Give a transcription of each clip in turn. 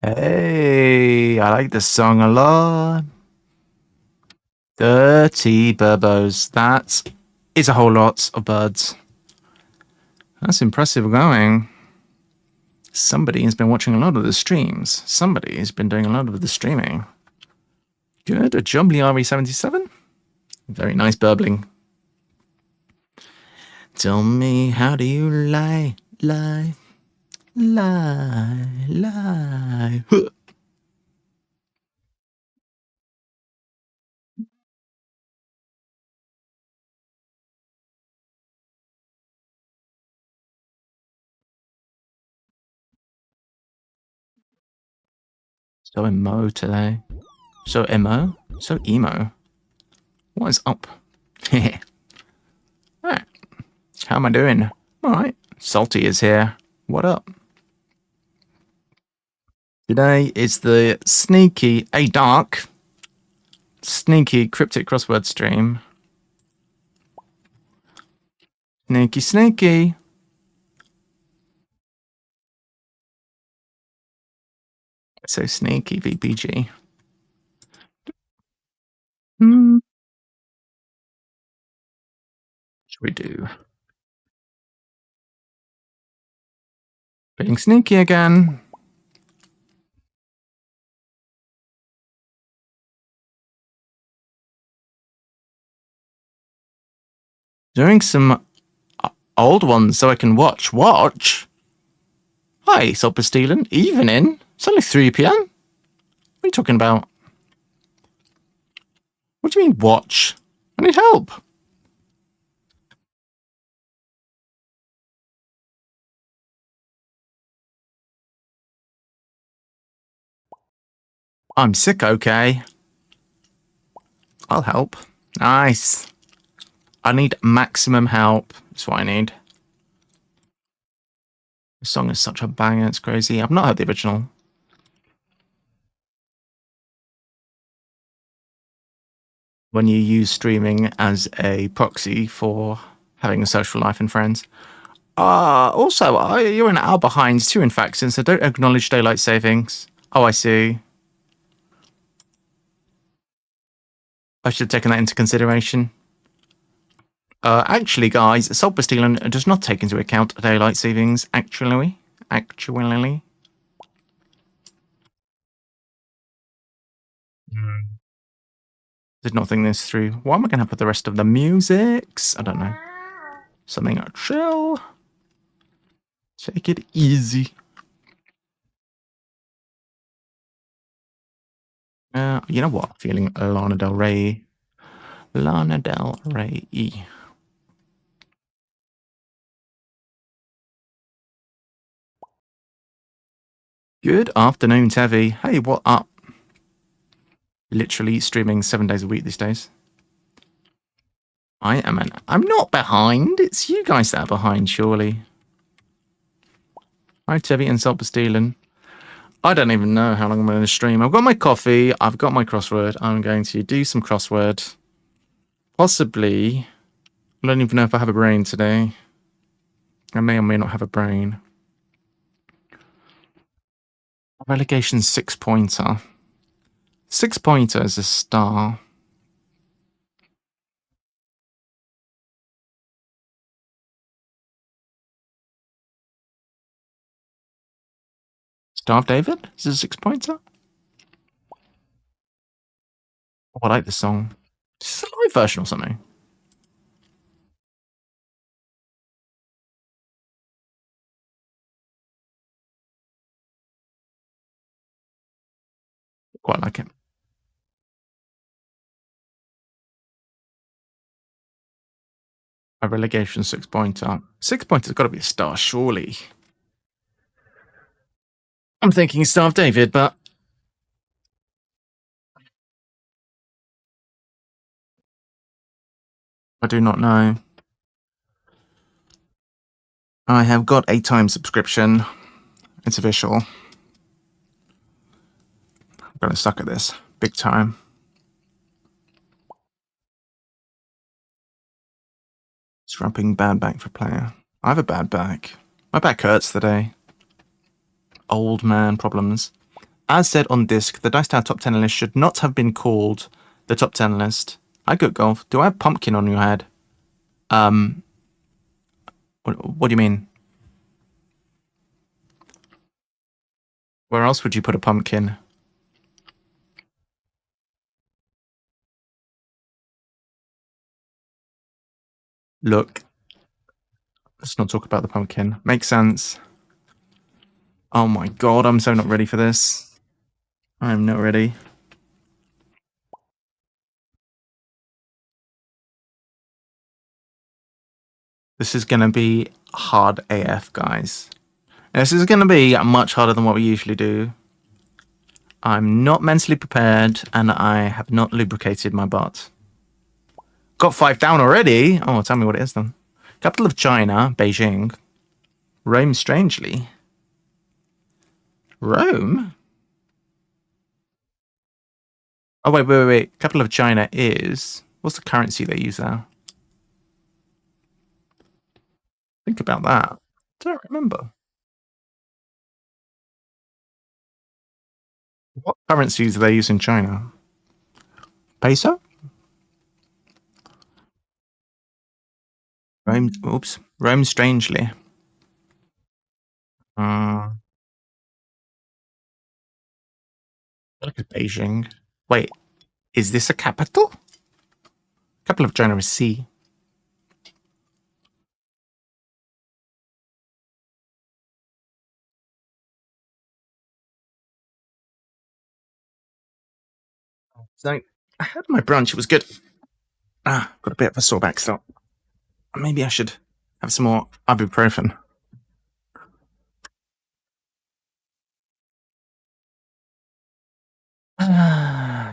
Hey, I like this song a lot. Dirty Burbos. That is a whole lot of birds. That's impressive going. Somebody has been watching a lot of the streams. Somebody has been doing a lot of the streaming. Good. A Jumbly RE77. Very nice burbling. Tell me, how do you lie, lie, lie, lie? Huh. So emo today. So emo? So emo. What is up? Alright. How am I doing? Alright. Salty is here. What up? Today is the sneaky, dark, sneaky cryptic crossword stream. Sneaky, sneaky. So sneaky, VPG. What should we do? Being sneaky again. Doing some old ones so I can watch. Watch? Hi, Silver Stealing. Evening? It's only 3 p.m. What are you talking about? What do you mean, watch? I need help. I'm sick, okay? I'll help. Nice. I need maximum help. That's what I need. The song is such a banger, it's crazy. I've not heard the original. When you use streaming as a proxy for having a social life and friends. Also, you're an hour behind too, in fact, since I don't acknowledge daylight savings. Oh, I see. I should have taken that into consideration. Actually, guys, Stealing does not take into account daylight savings, actually. Did not think this through. What am I going to put the rest of the musics? I don't know. Something chill. Take it easy. You know what? Feeling Lana Del Rey. Lana Del Rey. Good afternoon, Tevi. Hey, what up? Literally streaming 7 days a week these days. I'm not behind. It's you guys that are behind, surely. Hi, Tevi and Sulper Stealing. I don't even know how long I'm going to stream. I've got my coffee. I've got my crossword. I'm going to do some crossword. Possibly. I don't even know if I have a brain today. I may or may not have a brain. Relegation 6-pointer. 6-pointer is a star. Star of David? Is it a 6-pointer? Oh, I like this song. Is this a live version or something? Quite like it. A relegation 6-pointer. 6-pointer's got to be a star, surely. I'm thinking Star of David, but I do not know. I have got a time subscription. It's official. I'm gonna suck at this. Big time. Scrumping bad back for player. I have a bad back. My back hurts today. Old man problems. As said on disc, the Dice Tower top 10 list should not have been called the top 10 list. I go golf. Do I have pumpkin on your head? What do you mean? Where else would you put a pumpkin? Look, let's not talk about the pumpkin. Makes sense. Oh my god, I'm so not ready for this. I'm not ready. This is going to be hard AF, guys. This is going to be much harder than what we usually do. I'm not mentally prepared, and I have not lubricated my butt. Got 5 down already? Oh, tell me what it is then. Capital of China, Beijing. Rome, strangely. Rome? Oh, wait. Capital of China is... What's the currency they use there? Think about that. Don't remember. What currencies do they use in China? Peso? Rome, oops. Rome, strangely. Uh, look at Beijing. Wait, is this a capital? Capital of China is C. So, I had my brunch. It was good. Got a bit of a sore back still. Maybe I should have some more ibuprofen.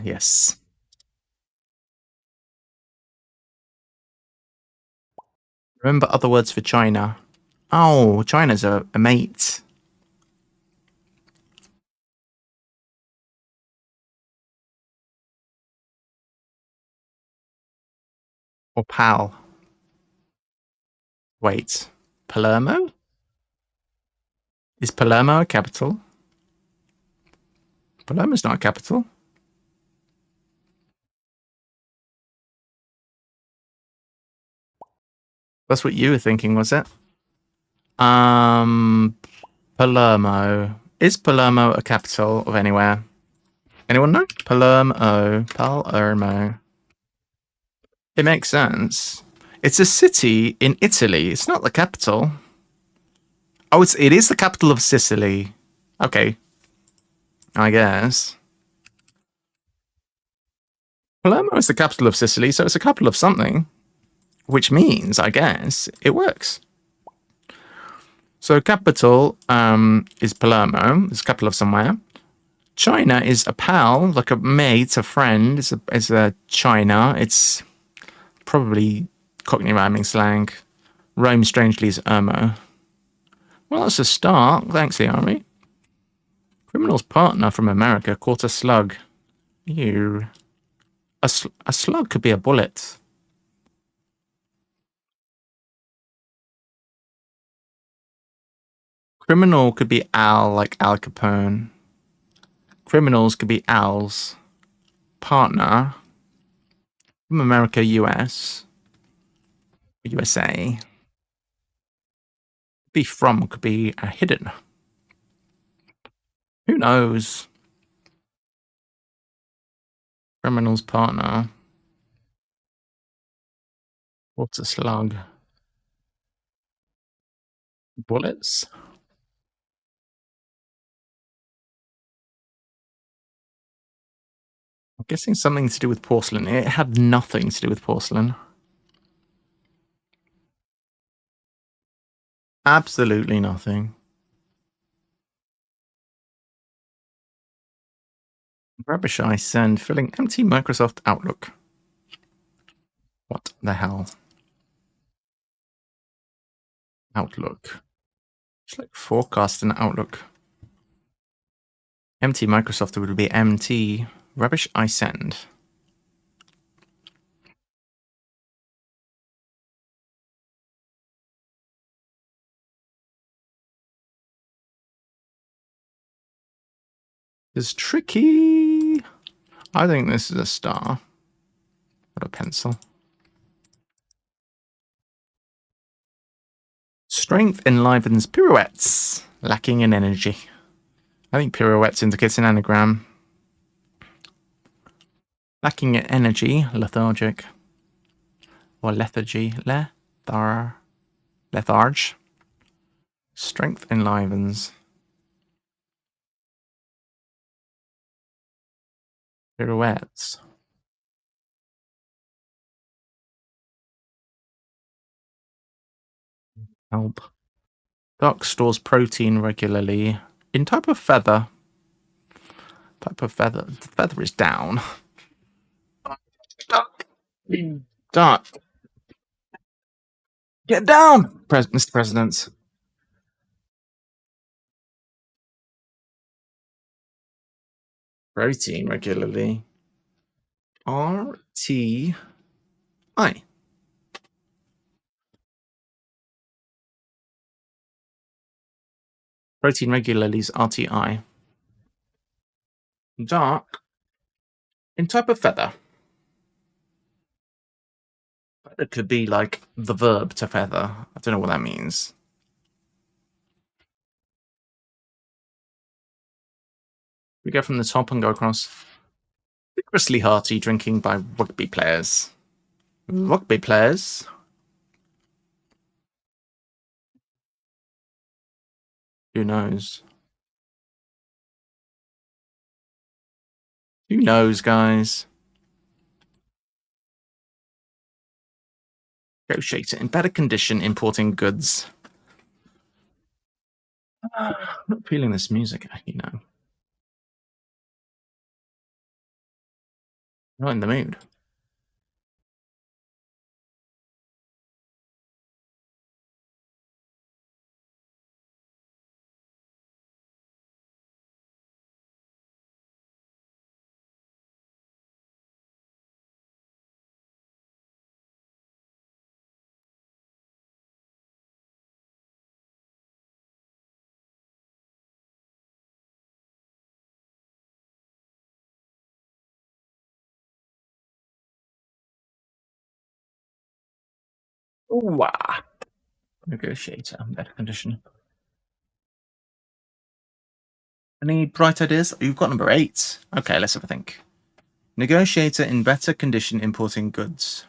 Yes. Remember other words for China. Oh, China's a mate. Or pal. Wait. Palermo? Is Palermo a capital? Palermo's not a capital. That's what you were thinking, was it? Palermo. Is Palermo a capital of anywhere? Anyone know? Palermo. It makes sense. It's a city in Italy. It's not the capital. Oh, it is the capital of Sicily. Okay, I guess. Palermo is the capital of Sicily, so it's a capital of something, which means, I guess, it works. So capital is Palermo. It's capital of somewhere. China is a pal, like a mate, a friend. It's a China. It's probably Cockney rhyming slang. Rome, strangely, is Irmo. Well, that's a start. Thanks, the army. Criminal's partner from America caught a slug. You. A slug could be a bullet. Criminal could be Al, like Al Capone. Criminals could be Al's partner from America, US, USA. Be from could be a hidden. Who knows? Criminal's partner. What's a slug? Bullets? I'm guessing something to do with porcelain. It had nothing to do with porcelain. Absolutely nothing. Rubbish I send, filling empty Microsoft Outlook. What the hell? Outlook. It's like forecast in Outlook. Empty Microsoft would be MT. Rubbish I send. is tricky. I think this is a star. What a pencil. Strength enlivens pirouettes, lacking in energy. I think pirouettes indicates an anagram. Lacking in energy, lethargic. Or lethargy, letharge. Strength enlivens. Pirouettes. Help. Duck stores protein regularly. In type of feather. Type of feather. The feather is down. Duck. Duck. Get down, Mr. President. Protein regularly. RTI. Protein regularly is RTI. Dark. In type of feather. It could be like the verb to feather. I don't know what that means. We go from the top and go across. Vigorously hearty drinking by rugby players. Rugby players. Who knows? Who knows, guys? Negotiator in better condition importing goods. I'm not feeling this music, you know. Not in the mood. Ooh, negotiator, better condition. Any bright ideas? You've got number 8. Okay, let's have a think. Negotiator in better condition importing goods.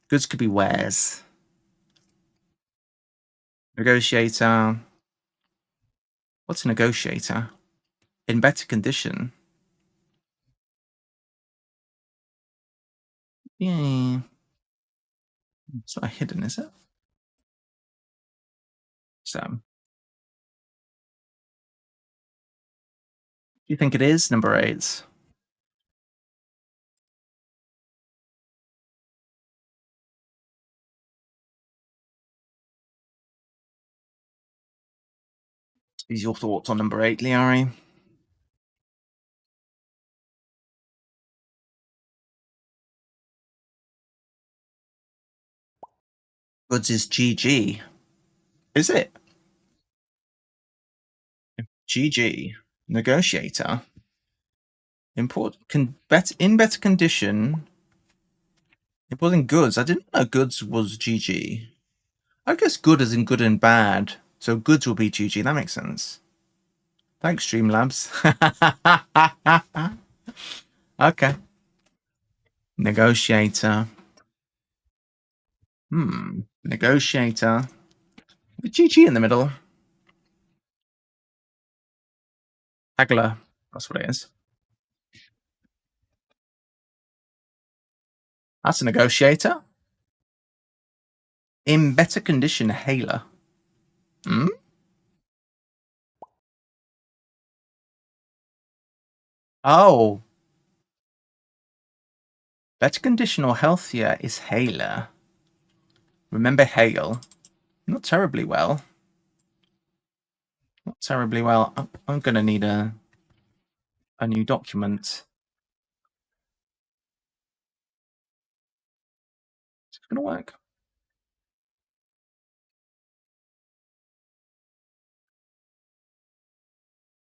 Goods could be wares. Negotiator. What's a negotiator? In better condition. Yeah. It's not hidden, is it? So, do you think it is number 8? Is your thoughts on number 8, Liari? Goods is GG. Is it? GG. Negotiator. Import in better condition. Importing goods. I didn't know goods was GG. I guess good as in good and bad. So goods will be GG. That makes sense. Thanks, Streamlabs. Okay. Negotiator. Negotiator. With GG in the middle. Haggler. That's what it is. That's a negotiator. In better condition, hailer. Oh. Better condition or healthier is hailer. Remember hail. Not terribly well. Not terribly well. I'm going to need a new document. It's going to work.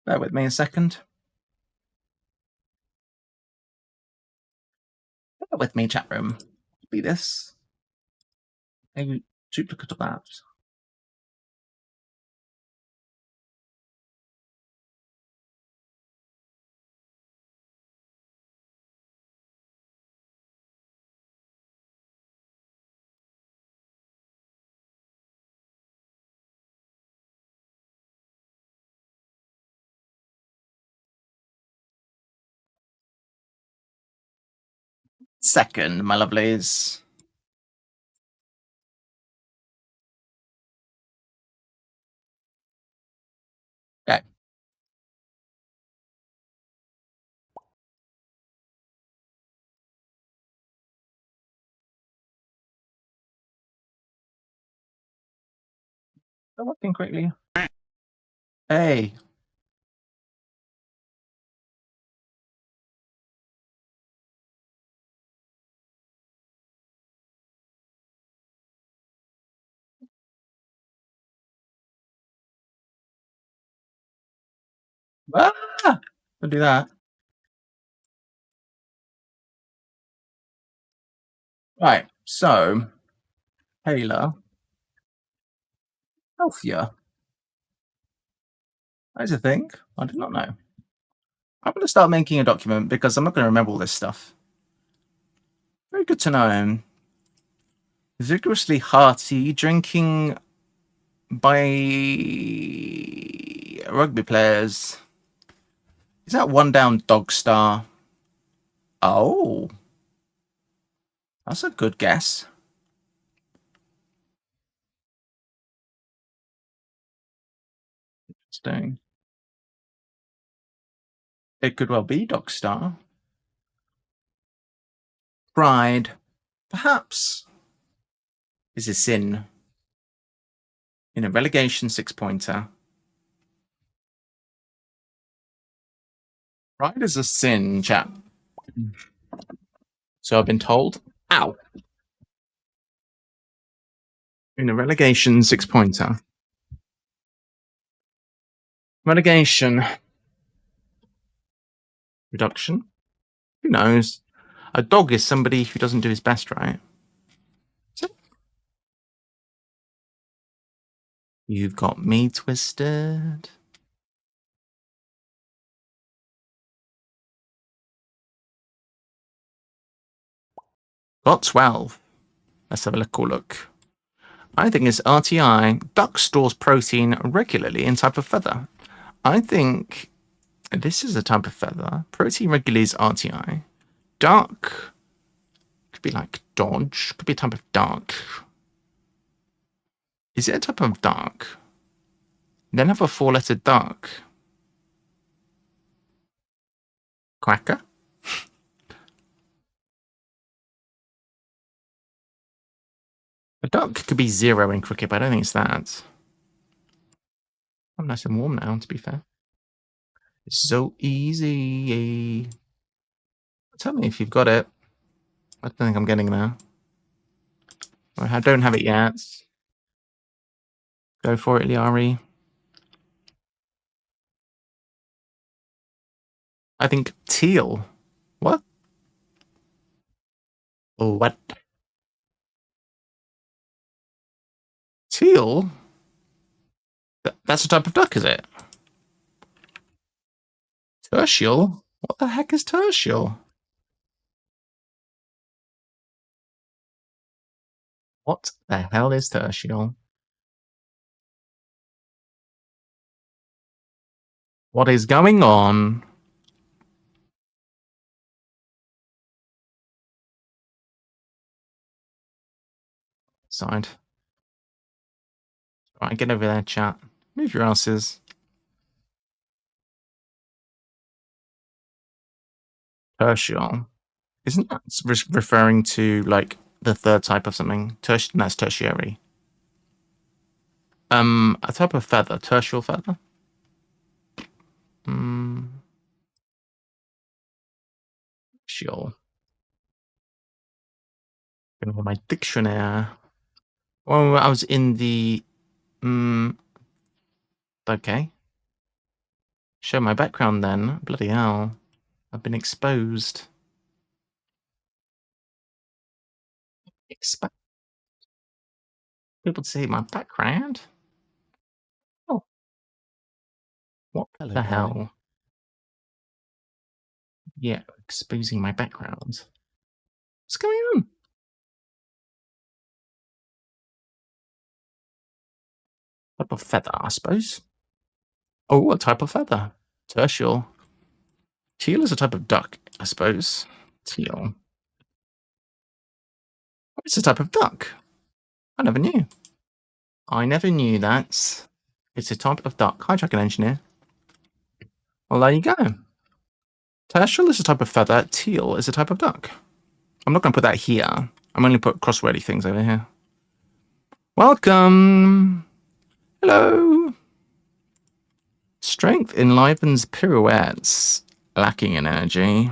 Bear with me a second. with me, chat room. Be this. A duplicate of that. Second, my lovelies. Okay. They're working quickly. Hey. Ah! Don't do that. Right. So, Taylor, healthier. That's a thing. I did not know. I'm going to start making a document because I'm not going to remember all this stuff. Very good to know. Vigorously hearty drinking by rugby players. Is that one down dog star? Oh, that's a good guess. Interesting. It could well be dog star. Pride, perhaps, is a sin in a relegation 6-pointer. Pride is a sin, chap. So I've been told. Ow. In a relegation 6-pointer. Relegation. Reduction? Who knows? A dog is somebody who doesn't do his best, right? So, you've got me twisted. Got 12. Let's have a cool look. I think it's RTI. Duck stores protein regularly in type of feather. I think this is a type of feather. Protein regularly is RTI. Duck could be like dodge. Could be a type of duck. Is it a type of duck? Then have a 4-letter duck. Quacker? A duck could be 0 in cricket, but I don't think it's that. I'm nice and warm now, to be fair. It's so easy. Tell me if you've got it. I don't think I'm getting there. I don't have it yet. Go for it, Liari. I think teal. What? Oh, what? Teal? That's a type of duck, is it? Tertial? What the heck is tertial? What the hell is tertial? What is going on? Side. Right, get over there, chat. Move your asses. Tertial. Isn't that referring to, like, the third type of something? That's tertiary. A type of feather. Tertial feather? Tertial. Gonna go my dictionary. Well, I was in the... okay. Show my background then. Bloody hell. I've been exposed. Expect people to see my background? Oh, what Hello, the darling. hell? Yeah, exposing my background. What's going on? Type of feather, I suppose. Oh, what type of feather? Tertial. Teal is a type of duck, I suppose. Teal. It's a type of duck. I never knew. I never knew that. It's a type of duck. Hi, Dragon Engineer. Well, there you go. Tertial is a type of feather. Teal is a type of duck. I'm not going to put that here. I'm only put crosswordy things over here. Welcome. Hello. Strength enlivens pirouettes. Lacking in energy.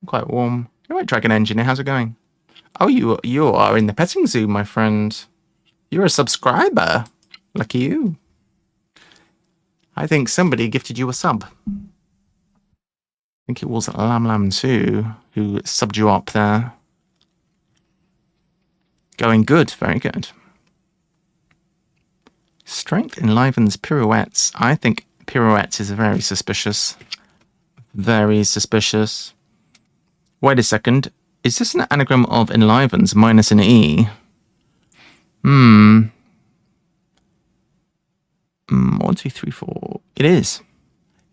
Quite warm. All right, Dragon Engineer. How's it going? Oh, you are in the petting zoo, my friend. You're a subscriber. Lucky you. I think somebody gifted you a sub. I think it was Lam Lam 2 who subbed you up there. Going good. Very good. Strength enlivens pirouettes. I think pirouettes is very suspicious. Very suspicious. Wait a second. Is this an anagram of enlivens minus an E? 1, 2, 3, 4. It is.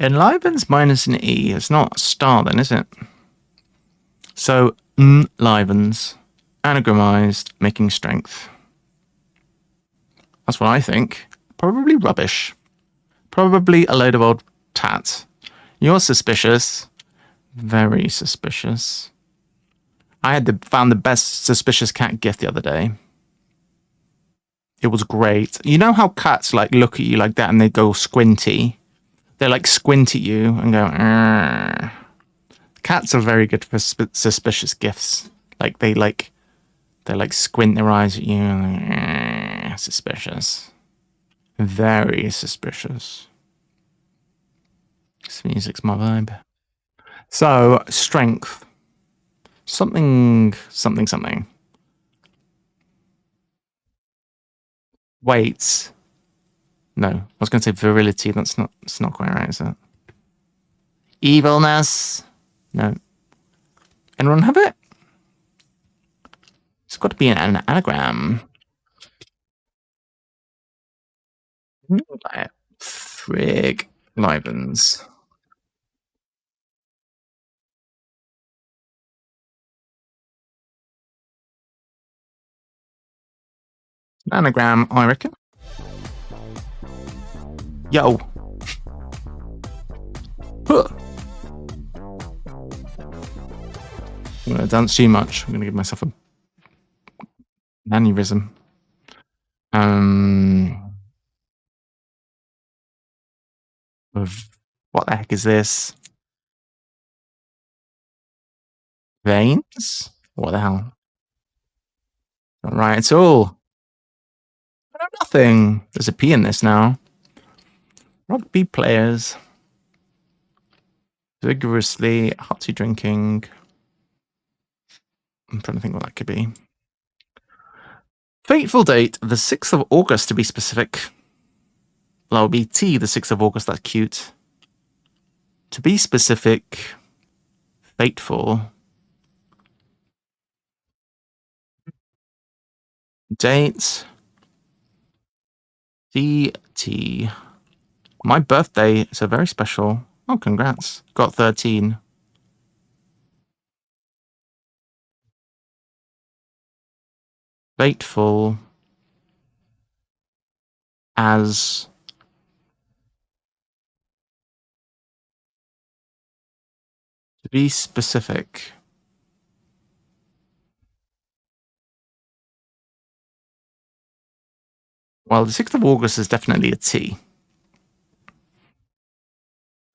Enlivens minus an E. It's not a star then, is it? So, enlivens. Anagramized, making strength. That's what I think. Probably rubbish. Probably a load of old tat. You're suspicious. Very suspicious. I found the best suspicious cat gift the other day. It was great. You know how cats like look at you like that and they go squinty? They like squint at you and go, Arr. Cats are very good for suspicious gifts. Like they squint their eyes at you and like, suspicious. Very suspicious. This music's my vibe. So, strength. Something. Weights. No, I was going to say virility. That's not quite right, is it? Evilness. No. Anyone have it? It's got to be an anagram. Frig. Livens. Anagram, I reckon. Yo. Huh. I'm going to dance too much. I'm going to give myself a aneurysm. What the heck is this? Veins? What the hell? Not right at all. I know nothing. There's a P in this now. Rugby players. Vigorously. Hearty drinking. I'm trying to think what that could be. Fateful date, the 6th of August to be specific. That will be T, the 6th of August. That's cute. To be specific. Fateful. Date. DT. My birthday, so very special. Oh, congrats. Got 13. Fateful. As. To be specific. Well, the 6th of August is definitely a T.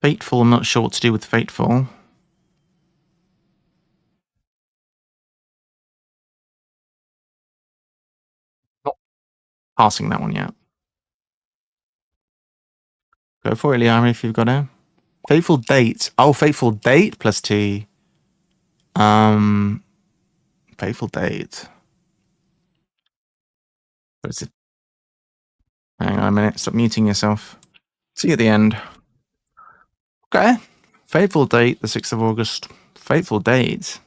Fateful, I'm not sure what to do with fateful. Not passing that one yet. Go for it, Liara, if you've got it. Fateful date. Oh, fateful date plus T. Fateful date. What is it? Hang on a minute. Stop muting yourself. See you at the end. Okay. Fateful date, the 6th of August. Fateful date.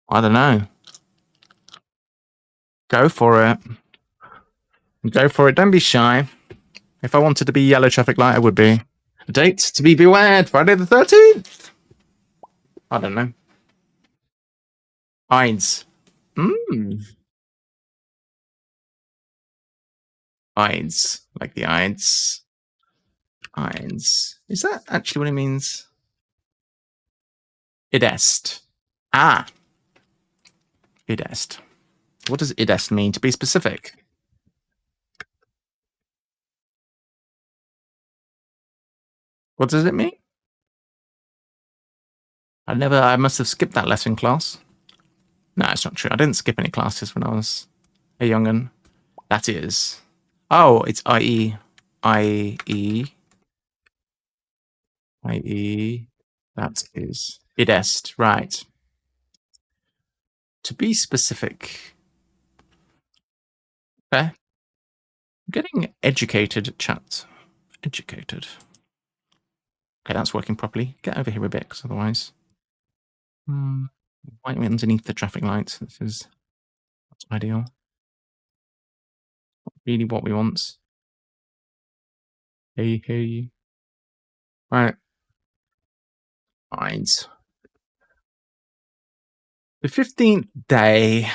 I don't know. Go for it. Go for it. Don't be shy. If I wanted to be yellow traffic light, I would be. A date to be beware. Friday the 13th. I don't know. Ides. Ides. Like the Ides. Ides. Is that actually what it means? Idest. Ah. Idest. What does idest mean? To be specific. What does it mean? I must have skipped that lesson class. No, it's not true. I didn't skip any classes when I was a young'un. That is. Oh, it's IE. IE. IE. That is. Idest. Right. To be specific. Okay. I'm getting educated, chat. Educated. Okay, that's working properly. Get over here a bit, because otherwise... Why are we underneath the traffic lights? That's ideal. Not really what we want. Hey, hey. Right. Right. The 15th day.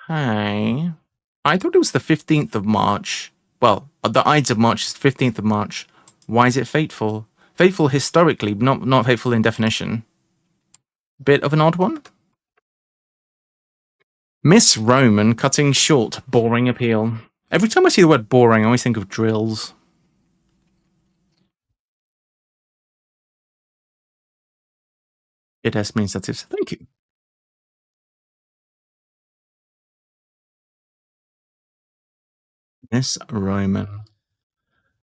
Hi. I thought it was the 15th of March. Well, the Ides of March is 15th of March. Why is it fateful? Fateful historically, not fateful in definition. Bit of an odd one. Miss Roman cutting short boring appeal. Every time I see the word boring, I always think of drills. It has means that it's thank you. Miss Roman.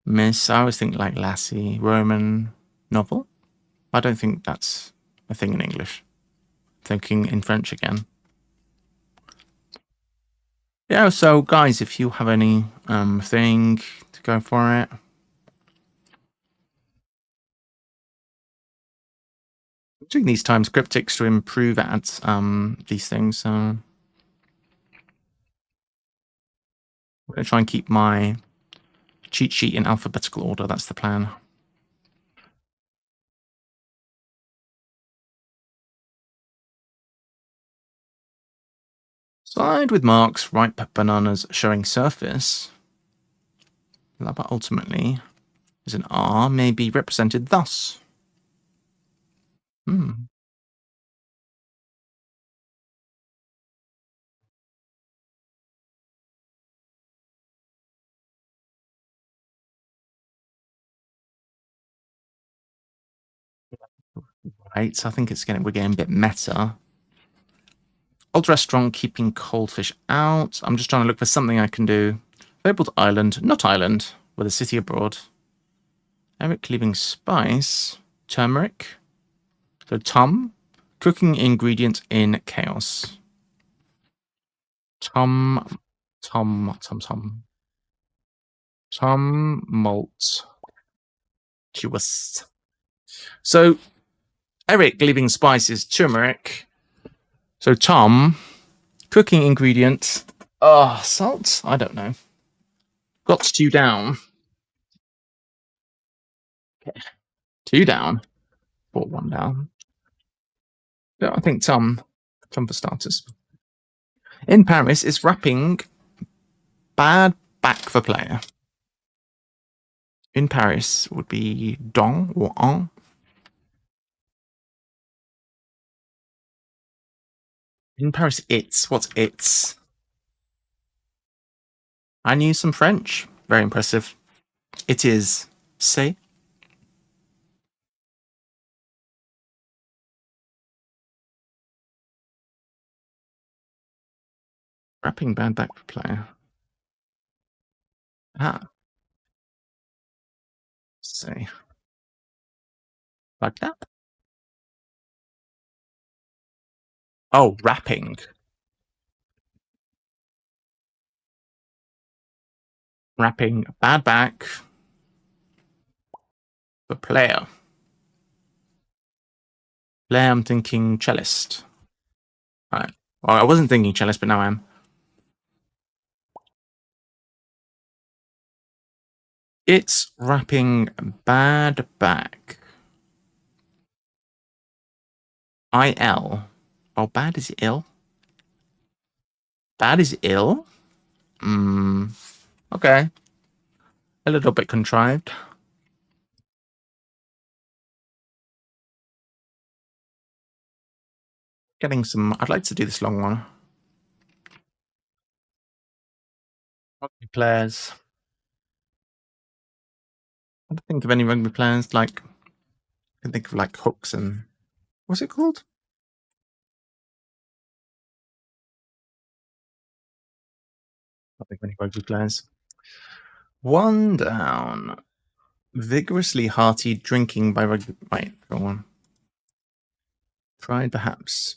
Miss, I always think like Lassie. Roman novel? I don't think that's a thing in English. Thinking in French again. Yeah, so guys, if you have any thing to go for it. I'm doing these times cryptics to improve at these things, so I'm gonna try and keep my cheat sheet in alphabetical order, that's the plan. Slide with marks, ripe bananas showing surface. But ultimately is an R, may be represented thus. Right, so I think we're getting a bit meta. Old restaurant keeping cold fish out. I'm just trying to look for something I can do. Fabled island, not island, with a city abroad. Eric leaving spice. Turmeric. So Tom. Cooking ingredient in chaos. Tom malt. So Eric leaving spice is turmeric. So Tom, cooking ingredient. Salt? I don't know. Got two down. Okay. Two down. Brought one down. Yeah, I think Tom for starters. In Paris is rapping bad back for player. In Paris would be don or en. In Paris, it's. What's it's? I knew some French. Very impressive. It is. C'est. Wrapping bad back for player. Ah, let's see. Like that? Oh, wrapping. Wrapping bad back for player. Player, I'm thinking cellist. Right. Well, I wasn't thinking cellist, but now I am. It's wrapping bad back. IL. Oh, bad is ill? Bad is ill? Okay. A little bit contrived. Getting some. I'd like to do this long one. Rugby players. I don't think of any rugby players. Like, I can think of like hooks and. What's it called? I think of any rugby players. One down. Vigorously hearty drinking by rugby. Wait, go on. Pride, perhaps.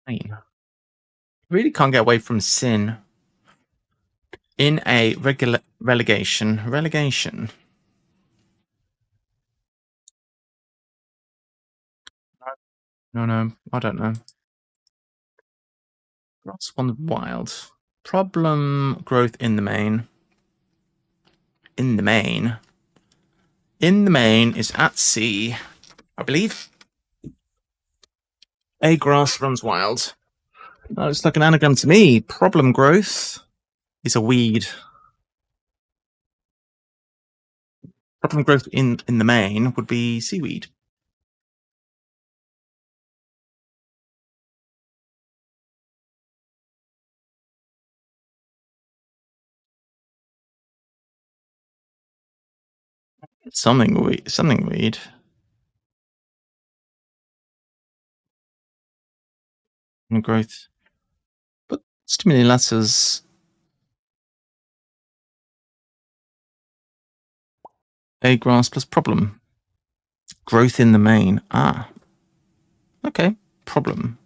Pain. Really can't get away from sin. In a relegation. Relegation. No, I don't know. Grass one wild. Problem growth in the main. In the main. In the main is at sea, I believe. A grass runs wild. Oh, it's like an anagram to me. Problem growth is a weed. Problem growth in the main would be seaweed. Something weed. Something weed. And growth. But stimuli letters. A grass plus problem. Growth in the main. Ah. Okay. Problem.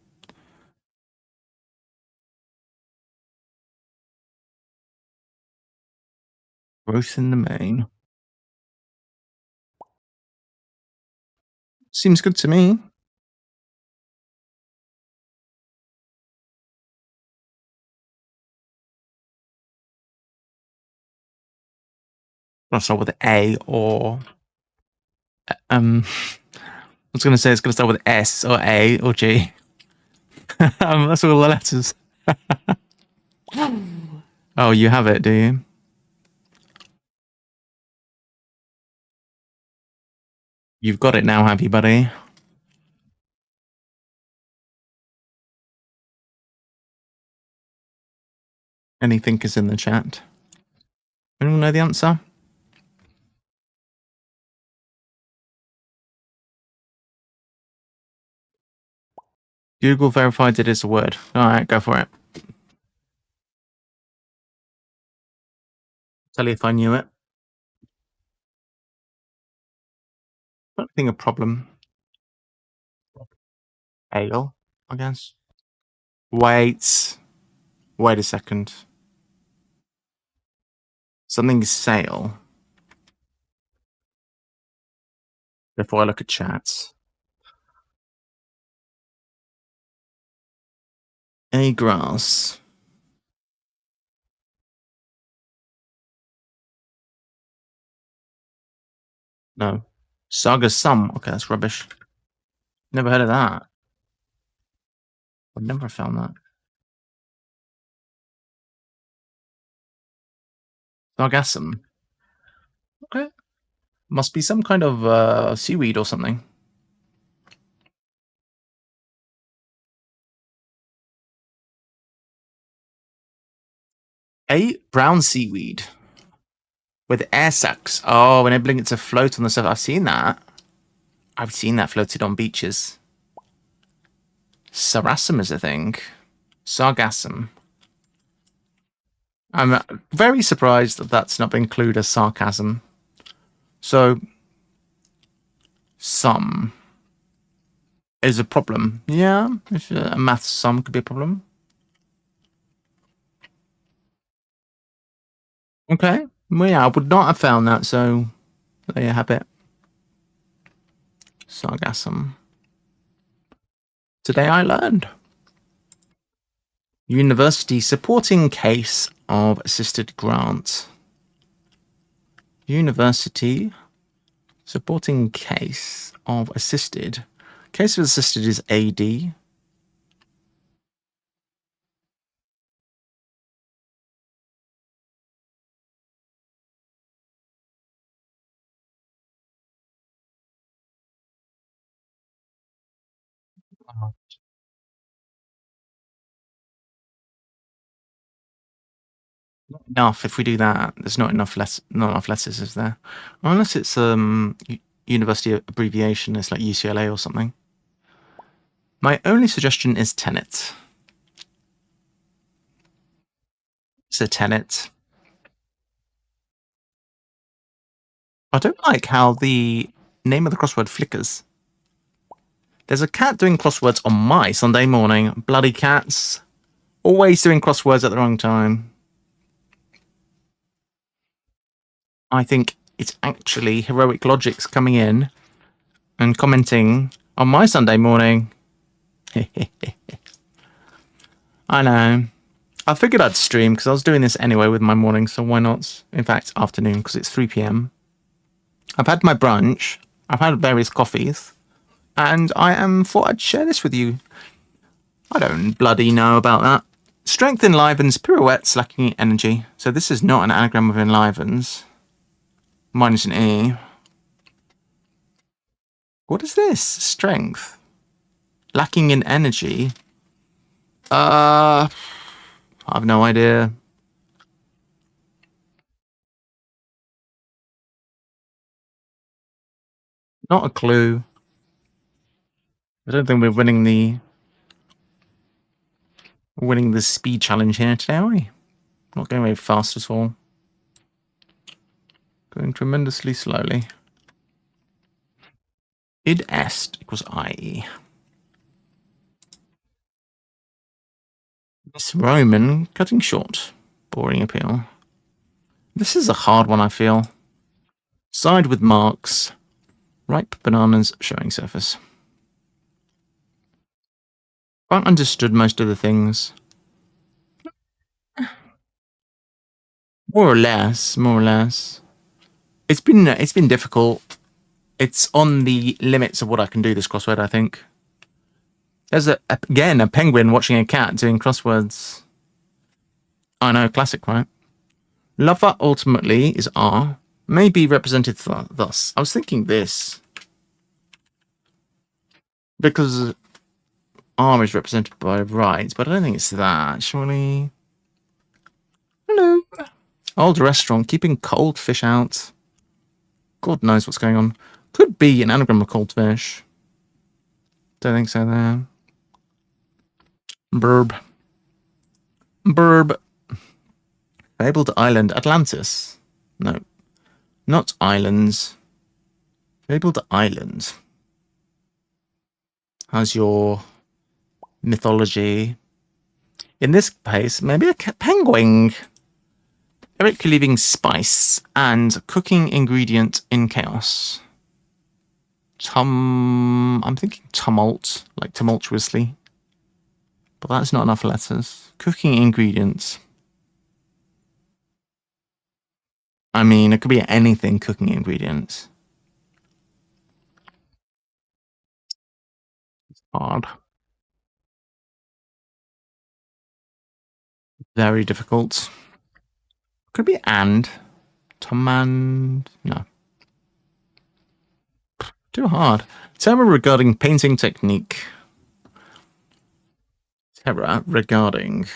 Growth in the main. Seems good to me. I'll start with A or I was going to say it's going to start with S or A or G. That's all the letters. Oh, you have it, do you? You've got it now, have you, buddy? Any thinkers in the chat? Anyone know the answer? Google verified it is a word. All right, go for it. Tell you if I knew it. I don't think a problem. Ale, I guess. Wait. Wait a second. Something's sale. Before I look at chats. A grass. No. Saga Sum. Okay, that's rubbish. Never heard of that. I've never found that. Sargassum. Okay. Must be some kind of seaweed or something. A brown seaweed. with air sacs. Oh, enabling it to float on the surface. I've seen that. I've seen that floated on beaches. Sargassum is a thing. Sargassum. I'm very surprised that that's not been included as sarcasm. So, sum is a problem. Yeah, if a math sum could be a problem. Okay. Well, yeah, I would not have found that, so there you have it. Sargassum. Today I learned. University supporting case of assisted grant. University supporting case of assisted. Case of assisted is AD. Enough. If we do that, there's not enough letters, is there? Unless it's university abbreviation, it's like UCLA or something. My only suggestion is tenet. It's a tenet. I don't like how the name of the crossword flickers. There's a cat doing crosswords on my Sunday morning. Bloody cats. Always doing crosswords at the wrong time. I think it's actually Heroic Logics coming in and commenting on my Sunday morning. I know. I figured I'd stream because I was doing this anyway with my morning, so why not? In fact, afternoon because it's 3 p.m. I've had my brunch. I've had various coffees. And thought I'd share this with you. I don't bloody know about that. Strength enlivens, pirouettes lacking energy. So this is not an anagram of enlivens. Minus an E. What is this? Strength. Lacking in energy. I have no idea. Not a clue. I don't think we're winning the speed challenge here today, are we? Not going very fast at all. Going tremendously slowly. Id est equals IE. Miss Roman cutting short. Boring appeal. This is a hard one, I feel. Side with marks. Ripe bananas showing surface. Quite understood most of the things. More or less. It's been difficult. It's on the limits of what I can do this crossword, I think. There's again a penguin watching a cat doing crosswords. I know, classic, right? Lover ultimately is R. May be represented thus. I was thinking this. Because R is represented by right, but I don't think it's that, surely. Hello. Old restaurant, keeping cold fish out. God knows what's going on. Could be an anagram of cold fish. Don't think so there. Burb. Fabled island, Atlantis. No. Not islands. Fabled island. How's your mythology? In this case, maybe a penguin. Eric leaving spice and cooking ingredient in chaos. I'm thinking tumult, like tumultuously. But that's not enough letters. Cooking ingredients. I mean, it could be anything cooking ingredients. Hard. Very difficult. Could be and. Tomand. No. Too hard. Terror regarding painting technique. Terror regarding.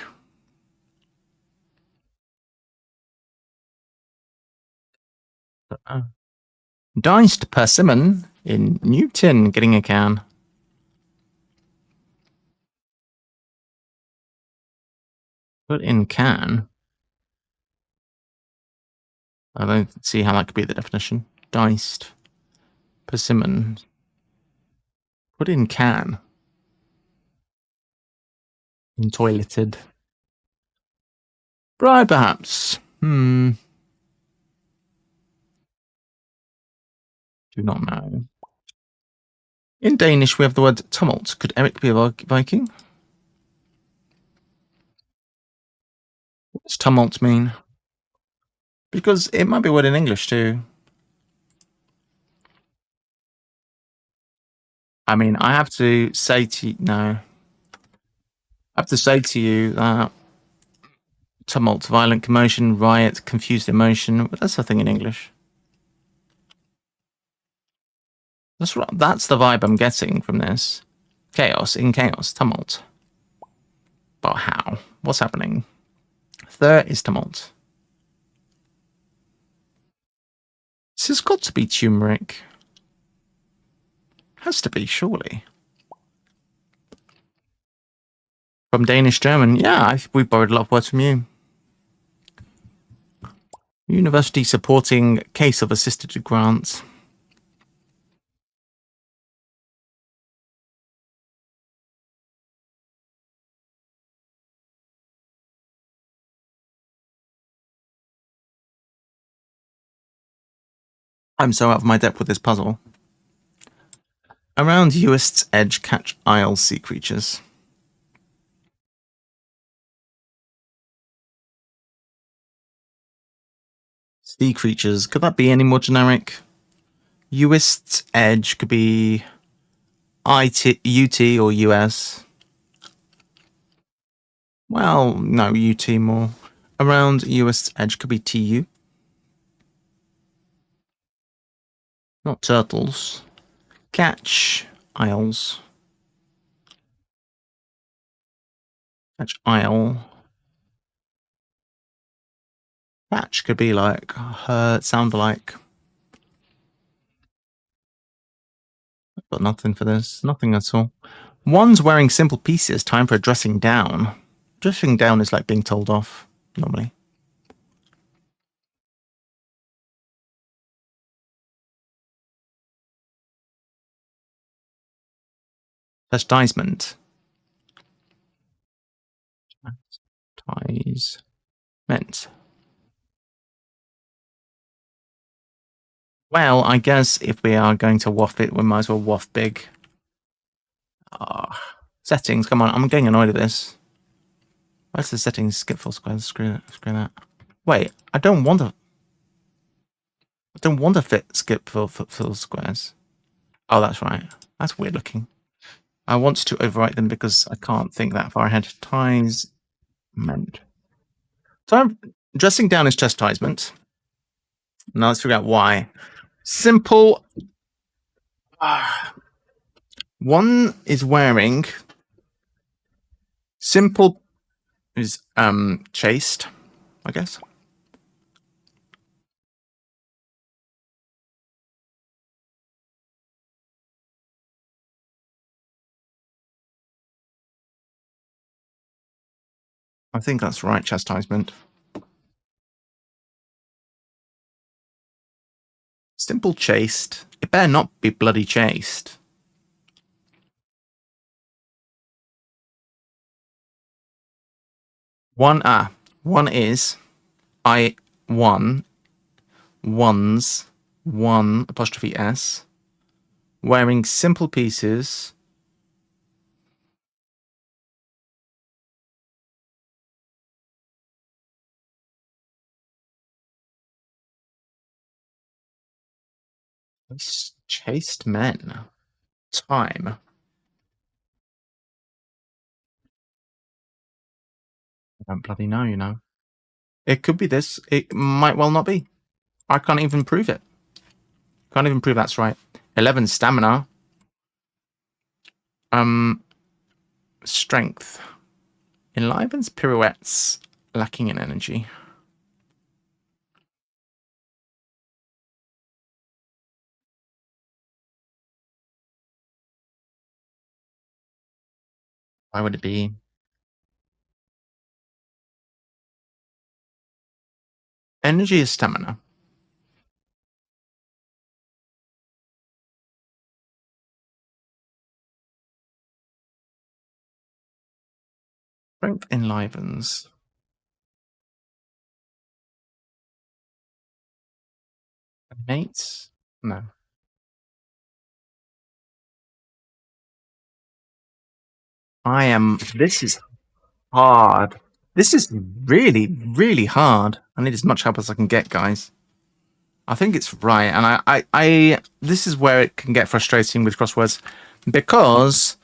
Diced persimmon in Newton getting a can. Put in can. I don't see how that could be the definition. Diced persimmon. Put in can. In toileted. Bride, perhaps. Do not know. In Danish, we have the word tumult. Could Eric be a Viking? What does tumult mean? Because it might be a word in English too. I mean, I have to say to you, no. I have to say to you that tumult, violent commotion, riot, confused emotion. But that's a thing in English. That's the vibe I'm getting from this. Chaos, in chaos, tumult. But how? What's happening? There is tumult. This has got to be turmeric. Has to be, surely. From Danish, German. Yeah, we borrowed a lot of words from you. University supporting case of assisted grants. I'm so out of my depth with this puzzle. Around Uist's edge catch isle sea creatures. Sea creatures. Could that be any more generic? Uist's edge could be UT or US. Well, no, UT more. Around Uist's edge could be TU. Not turtles. Catch isles. Catch isle. Catch could be like sound like. I've got nothing for this. Nothing at all. One's wearing simple pieces. Time for dressing down. Dressing down is like being told off, normally. Chastisement. Chastisement. Well, I guess if we are going to waft it, we might as well waft big. Settings, come on, I'm getting annoyed at this. Where's the settings? Skip full squares. Screw that. Wait, I don't want to fit skip full squares. Oh, that's right. That's weird looking. I want to overwrite them because I can't think that far ahead. Chastisement. So dressing down is chastisement. Now let's figure out why. Simple. One is wearing. Simple is chaste, I guess. I think that's right, chastisement. Simple chaste. It better not be bloody chaste. One is one's one apostrophe s wearing simple pieces. Chaste men. Time. I don't bloody know, you know. It could be this. It might well not be. I can't even prove it. Can't even prove that's right. 11 stamina. Strength. Enlivens pirouettes, lacking in energy. Why would it be? Energy is stamina. Strength enlivens. Mates? No. I am. This is hard. This is really, really hard. I need as much help as I can get, guys. I think it's right, and this is where it can get frustrating with crosswords because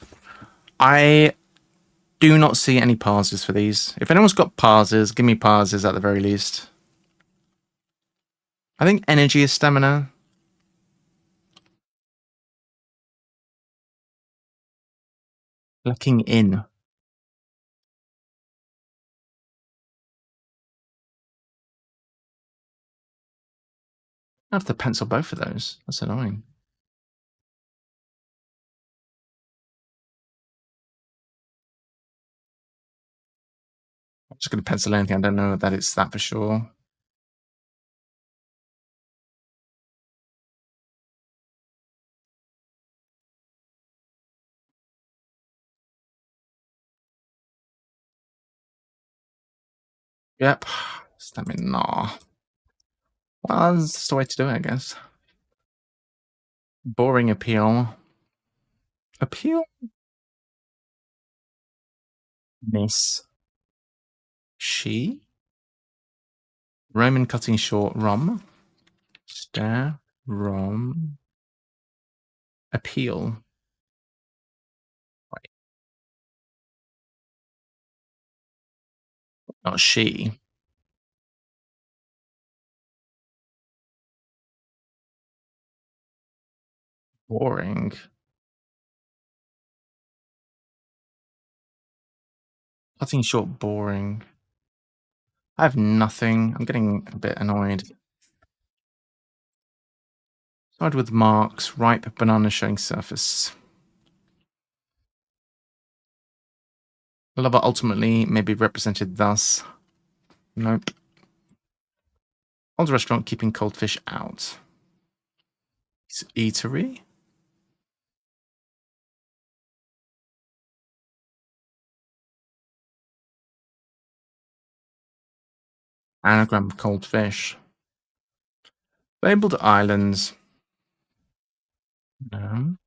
I do not see any pauses for these. If anyone's got pauses, give me pauses at the very least. I think energy is stamina. Looking in. I have to pencil both of those. That's annoying. I'm just going to pencil anything. I don't know that it's that for sure. Yep. Stamina. Well, that's just the way to do it, I guess. Boring appeal. Appeal? Miss. She? Roman cutting short. Rom. Stare. Rom. Appeal. Right. Not she. Boring. Cutting short. Boring. I have nothing. I'm getting a bit annoyed. Started with marks. Ripe banana showing surface. Lover ultimately may be represented thus. Nope. Old restaurant keeping cold fish out. Eatery. Anagram of cold fish. Labeled islands. No.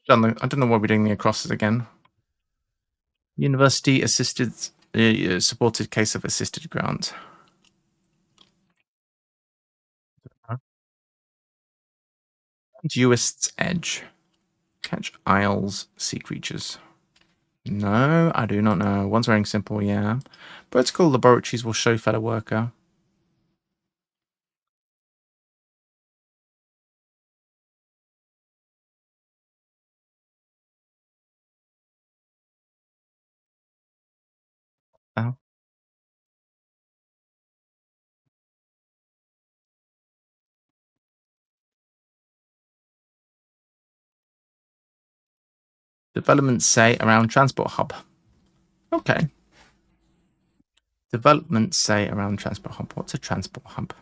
I don't know why we're doing the acrosses again. University assisted, supported case of assisted grant. Duist's edge. Catch isles, sea creatures. No, I do not know. One's wearing simple, yeah. Vertical laboratories will show fellow worker. Oh. Developments say around transport hub. Okay. Developments say around transport hub. What's a transport hub?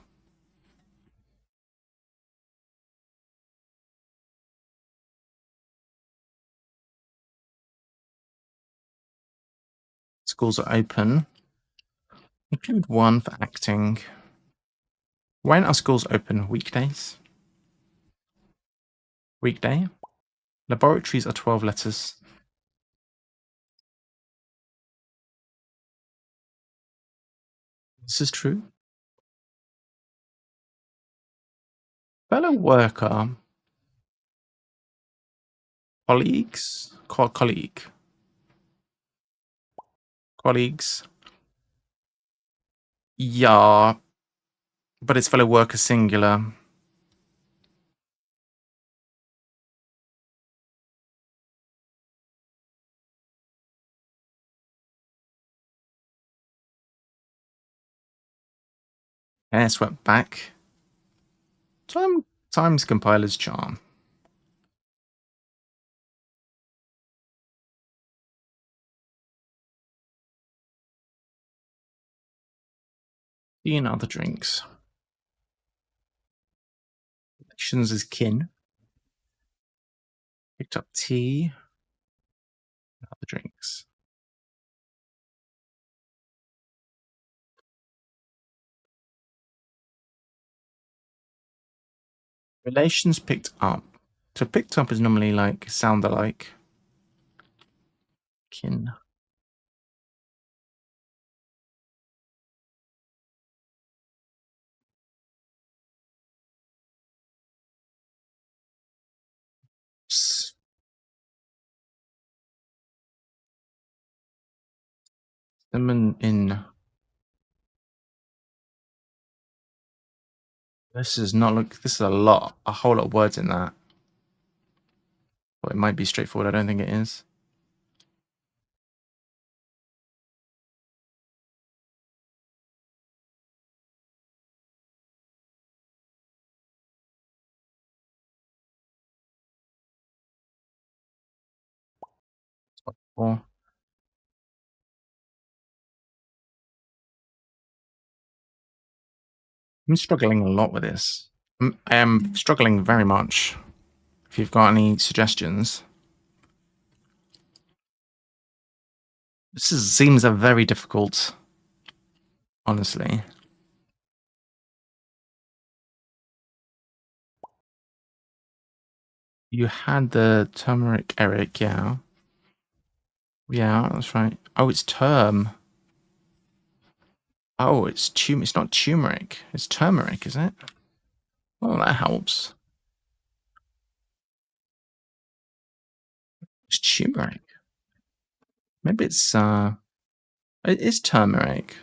Schools are open. Include one for acting. Why aren't our schools open weekdays? Weekday. Laboratories are 12 letters. This is true. Fellow worker. Colleagues. Colleague. Colleagues. Yeah. But it's fellow worker singular. Hair swept back. Times compiler's charm. Tea and other drinks. Relations is kin. Picked up tea and other drinks. Relations picked up. So picked up is normally like sound alike. Kin. Them in. This is not look. This is a whole lot of words in that. But it might be straightforward. I don't think it is. Or I'm struggling a lot with this. I am struggling very much. If you've got any suggestions, seems a very difficult. Honestly, you had the turmeric, Eric. Yeah, yeah, that's right. Oh, it's term. Oh, it's It's not turmeric. It's turmeric, is it? Well, that helps. It's turmeric. Maybe it's it is turmeric.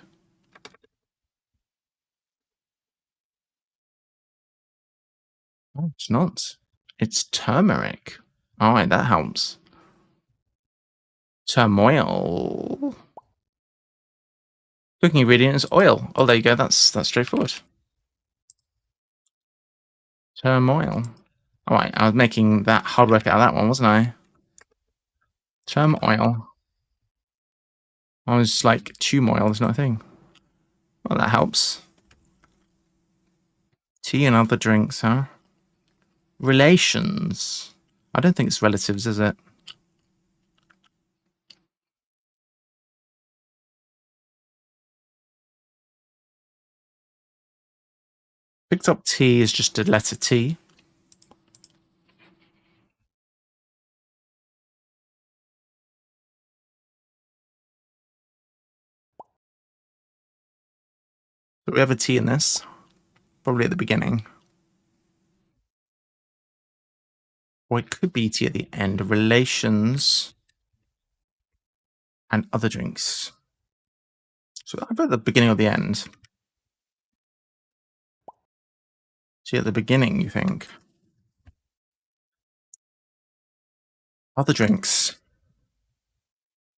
Oh, it's not. It's turmeric. All right, that helps. Turmoil. Cooking ingredient is oil. Oh, there you go. That's straightforward. Turmoil. All right, I was making that hard work out of that one, wasn't I? Turmoil. I was like turmoil is not a thing. Well, that helps. Tea and other drinks, huh? Relations. I don't think it's relatives, is it? Picked up T is just a letter T. But we have a T in this, probably at the beginning. Or it could be T at the end. Relations and other drinks. So either at the beginning or the end. T at the beginning, you think? Other drinks.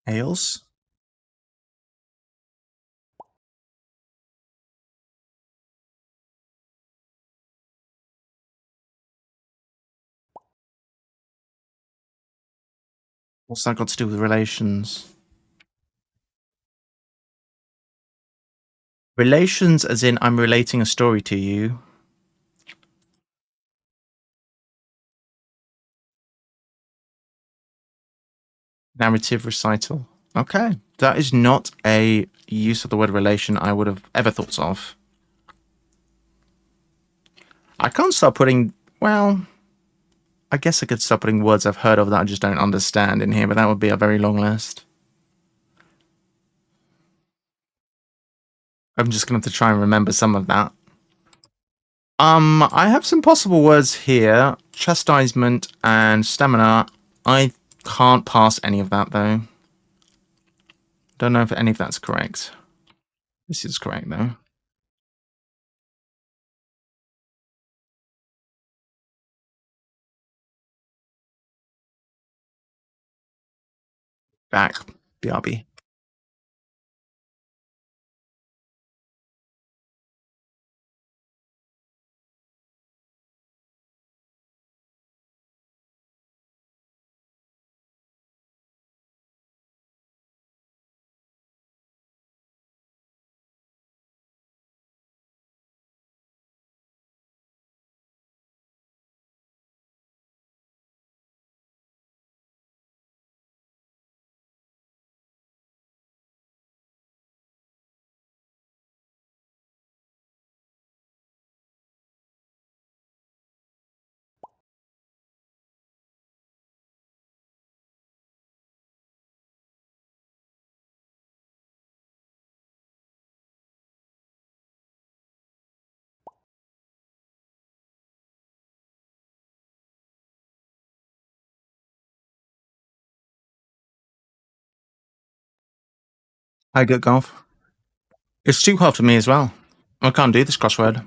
Ales? What's that got to do with relations? Relations as in I'm relating a story to you. Narrative recital. Okay. That is not a use of the word relation I would have ever thought of. I can't start putting, well, I guess I could start putting words I've heard of that I just don't understand in here, but that would be a very long list. I'm just going to have to try and remember some of that. I have some possible words here. Chastisement and stamina. I can't pass any of that, though. Don't know if any of that's correct. This is correct, though. Back. BRB. I good golf. It's too hard for me as well. I can't do this crossword.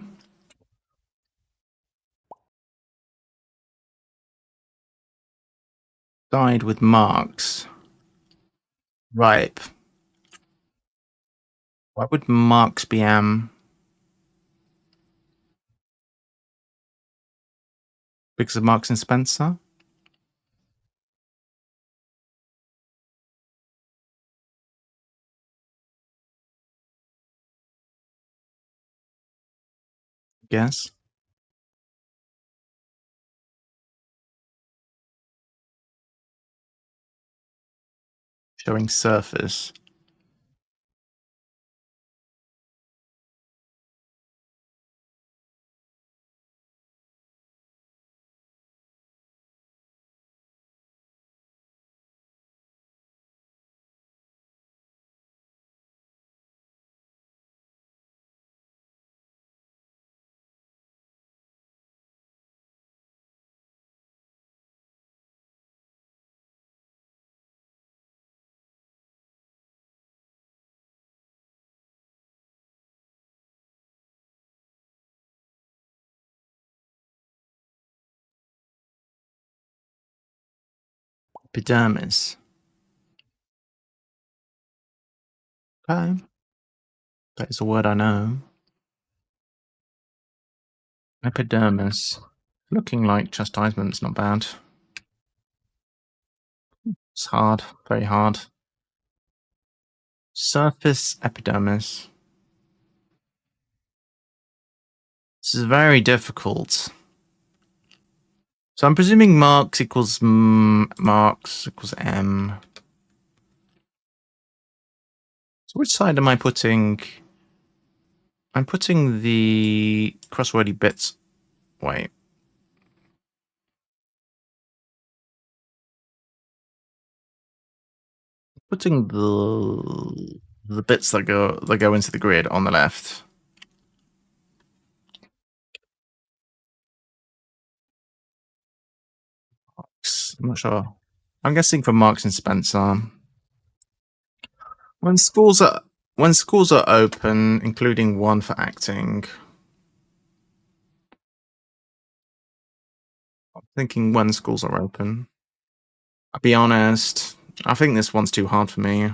Died with marks. Ripe. Why would marks be because of Marks and Spencer? Yes. Showing surface. Epidermis. Okay. That is a word I know. Epidermis. Looking like chastisement's not bad. It's hard. Very hard. Surface epidermis. This is very difficult. So I'm presuming marks equals marks equals M. So which side am I putting? I'm putting the crosswordy bits. Wait. Putting the bits that go into the grid on the left. I'm not sure. I'm guessing for Marks and Spencer. When schools are open, including one for acting. I'm thinking when schools are open. I'll be honest. I think this one's too hard for me.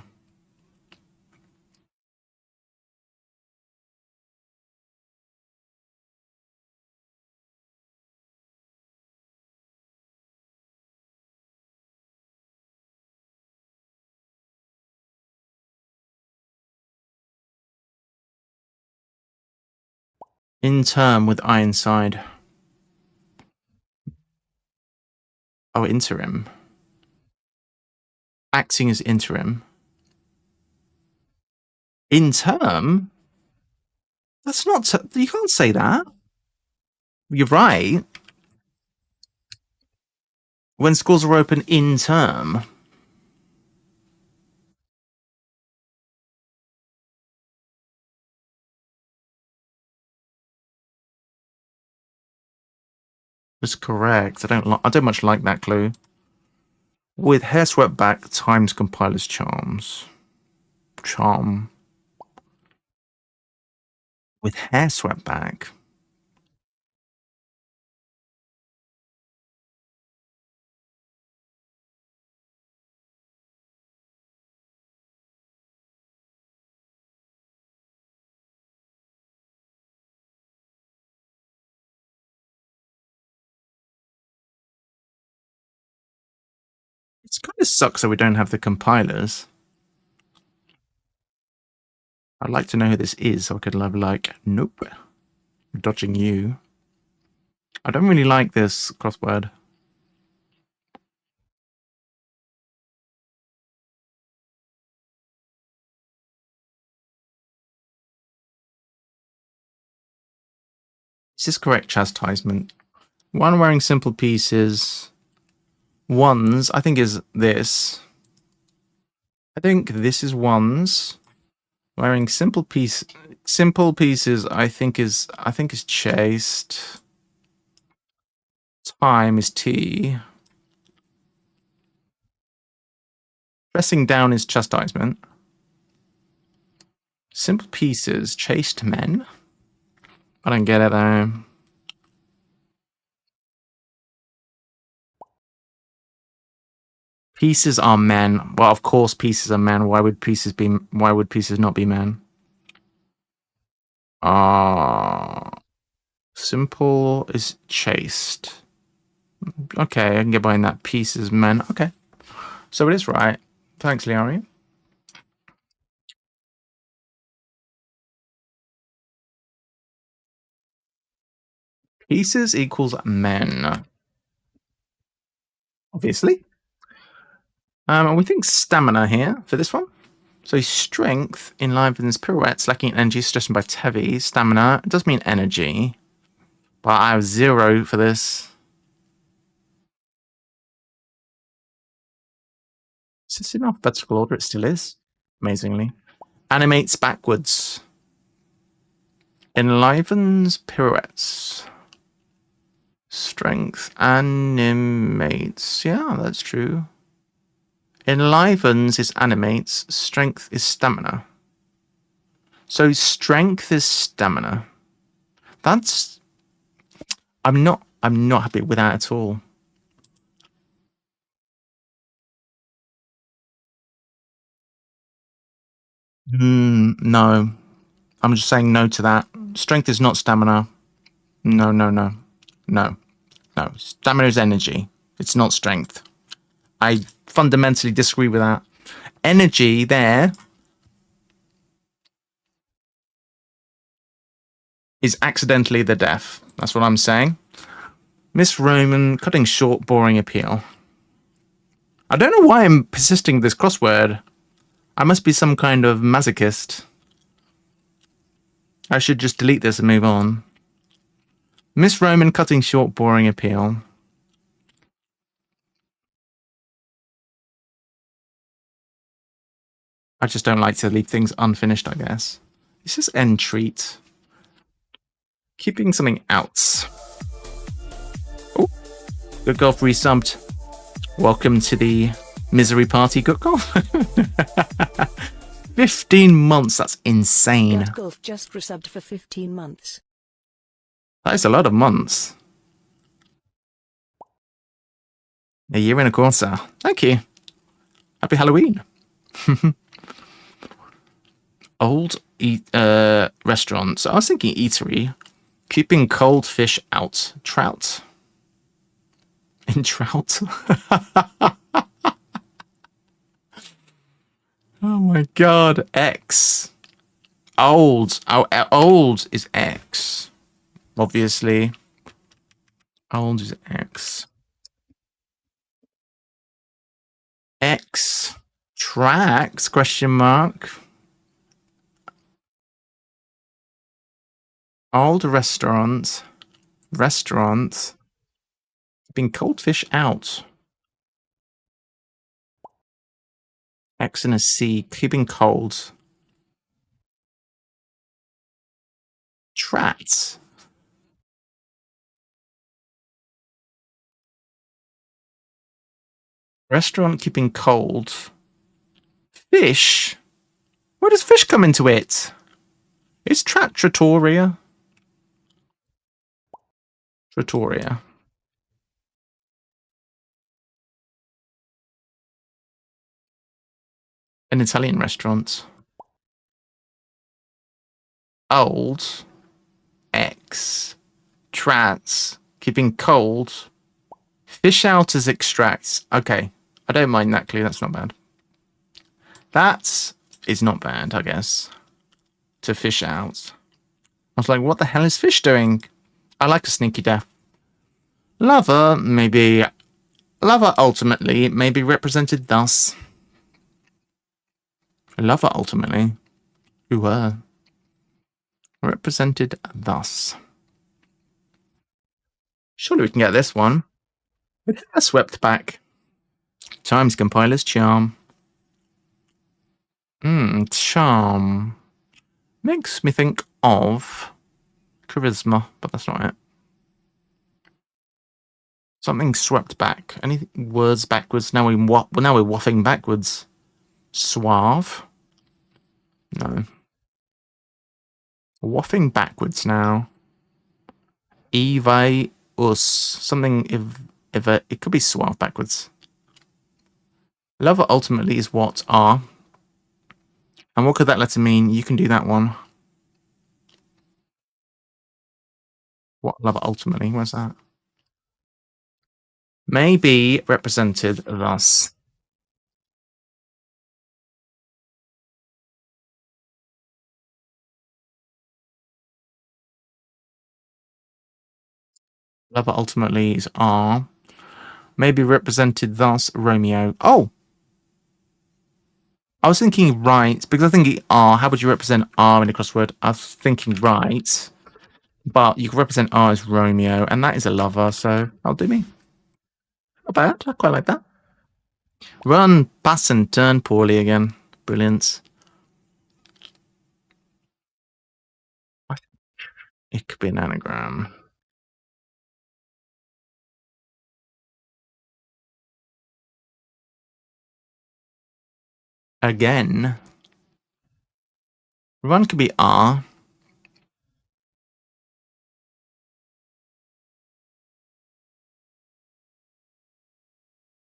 In term with Ironside. Oh, interim. Acting as interim. In term? That's not. You can't say that. You're right. When schools are open in term. That's correct. I don't much like that clue. With hair swept back, times compiler's charms. Charm. With hair swept back. It kind of sucks that we don't have the compilers. I'd like to know who this is so I could have like, nope, dodging you. I don't really like this crossword. Is this correct? Chastisement. One wearing simple pieces. Ones, I think, is this. I think this is ones. Wearing simple pieces, I think is chaste. Time is T. Dressing down is chastisement. Simple pieces, chaste men. I don't get it though. Pieces are men. Well, of course, pieces are men. Why would pieces be? Why would pieces not be men? Simple is chaste. Okay, I can get behind that. Pieces men. Okay, so it is right. Thanks, Liari. Pieces equals men. Obviously. And we think stamina here for this one. So strength enlivens pirouettes, lacking energy, suggested by Tevi. Stamina, it does mean energy. But I have 0 for this. Is this in alphabetical order? It still is. Amazingly. Animates backwards. Enlivens pirouettes. Strength animates. Yeah, that's true. Enlivens is animates. Strength is stamina. So strength is stamina. That's... I'm not happy with that at all. No. I'm just saying no to that. Strength is not stamina. No, no, no. No. No. Stamina is energy. It's not strength. I fundamentally disagree with that. Energy there is accidentally the death. That's what I'm saying. Miss Roman, cutting short, boring appeal. I don't know why I'm persisting with this crossword. I must be some kind of masochist. I should just delete this and move on. Miss Roman, cutting short, boring appeal. I just don't like to leave things unfinished, I guess. This is entreat. Keeping something out. Oh, Good Golf resubbed. Welcome to the misery party, Good Golf. 15 months, that's insane. Good Golf just resubbed for 15 months. That is a lot of months. A year and a quarter. Thank you. Happy Halloween. Old restaurant. So I was thinking eatery. Keeping cold fish out. Trout. In trout. Oh my god. X. Old. Oh, old is X. Obviously. Old is X. X. Tracks? Question mark. Old restaurant. Restaurant. Keeping cold fish out. X and a C. Keeping cold. Trats. Restaurant keeping cold. Fish? Where does fish come into it? Is Trattoria? Trattoria. An Italian restaurant. Old. X. Trats. Keeping cold. Fish out as extracts. Okay. I don't mind that clue. That's not bad. That is not bad, I guess. To fish out. I was like, what the hell is fish doing? I like a sneaky death. Lover, maybe. Lover ultimately may be represented thus. Lover ultimately. Who were. Represented thus. Surely we can get this one. With a swept back. Times compiler's charm. Charm. Makes me think of charisma, but that's not it. Something swept back. Any words backwards? Now we're waffing backwards. Suave. No. Waffing backwards now. Evi us. Something if it could be suave backwards. Lover ultimately is what are. And what could that letter mean? You can do that one. What lover ultimately? Where's that? May be represented thus. Lover ultimately is are. May be represented thus Romeo. Oh! I was thinking right, because I think R. How would you represent R in a crossword? I was thinking right, but you can represent R as Romeo, and that is a lover, so I'll do me. Not bad. I quite like that. Run, pass, and turn poorly again. Brilliant. It could be an anagram. Again. Run could be R.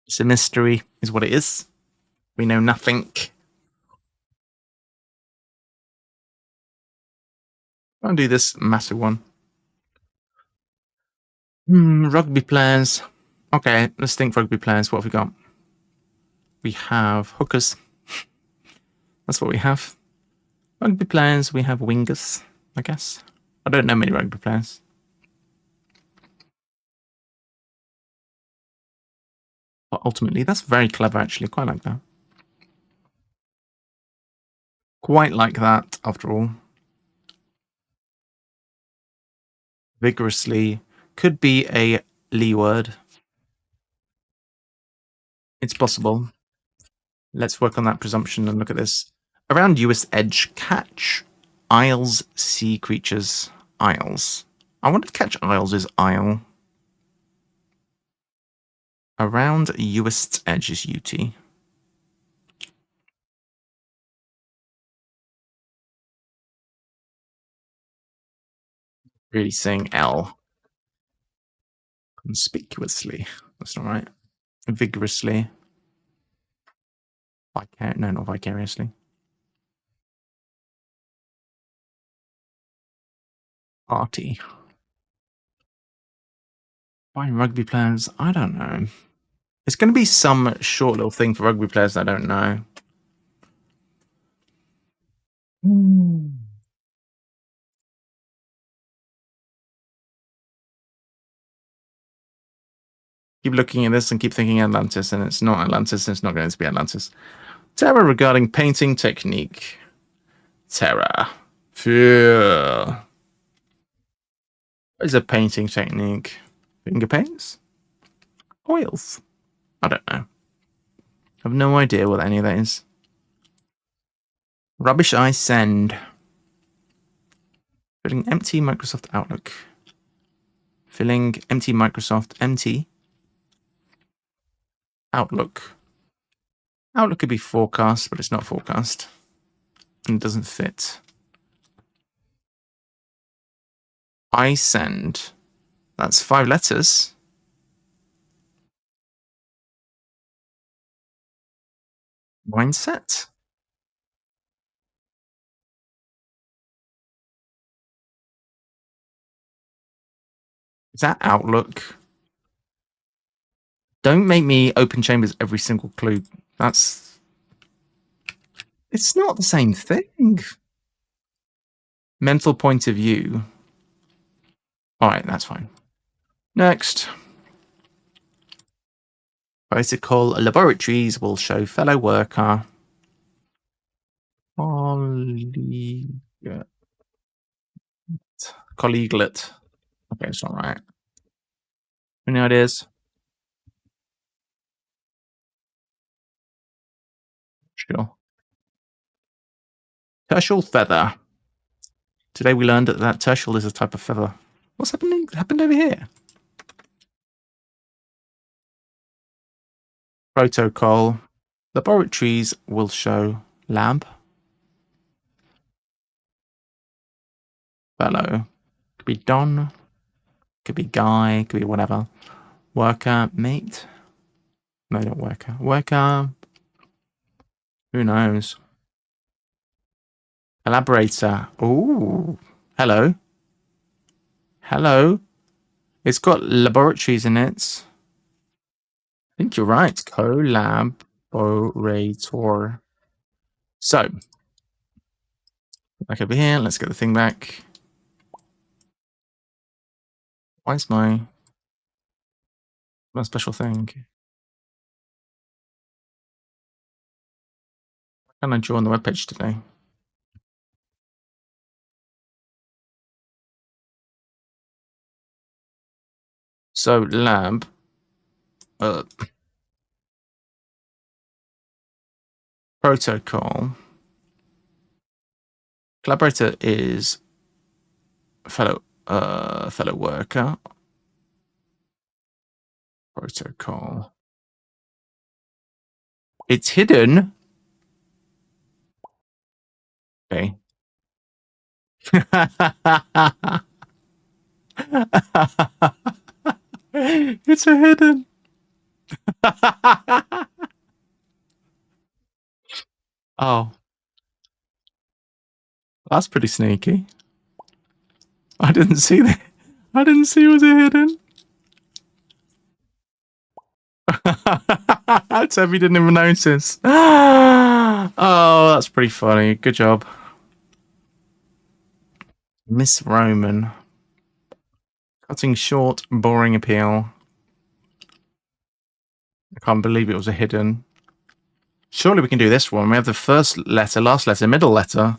It's a mystery, is what it is. We know nothing. I'll do this massive one. Rugby players. Okay, let's think rugby players. What have we got? We have hookers. That's what we have. Rugby players, we have wingers, I guess. I don't know many rugby players. But ultimately, that's very clever, actually. Quite like that. Quite like that, after all. Vigorously could be a Lee word. It's possible. Let's work on that presumption and look at this. Around US edge, catch isles, sea creatures, isles. I wonder if catch isles is isle. Around US edge is UT. Really saying L. Conspicuously. That's not right. Vigorously. No, not vicariously. Arty. Why rugby players? I don't know. It's going to be some short little thing for rugby players that I don't know. Keep looking at this and keep thinking Atlantis, and it's not Atlantis, and it's not going to be Atlantis. Terror regarding painting technique. Terror. Fear. What is a painting technique? Finger paints? Oils? I don't know. I have no idea what any of that is. Rubbish I send. Filling empty Microsoft Outlook. Filling empty Microsoft empty Outlook. Outlook could be forecast, but it's not forecast. And it doesn't fit. I send. That's 5 letters. Mindset. Is that Outlook? Don't make me open chambers every single clue. That's. It's not the same thing. Mental point of view. Alright, that's fine. Next. Bicycle laboratories will show fellow worker. Colleaguelet. Okay, it's alright. Any ideas? Sure. Tertial feather. Today we learned that tertial is a type of feather. What's happened over here? Protocol. Laboratories will show lab. Fellow. Could be Don. Could be Guy. Could be whatever. Worker. Mate. No, not worker. Worker. Who knows? Collaborator. Ooh. Hello. Hello. It's got laboratories in it. I think you're right. Collaborator. So, back over here. Let's get the thing back. Why is my special thing? Can I draw on the webpage today? So, lab. Protocol. Collaborator is fellow worker. Protocol. It's hidden. Okay. It's a hidden. Oh, that's pretty sneaky. I didn't see that. I didn't see it was a hidden. Tevy didn't even notice. Oh, that's pretty funny. Good job. Miss Roman. Cutting short, boring appeal. I can't believe it was a hidden. Surely we can do this one. We have the first letter, last letter, middle letter.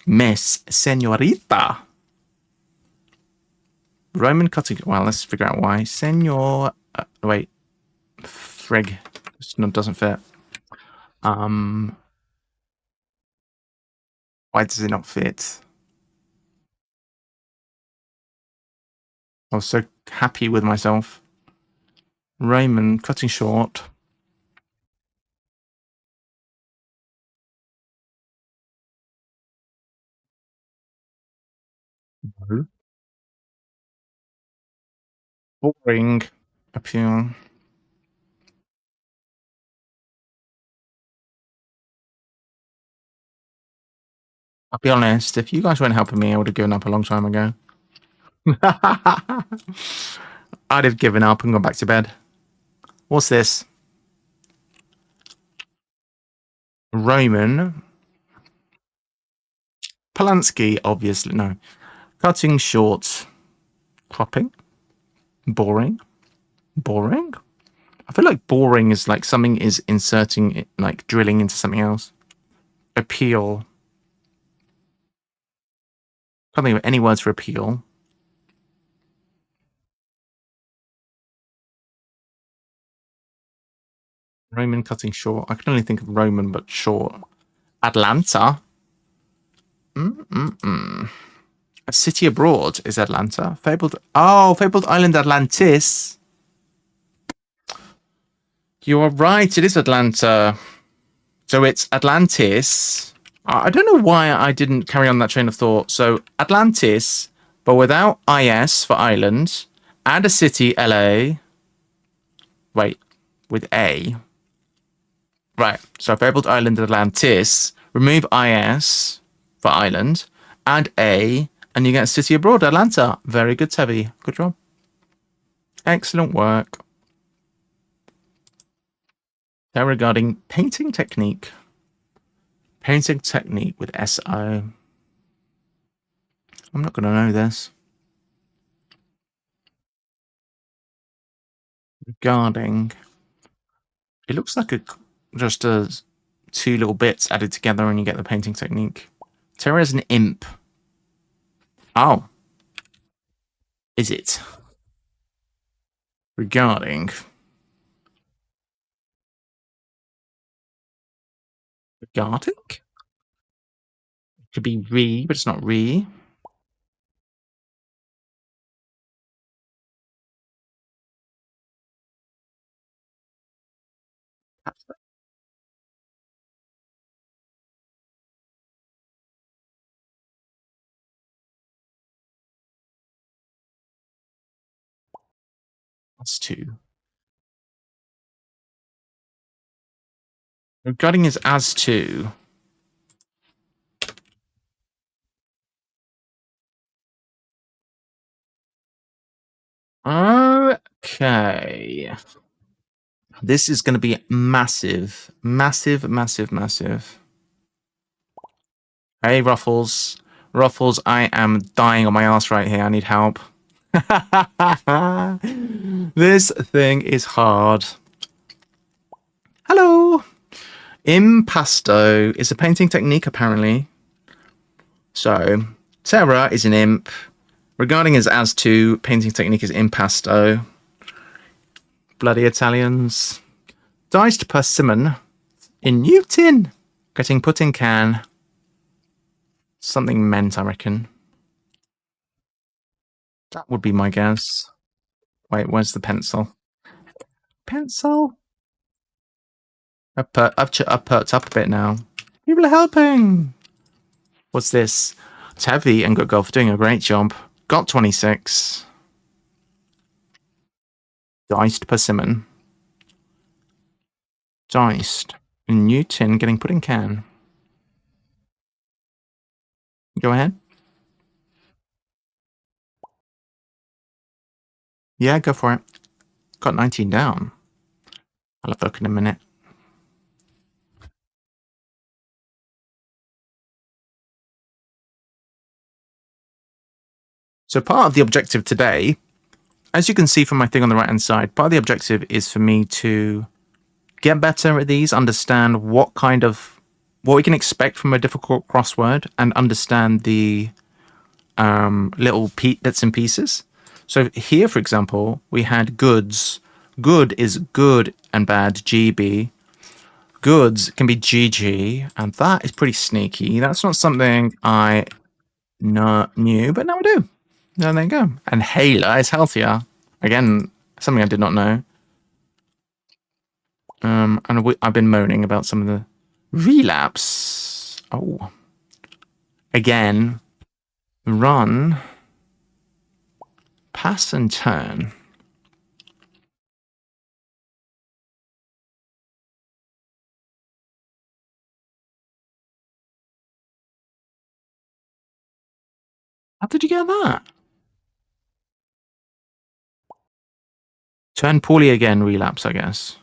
Miss Senorita. Roman cutting. Well, let's figure out why. Senor. Wait. Frig. This doesn't fit. Why does it not fit? I was so happy with myself. Roman cutting short. No. Boring appeal. I'll be honest, if you guys weren't helping me, I would have given up a long time ago. I'd have given up and gone back to bed. What's this? Roman. Polanski, obviously. No. Cutting short. Cropping. Boring. Boring? I feel like boring is like something is inserting it, like drilling into something else. Appeal. Can't think of any words for appeal. Roman cutting short. I can only think of Roman, but short. Atlanta. A city abroad is Atlanta. Fabled. Oh, Fabled Island Atlantis. You are right. It is Atlanta. So it's Atlantis. I don't know why I didn't carry on that train of thought. So Atlantis, but without IS for island, and a city, LA. Wait, with A. Right. So Fabled Island Atlantis. Remove IS for island, and A, and you get city abroad, Atlanta. Very good, Tevi. Good job. Excellent work. Now regarding painting technique. Painting technique with SO. I'm not going to know this. Regarding. It looks like just two little bits added together and you get the painting technique. Terra is an imp. Oh. Is it? Regarding. Regarding? It could be re, but it's not re. as to. Regarding his as to. Okay. This is going to be massive. Massive, massive, massive. Hey, Ruffles. Ruffles, I am dying on my ass right here. I need help. This thing is hard. Hello. Impasto is a painting technique, apparently. So, Terra is an imp. Regarding his as to, painting technique is impasto. Bloody Italians. Diced persimmon in Newton. Getting put in can. Something meant, I reckon. That would be my guess. Wait, where's the pencil? Pencil? I've perked up a bit now. People are helping. What's this? Tevi and Good Golf doing a great job. Got 26. Diced persimmon. Diced. New tin getting put in can. Go ahead. Yeah, go for it. Got 19 down. I'll have a look in a minute. So part of the objective today, as you can see from my thing on the right-hand side, part of the objective is for me to get better at these, understand what we can expect from a difficult crossword, and understand the little bits and pieces. So here, for example, we had goods. Good is good and bad, GB. Goods can be GG, and that is pretty sneaky. That's not something I knew, but now I do. There you go. And Hela is healthier. Again, something I did not know. And I've been moaning about some of the relapse. Oh. Again, run, pass and turn. How did you get that? Turn poorly again, relapse, I guess.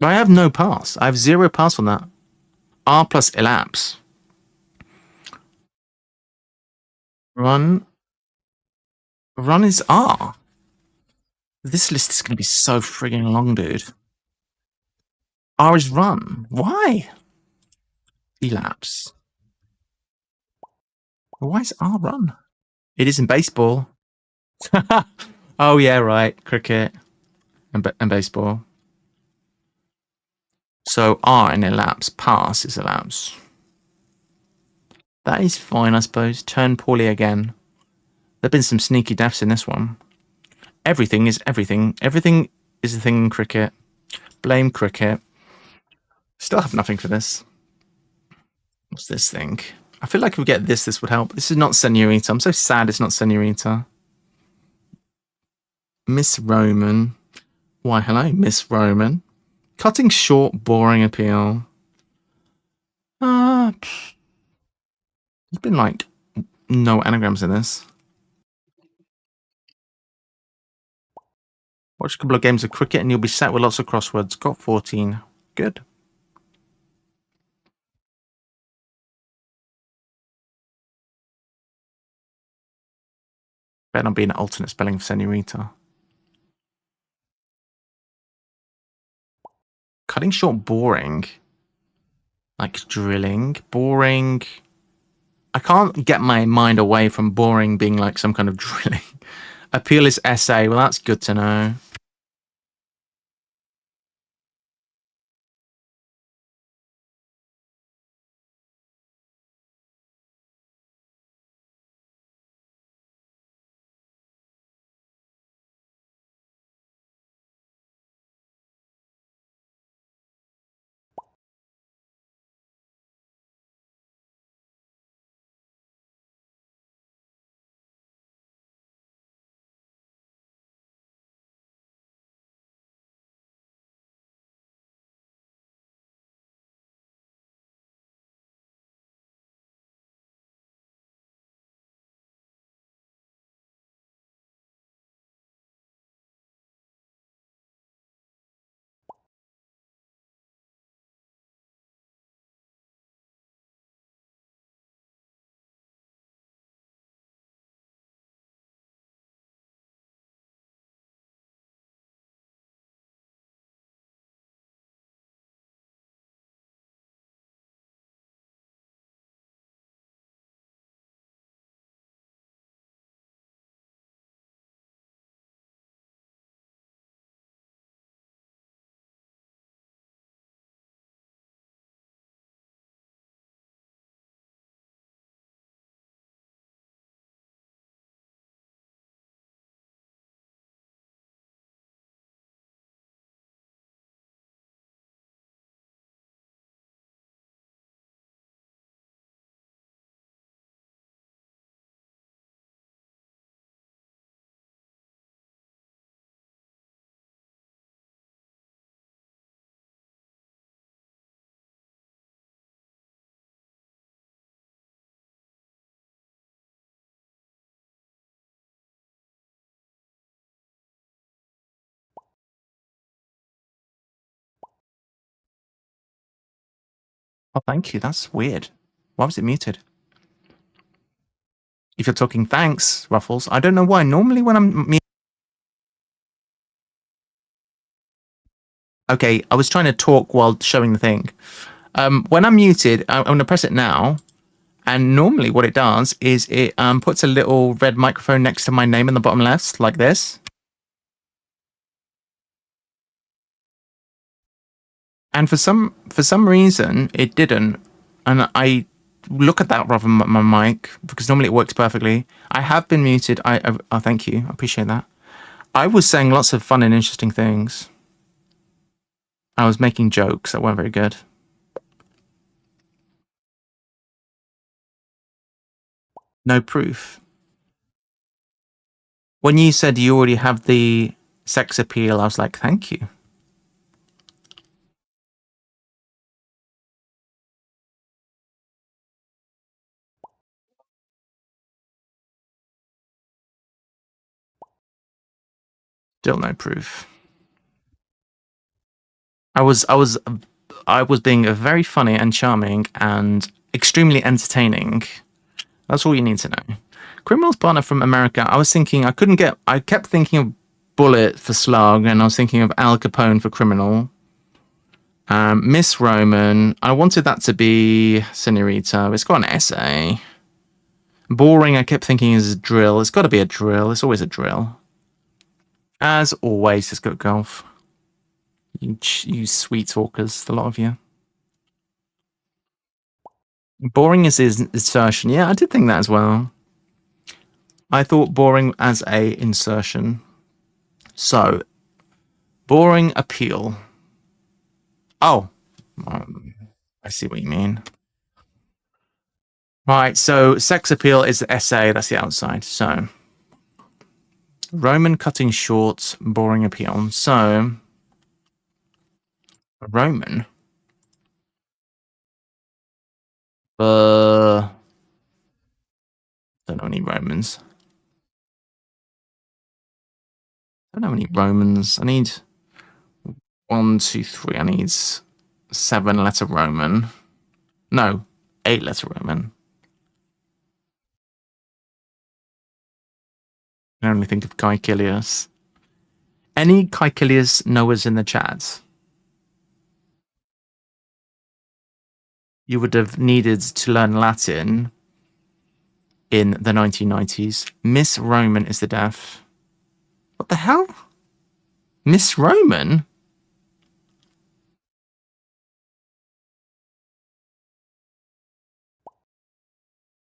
I have no pass. I have 0 pass on that. R plus elapse. Run. Run is R. This list is going to be so frigging long, dude. R is run. Why? Elapse. Why is R run? It is in baseball. Oh, yeah, right. Cricket and baseball. So R in elapse. Pass is elapse. That is fine, I suppose. Turn poorly again. There have been some sneaky deaths in this one. Everything is everything. Everything is a thing in cricket. Blame cricket. Still have nothing for this. What's this thing? I feel like if we get this would help. This is not Senorita. I'm so sad it's not Senorita. Miss Roman. Why, hello, Miss Roman. Cutting short, boring appeal. There's been like no anagrams in this. Watch a couple of games of cricket and you'll be set with lots of crosswords. Got 14. Good. Better not be an alternate spelling for Senorita. Cutting short, boring. Like drilling. Boring. I can't get my mind away from boring being like some kind of drilling. Appeal is essay. Well, that's good to know. Oh, thank you. That's weird. Why was it muted? If you're talking thanks, Ruffles, I don't know why. Normally when I'm okay, I was trying to talk while showing the thing. When I'm muted, I'm going to press it now. And normally what it does is it puts a little red microphone next to my name in the bottom left, like this. And for some reason, it didn't. And I look at that rather than my mic because normally it works perfectly. I have been muted. Oh, thank you. I appreciate that. I was saying lots of fun and interesting things. I was making jokes that weren't very good. No proof. When you said you already have the sex appeal, I was like, thank you. Still no proof. I was being very funny and charming and extremely entertaining. That's all you need to know. Criminal's partner from America. I kept thinking of Bullet for Slug, and I was thinking of Al Capone for Criminal. Miss Roman. I wanted that to be Senorita. It's got an essay. Boring. I kept thinking is drill. It's got to be a drill. It's always a drill. As always, it's got golf. You sweet talkers, the lot of you. Boring is his insertion. Yeah, I did think that as well. I thought boring as a insertion. So, boring appeal. Oh, I see what you mean. Right, so sex appeal is the essay. That's the outside. So, Roman cutting short, boring appeal. So, Roman. Don't know any Romans. Don't know any Romans. I need 1, 2, 3. I need 7-letter Roman. No, 8-letter Roman. I only think of Caecilius. Any Caecilius knowers in the chat? You would have needed to learn Latin in the 1990s. Miss Roman is the deaf. What the hell? Miss Roman?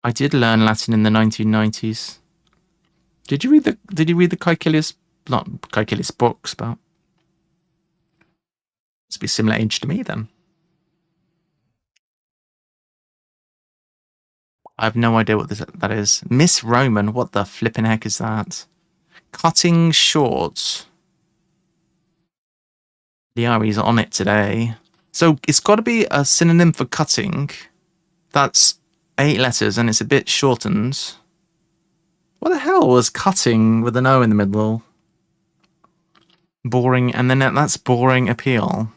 I did learn Latin in the 1990s. Did you read the Caecilius, not Caecilius books, but must be a similar age to me then. I have no idea what that is. Miss Roman, what the flipping heck is that? Cutting short. Liari's on it today. So it's got to be a synonym for cutting. That's 8 letters and it's a bit shortened. What the hell was cutting with an O in the middle? Boring, and then that's boring appeal.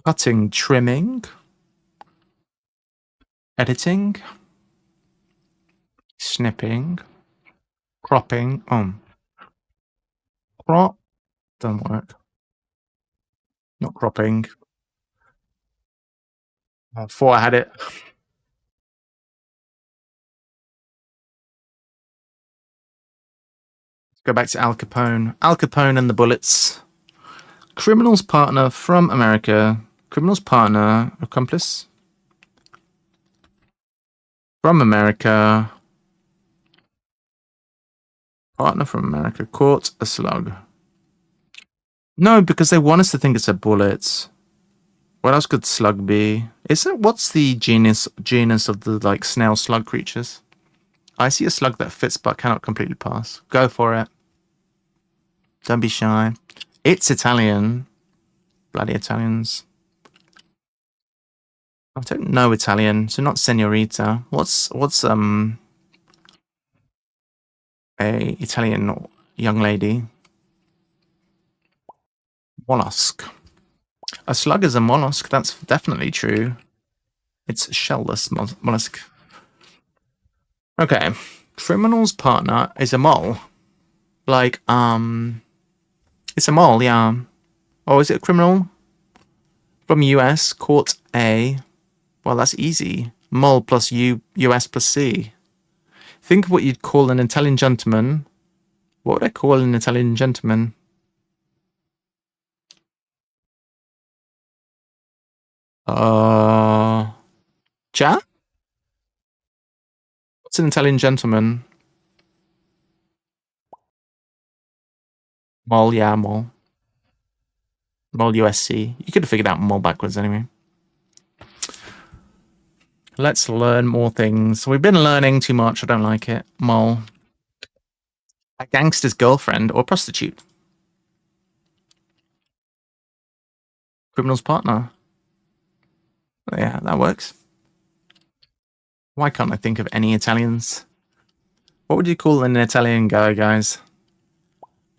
Cutting, trimming, editing, snipping, cropping. Crop don't work. Not cropping. I thought I had it. Go back to Al Capone. Al Capone and the bullets. Criminal's partner from America. Criminal's partner, accomplice from America. Partner from America. Caught a slug. No, because they want us to think it's a bullet. What else could slug be? What's the genus of the like snail slug creatures? I see a slug that fits but cannot completely pass. Go for it. Don't be shy. It's Italian. Bloody Italians. I don't know Italian, so not senorita. What's a Italian young lady? Mollusk. A slug is a mollusk. That's definitely true. It's shellless mollusk. Okay. Criminal's partner is a mole. Like, it's a mole, yeah. Oh, is it a criminal? From US, court A. Well, that's easy. Mole plus US plus C. Think of what you'd call an Italian gentleman. What would I call an Italian gentleman? Chat? What's an Italian gentleman? Mole, yeah, mole. Mole USC. You could have figured out mole backwards anyway. Let's learn more things. We've been learning too much. I don't like it. Mole. A gangster's girlfriend or prostitute. Criminal's partner. Yeah, that works. Why can't I think of any Italians? What would you call an Italian guy, guys?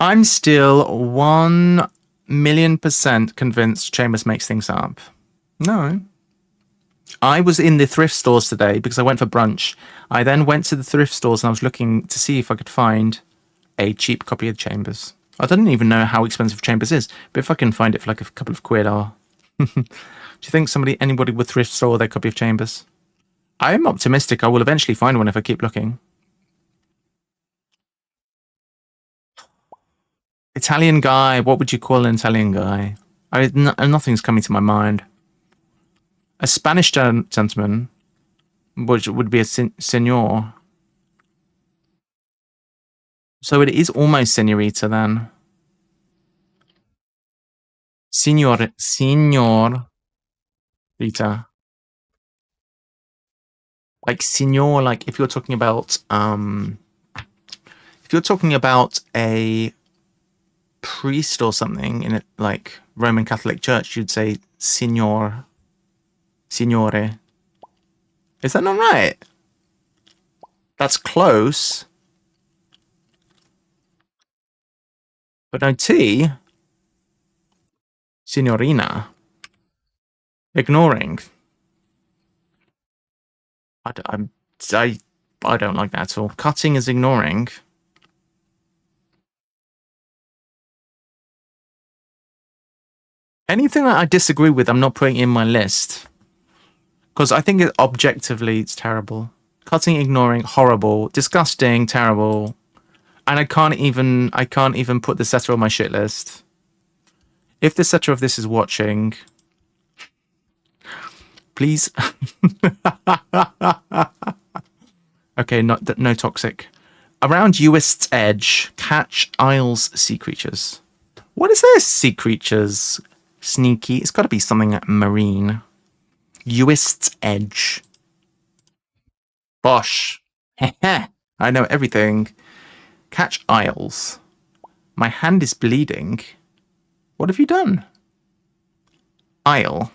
I'm still 1,000,000% convinced Chambers makes things up. No. I was in the thrift stores today because I went for brunch. I then went to the thrift stores and I was looking to see if I could find a cheap copy of Chambers. I don't even know how expensive Chambers is, but if I can find it for like a couple of quid, I'll... Do you think anybody would thrift store their copy of Chambers? I am optimistic I will eventually find one if I keep looking. Italian guy. What would you call an Italian guy? Nothing's coming to my mind. A Spanish gentleman, which would be a senor. So it is almost senorita then. Signorita. Like signor, like if you're talking about a priest or something in it, like Roman Catholic Church, you'd say signore. Is that not right? That's close. But no T. Signorina. Ignoring. I don't like that at all. Cutting is ignoring. Anything that I disagree with, I'm not putting in my list. Because I think objectively it's terrible. Cutting, ignoring, horrible, disgusting, terrible. And I can't even put the setter on my shit list. If the setter of this is watching, please. Okay, no toxic. Around Uist's Edge, catch Isles sea creatures. What is this? Sea creatures. Sneaky. It's got to be something marine. Uist's Edge. Bosh. I know everything. Catch Isles. My hand is bleeding. What have you done? Isle.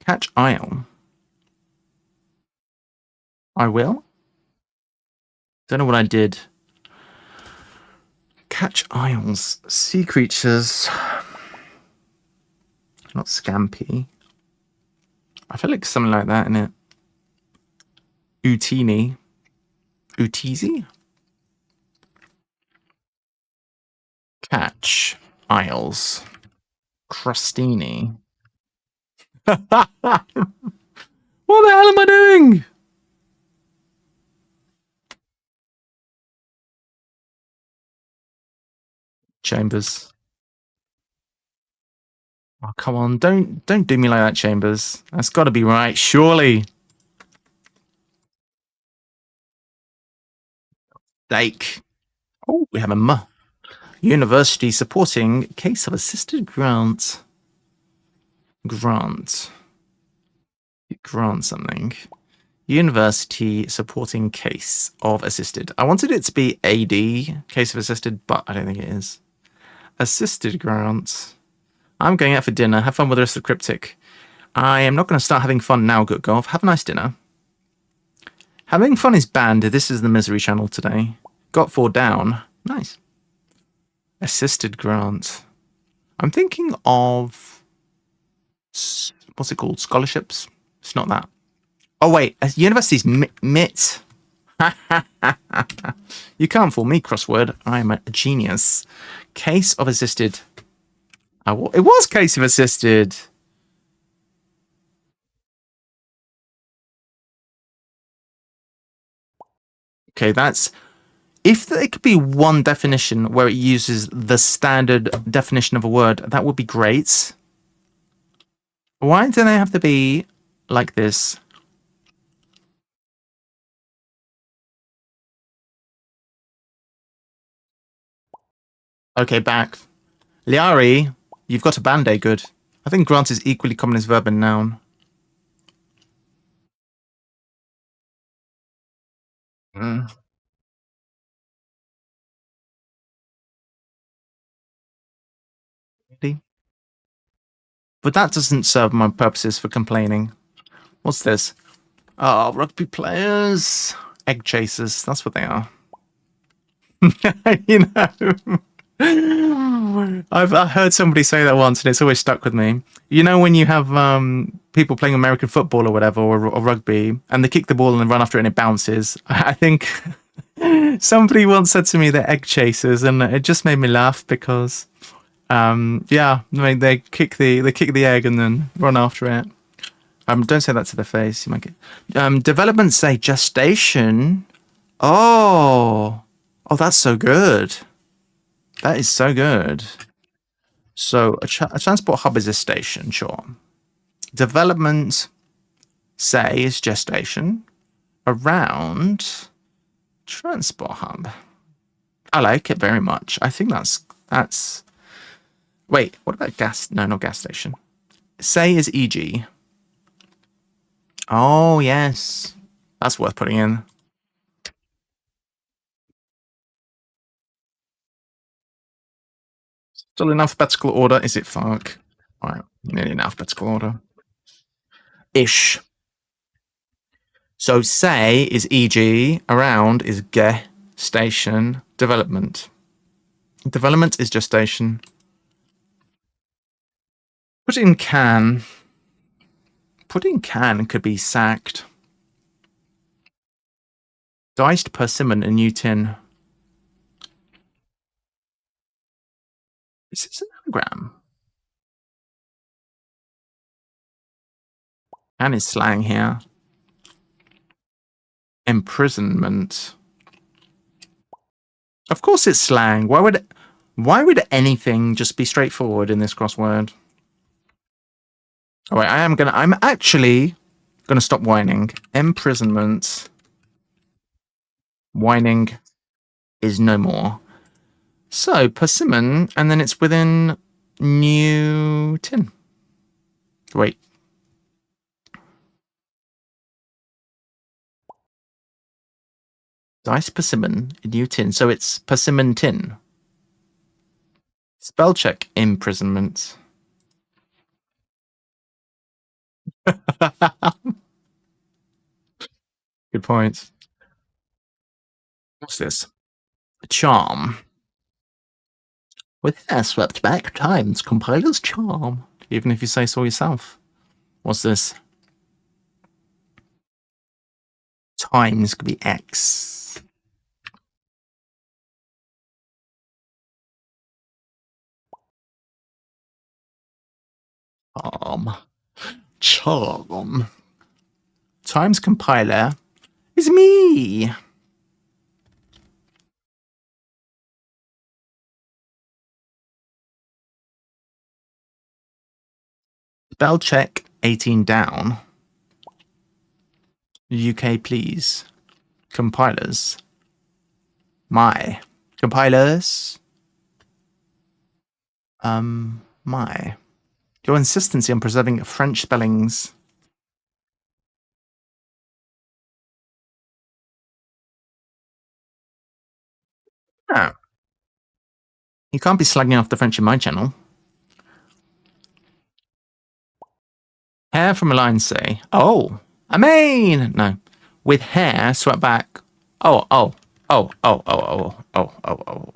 Catch Isle. I will. Don't know what I did. Catch Isles. Sea creatures. Not Scampi. I feel like something like that, innit? Utini. Utizi? Catch Isles. Crustini. What the hell am I doing? Chambers. Oh, come on. Don't do me like that, Chambers. That's got to be right, surely. Dake. Oh, we have a university supporting case of assisted grant. Grant something. University supporting case of assisted. I wanted it to be AD, case of assisted, but I don't think it is. Assisted grant. I'm going out for dinner. Have fun with the rest of the cryptic. I am not going to start having fun now, good golf. Have a nice dinner. Having fun is banned. This is the misery channel today. Got 4 down. Nice. Assisted grant. I'm thinking of What's it called? Scholarships? It's not that. Oh wait, universities MIT. You can't fool me, crossword. I'm a genius. Case of assisted. It was case of assisted. Okay, that's if there could be one definition where it uses the standard definition of a word, that would be great. Why do they have to be like this? Okay, back. Liari, you've got a band-aid good. I think grant is equally common as verb and noun. Mm. Really? But that doesn't serve my purposes for complaining. What's this? Oh, rugby players. Egg chasers. That's what they are. You know. I heard somebody say that once, and it's always stuck with me. You know, when you have people playing American football or whatever, or rugby, and they kick the ball and then run after it and it bounces. I think somebody once said to me they're egg chasers, and it just made me laugh because, yeah, I mean, they kick the egg and then run after it. Don't say that to their face. You might get development. Say gestation. Oh, oh, that's so good. That is so good. So a transport hub is a station, sure. Development, say, is gestation around transport hub. I like it very much. I think that's. Wait, what about gas? No, not gas station. Say is e.g. Oh yes, that's worth putting in. Still in alphabetical order? Is it fuck? All right, nearly in alphabetical order. Ish. So say is e.g. Around is ge. Station. Development. Development is gestation. Put in can. Put in can could be sacked. Diced persimmon in new tin. Is this an anagram? Can is slang here. Imprisonment. Of course it's slang. Why would anything just be straightforward in this crossword? Oh wait, I'm actually gonna stop whining. Imprisonment. Whining is no more. So persimmon, and then it's within new tin. Wait. Dice persimmon in new tin. So it's persimmon tin. Spell check imprisonment. Good point. What's this? A charm. With hair swept back, times compiler's charm. Even if you say so yourself. What's this? Times could be X. Charm. Times compiler is me. Spell check 18 down. UK, please. Compilers. My. Compilers. My. Your insistency on preserving French spellings. Oh. You can't be slagging off the French in my channel. Hair from a line say, oh, a mane. No. With hair swept back. Oh.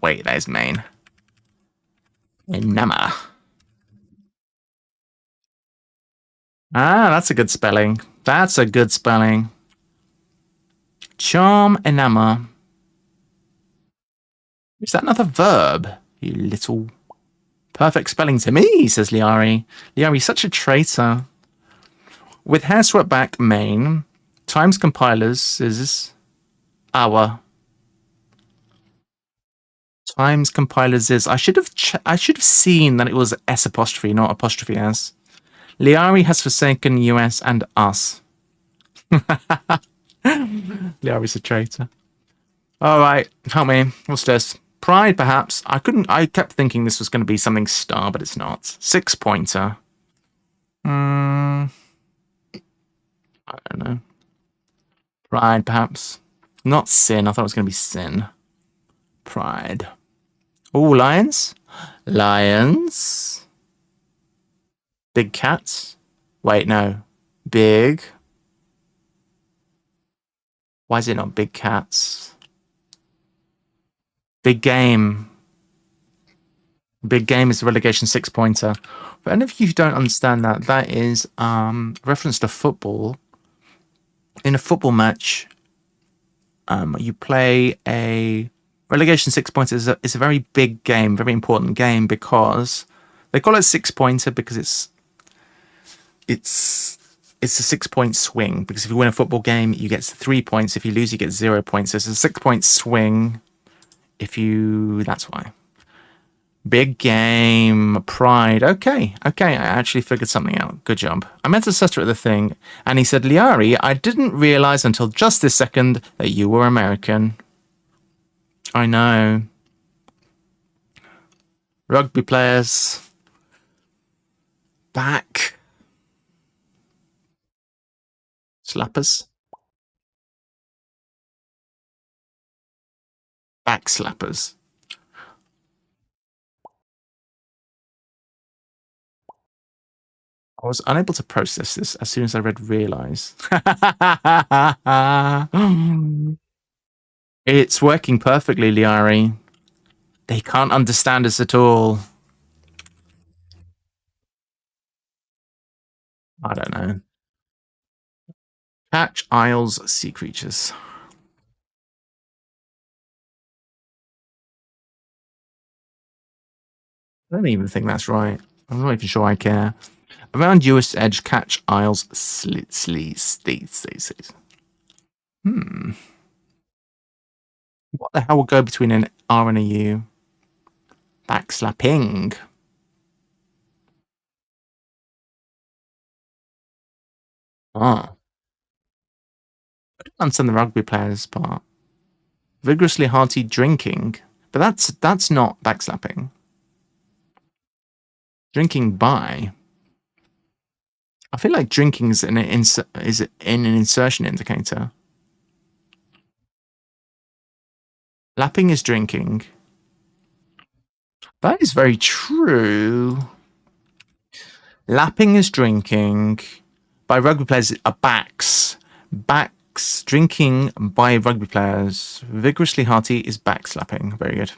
Wait, there's mane. Enama. Ah, that's a good spelling. That's a good spelling. Charm enamor. Is that another verb? You little perfect spelling to me, says Liari. Liari's such a traitor. With hair swept back mane, Times compilers is our Times compilers is. I should have seen that it was S apostrophe, not apostrophe S. Liari has forsaken US and us. Liari's a traitor. All right, help me. What's this? Pride, perhaps. I couldn't. I kept thinking this was going to be something star, but it's not. 6-pointer. I don't know. Pride, perhaps. Not sin. I thought it was going to be sin. Pride. Oh, lions. Lions. Big cats. Wait, no. Big. Why is it not big cats? Big game. Big game is a relegation 6-pointer. For any of you who don't understand that, that is reference to football. In a football match, you play a relegation 6-pointer is a very big game, very important game because they call it 6-pointer because it's a 6-point swing. Because if you win a football game, you get 3 points. If you lose, you get 0 points. So it's a 6-point swing. That's why. Big game, pride. Okay, I actually figured something out. Good job. I met a sister at the thing, and he said, Liari, I didn't realize until just this second that you were American. I know. Rugby players. Back. Slappers. Back slappers. I was unable to process this as soon as I read realize. It's working perfectly, Liari. They can't understand us at all. I don't know. Catch Isles sea creatures. I don't even think that's right. I'm not even sure I care. Around US edge, catch Isles sleaze. What the hell will go between an R and a U? Backslapping. Ah. I don't understand the rugby players part. Vigorously hearty drinking. But that's not backslapping. Drinking by. I feel like drinking is in an insertion indicator. Lapping is drinking. That is very true. Lapping is drinking. By rugby players are backs. Backs. Drinking by rugby players. Vigorously hearty is backslapping. Very good.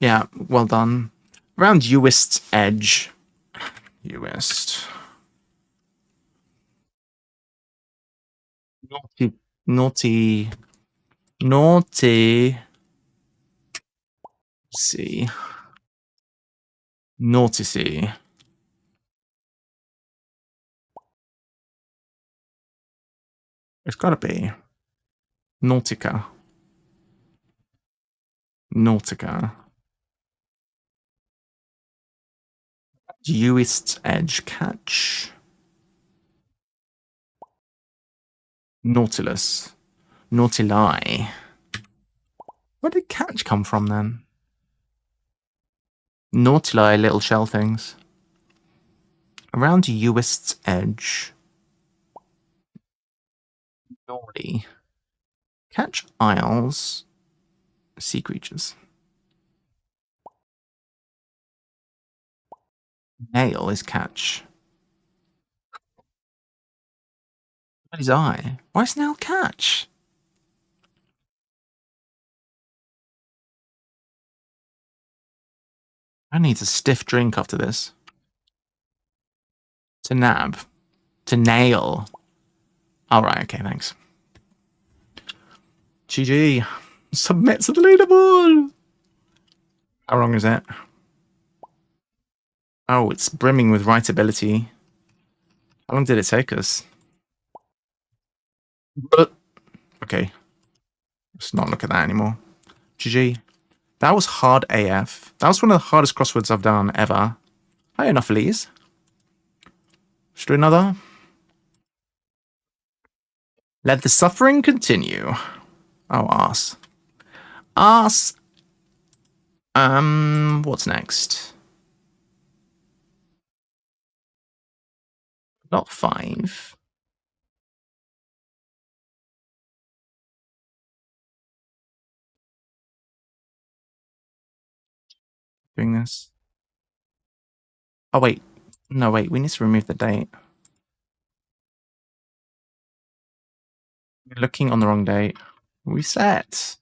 Yeah, well done. Round Uist's edge. Uist. Naughty. Naughty. Naughty. See. Naughty see. It's gotta be. Nautica. Nautica. Uist's edge catch. Nautilus. Nautili. Where did catch come from then? Nautili, little shell things. Around Uist's edge. Naughty. Catch Isles. Sea creatures. Nail is catch. What is eye? Why is nail catch? I need a stiff drink after this. To nab. To nail. All right. Okay. Thanks. GG. Submit to the leaderboard. How long is it? Oh, it's brimming with writability. How long did it take us? Okay. Let's not look at that anymore. GG. That was hard AF. That was one of the hardest crosswords I've done ever. Hi, enough of these. Let's do another. Let the suffering continue. Oh, arse. Arse. What's next? Not 5. Doing this. Oh, wait. No, wait. We need to remove the date. We're looking on the wrong date. Reset.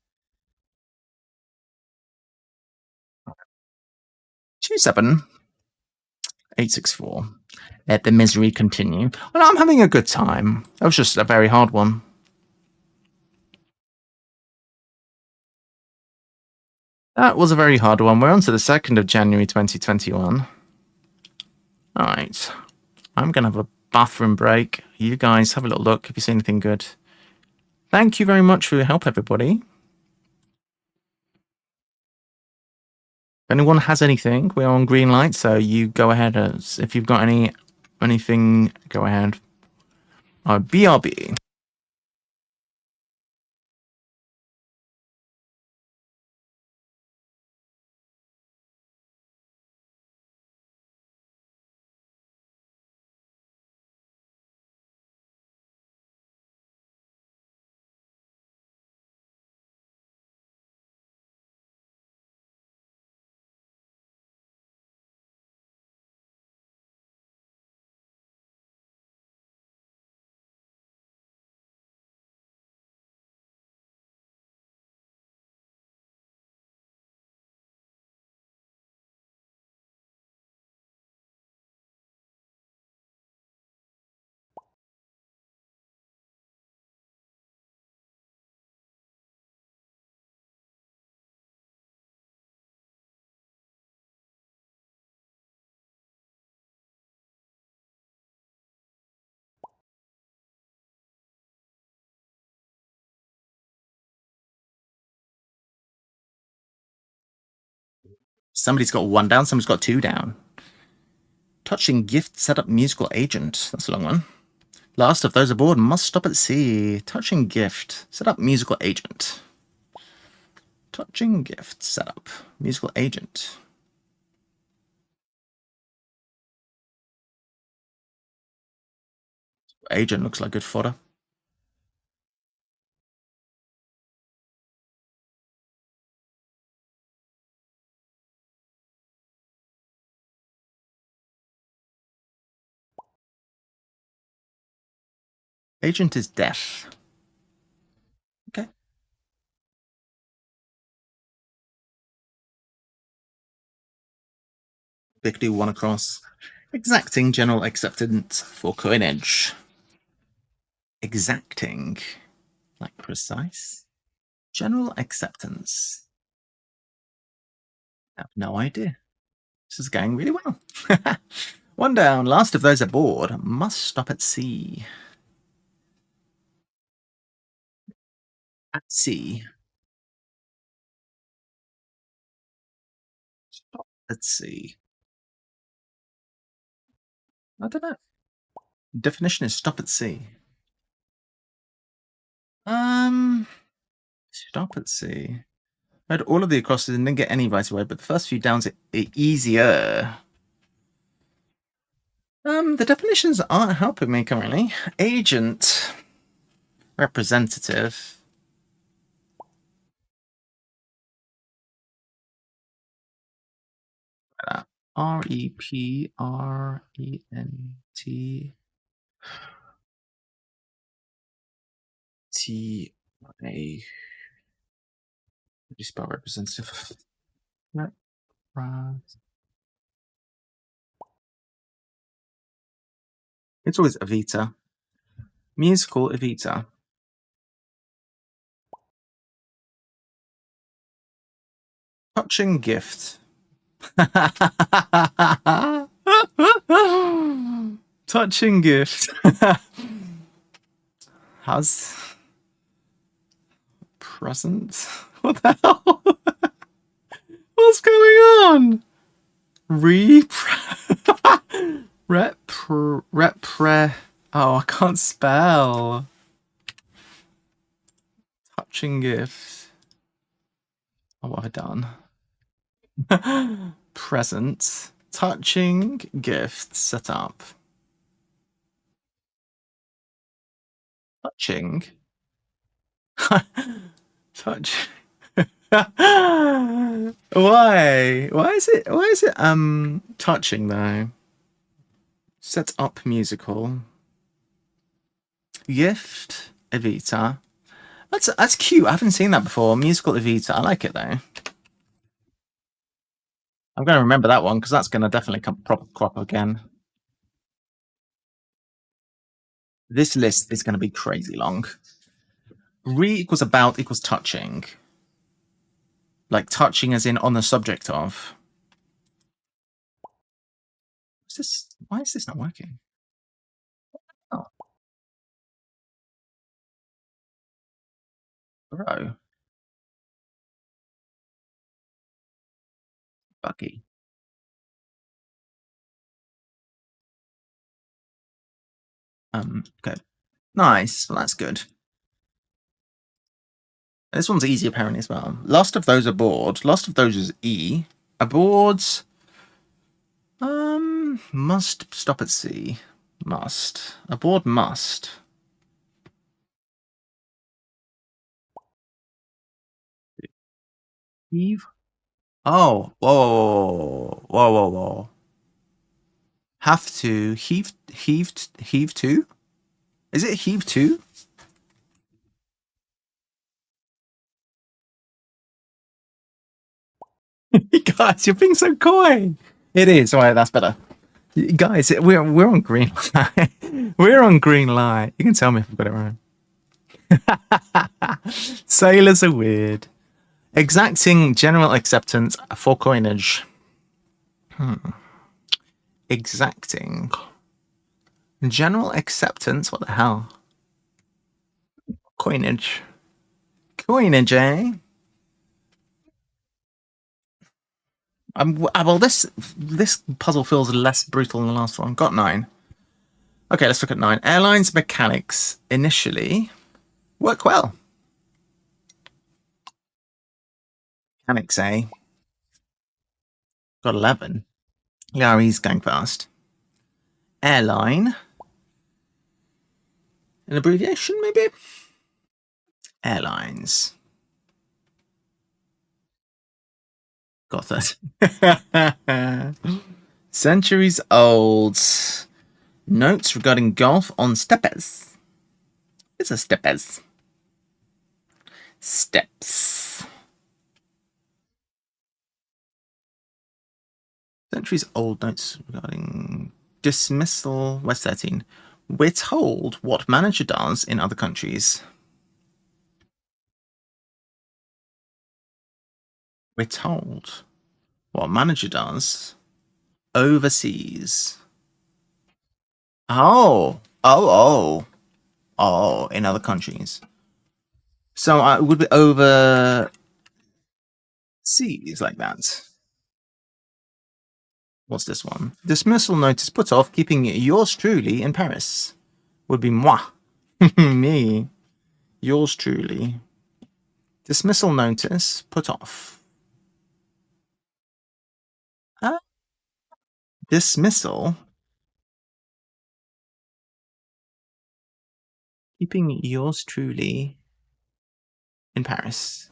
27864. Let the misery continue. Well, I'm having a good time. That was just a very hard one. That was a very hard one. We're on to the 2nd of January 2021. All right. I'm going to have a bathroom break. You guys have a little look if you see anything good. Thank you very much for your help, everybody. If anyone has anything, we're on green light, so you go ahead. If you've got anything, go ahead. BRB. Somebody's got 1 down, somebody's got 2 down. Touching gift setup musical agent. That's a long one. Last of those aboard must stop at sea. Touching gift setup musical agent. Touching gift setup musical agent. Agent looks like good fodder. Agent is deaf. Okay. Big do 1 across. Exacting general acceptance for coinage. Exacting. Like precise. General acceptance. I have no idea. This is going really well. 1 down. Last of those aboard must stop at sea. At sea. Stop at sea. I don't know. Definition is stop at sea. Stop at sea. I had all of the acrosses and didn't get any right away, but the first few downs are easier. The definitions aren't helping me currently. Agent. Representative. REPRENT. T-A. How do you spell representative? It's always Evita. Musical Evita. Touching gift. Touching gift. Has present? What the hell? What's going on? Repre. Oh, I can't spell. Touching gift. Oh, what have I done? Present. Touching gift set up. Touching. Touch. Why? Why is it touching though? Set up musical. Gift Evita. That's cute. I haven't seen that before. Musical Evita. I like it though. I'm going to remember that one because that's going to definitely come crop again. This list is going to be crazy long. Re equals about equals touching. Like touching as in on the subject of. What's this? Why is this not working? Oh, bro. Buggy. Okay. Nice. Well, that's good. This one's easy apparently as well. Last of those aboard. Last of those is E. Aboards. Must stop at sea. Must. Aboard must. Heave. Oh, whoa. Have to heave to? Is it heave to? Guys, you're being so coy. It is. All right, that's better. Guys, we're on green light. We're on green light. You can tell me if I've got it wrong. Sailors are weird. Exacting general acceptance for coinage. Exacting. General acceptance? What the hell? Coinage. Coinage, eh? Well, this puzzle feels less brutal than the last one. Got 9. Okay, let's look at 9. Airlines mechanics initially work well. Mechanics, eh? Got 11. Yeah, he's going fast. Airline. An abbreviation, maybe? Airlines. Got that. Centuries old. Notes regarding golf on steppes. It's a steppes. Steps. Centuries old notes regarding dismissal. West 13. We're told what manager does in other countries. We're told what manager does overseas. Oh, in other countries. So it would be overseas like that. What's this one? Dismissal notice put off, keeping yours truly in Paris. Would be moi. Me. Yours truly. Dismissal notice put off. Dismissal. Keeping yours truly in Paris.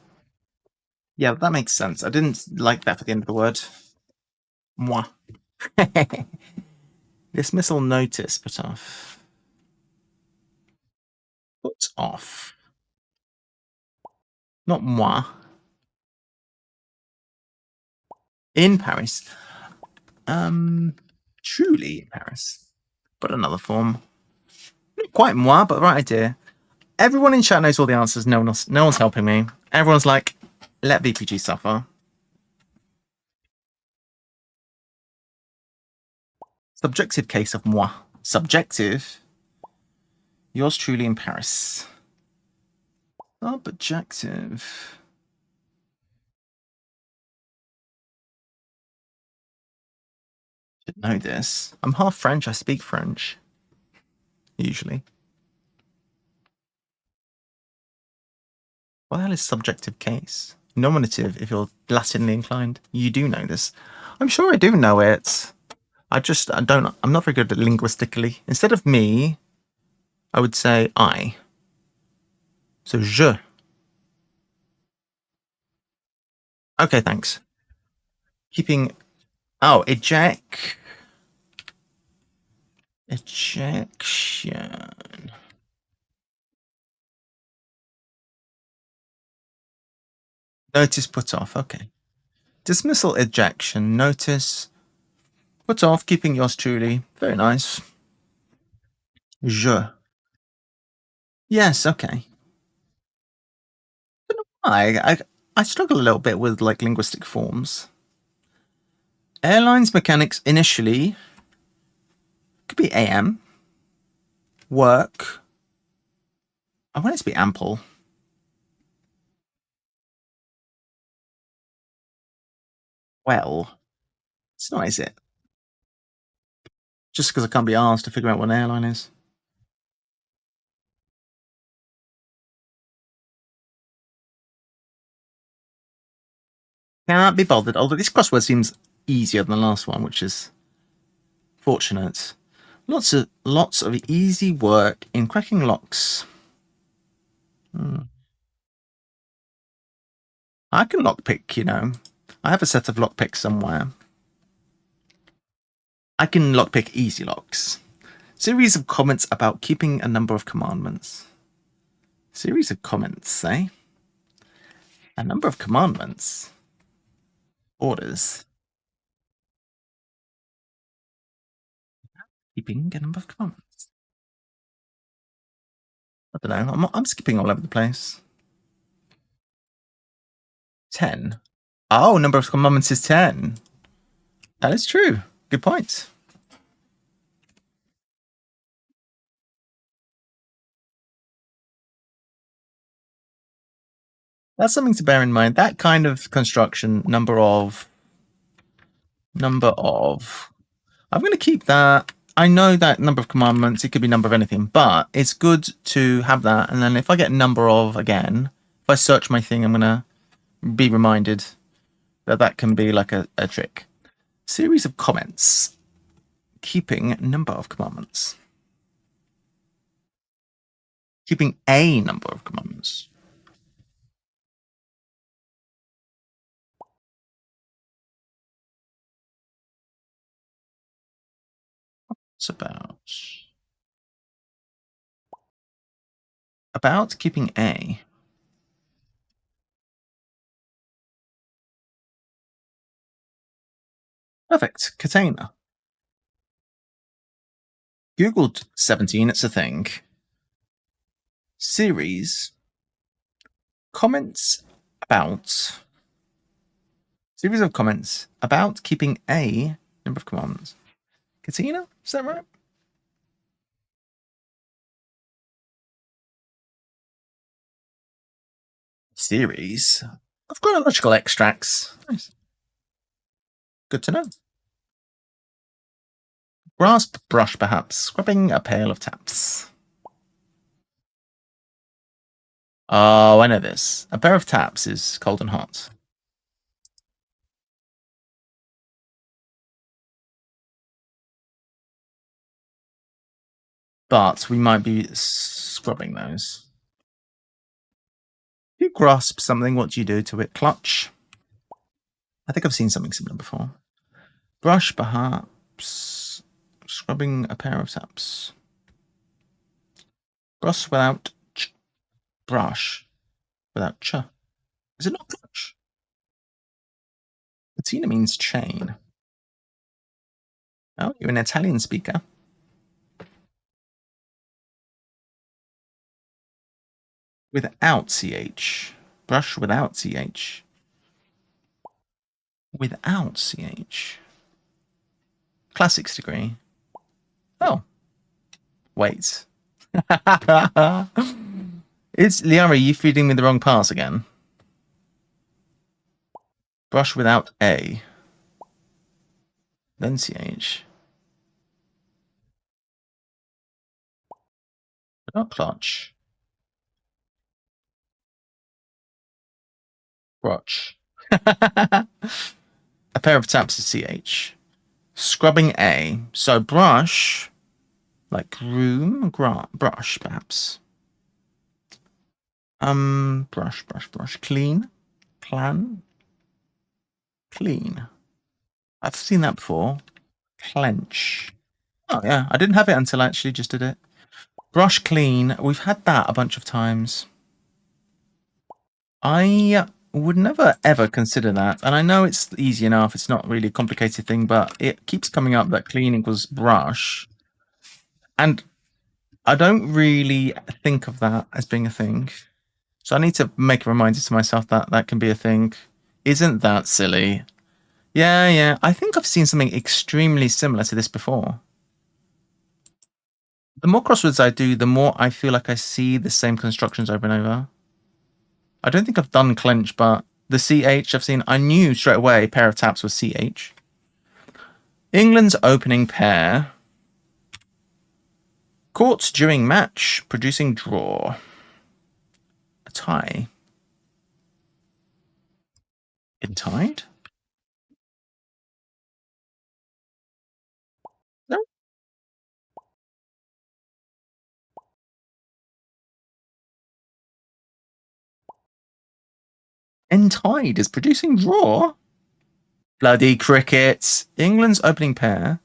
Yeah, that makes sense. I didn't like that for the end of the word. Moi. Dismissal notice put off. Put off. Not moi. In Paris. Truly in Paris. but another form. Not quite moi, but right idea. Everyone in chat knows all the answers. No one's helping me. Everyone's like, let VPG suffer. Subjective case of moi. Subjective. Yours truly in Paris. Subjective. Should know this. I'm half French. I speak French. Usually. What the hell is subjective case? Nominative if you're Latinly inclined. You do know this. I'm sure I do know it. I'm not very good at linguistically. Instead of me, I would say I. So je. Okay, thanks. Keeping. Oh, eject. Ejection. Notice put off. Okay. Dismissal, ejection, notice put off. Keeping yours truly. Very nice. Je. Yes. Okay. I struggle a little bit with like linguistic forms. Airlines mechanics initially could be AM. Work. I want it to be ample. Well, it's not, is it? Just because I can't be asked to figure out what an airline is. Cannot be bothered. Although this crossword seems easier than the last one, which is fortunate. Lots of easy work in cracking locks. I can lockpick, you know. I have a set of lockpicks somewhere. I can lockpick easy locks. Series of comments about keeping a number of commandments. Series of comments, eh? A number of commandments. Orders. Keeping a number of commandments. I don't know. I'm skipping all over the place. 10. Oh, number of commandments is 10. That is true. Good point. That's something to bear in mind. That kind of construction, number of. I'm going to keep that. I know that number of commandments, it could be number of anything, but it's good to have that. And then if I get number of again, if I search my thing, I'm going to be reminded that can be like a trick. Series of comments. Keeping number of commandments. Keeping a number of commandments. It's about keeping a. Perfect. Container. Googled 17, it's a thing. Series. Comments about. Series of comments about keeping a number of commandments. Katina? Is that right? Series of chronological extracts. Nice. Good to know. Grasp brush, perhaps. Scrubbing a pail of taps. Oh, I know this. A pair of taps is cold and hot. But we might be scrubbing those. If you grasp something, what do you do to it? Clutch. I think I've seen something similar before. Brush, perhaps. Scrubbing a pair of taps. Brush without brush. Without ch. Is it not brush? Patina means chain. Oh, you're an Italian speaker. Without CH. Brush without CH. Without CH. Classics degree. Oh. Wait. Is Liara, you feeding me the wrong pass again? Brush without A. Then CH. Not clutch. Crotch. A pair of taps is CH. Scrubbing A. So brush, like groom, brush, perhaps. Brush. Clean. Clan. Clean. I've seen that before. Clench. Oh yeah, I didn't have it until I actually just did it. Brush clean. We've had that a bunch of times. I would never ever consider that. And I know it's easy enough. It's not really a complicated thing, but it keeps coming up that clean equals brush. And I don't really think of that as being a thing. So I need to make a reminder to myself that that can be a thing. Isn't that silly? Yeah. I think I've seen something extremely similar to this before. The more crosswords I do, the more I feel like I see the same constructions over and over. I don't think I've done clench, but the CH I've seen, I knew straight away a pair of taps was CH. England's opening pair. Courts during match, producing draw. A tie. In tied? No. Entide is producing draw. Bloody crickets. England's opening pair.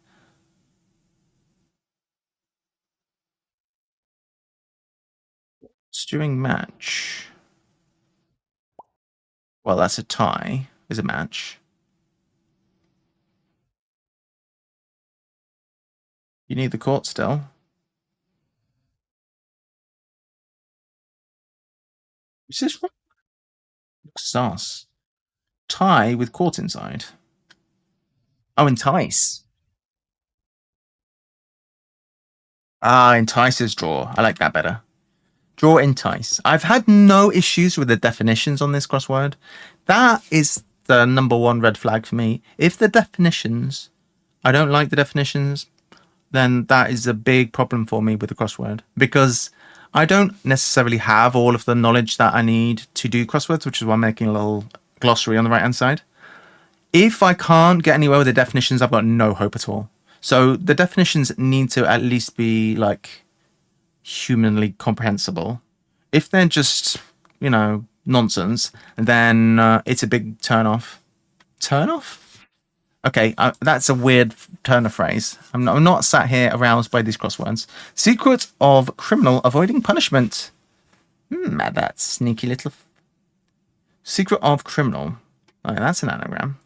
During match. Well, that's a tie. Is a match. You need the court still. Is this right? Looks sauce. Tie with court inside. Oh, entice. Ah, entices draw. I like that better. Draw entice. I've had no issues with the definitions on this crossword. That is the number one red flag for me. If the definitions, I don't like the definitions, then that is a big problem for me with the crossword because I don't necessarily have all of the knowledge that I need to do crosswords, which is why I'm making a little glossary on the right hand side. If I can't get anywhere with the definitions, I've got no hope at all. So the definitions need to at least be like humanly comprehensible. If they're just, nonsense, then it's a big turn off. Turn off? Okay, that's a weird turn of phrase. I'm not sat here aroused by these crosswords. Secret of criminal avoiding punishment. That sneaky little. Secret of criminal. Oh, that's an anagram.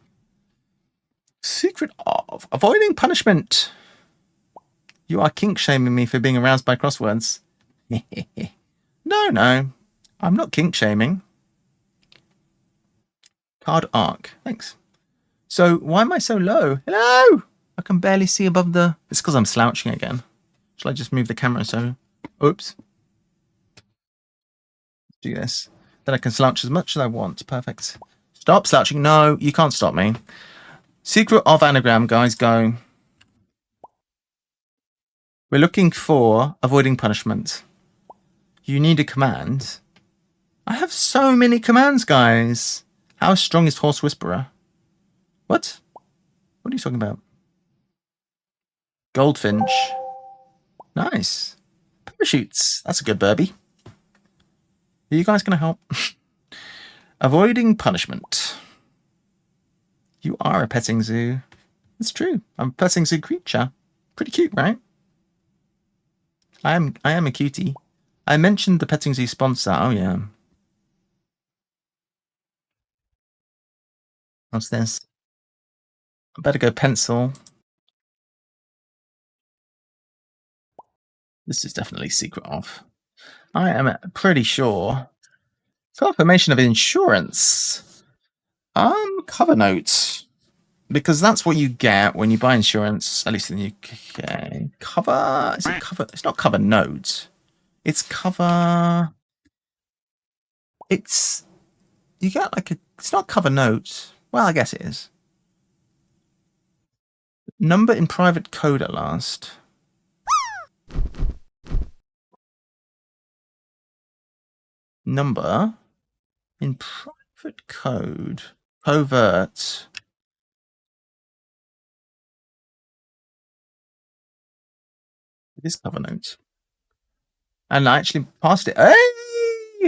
Secret of avoiding punishment. You are kink shaming me for being aroused by crosswords. No. I'm not kink shaming. Card arc. Thanks. So why am I so low? Hello! I can barely see above the... It's because I'm slouching again. Shall I just move the camera so... Oops. Do this. Then I can slouch as much as I want. Perfect. Stop slouching. No, you can't stop me. Secret of anagram, guys, go. We're looking for avoiding punishment. You need a command. I have so many commands, guys. How strong is Horse Whisperer? What? What are you talking about? Goldfinch. Nice. Parachutes. That's a good Burby. Are you guys going to help? Avoiding punishment. You are a petting zoo. It's true. I'm a petting zoo creature. Pretty cute, right? I am a cutie. I mentioned the petting zoo sponsor. Oh yeah. What's this? I better go pencil. This is definitely secret of. I am pretty sure. Confirmation of insurance. Cover note. Because that's what you get when you buy insurance, at least in the UK. Cover? Is it cover? It's not cover note. It's cover. It's. You get like a. It's not cover note. Well, I guess it is. Number in private code at last. Number in private code. Covert. It is cover note. And I actually passed it. Hey!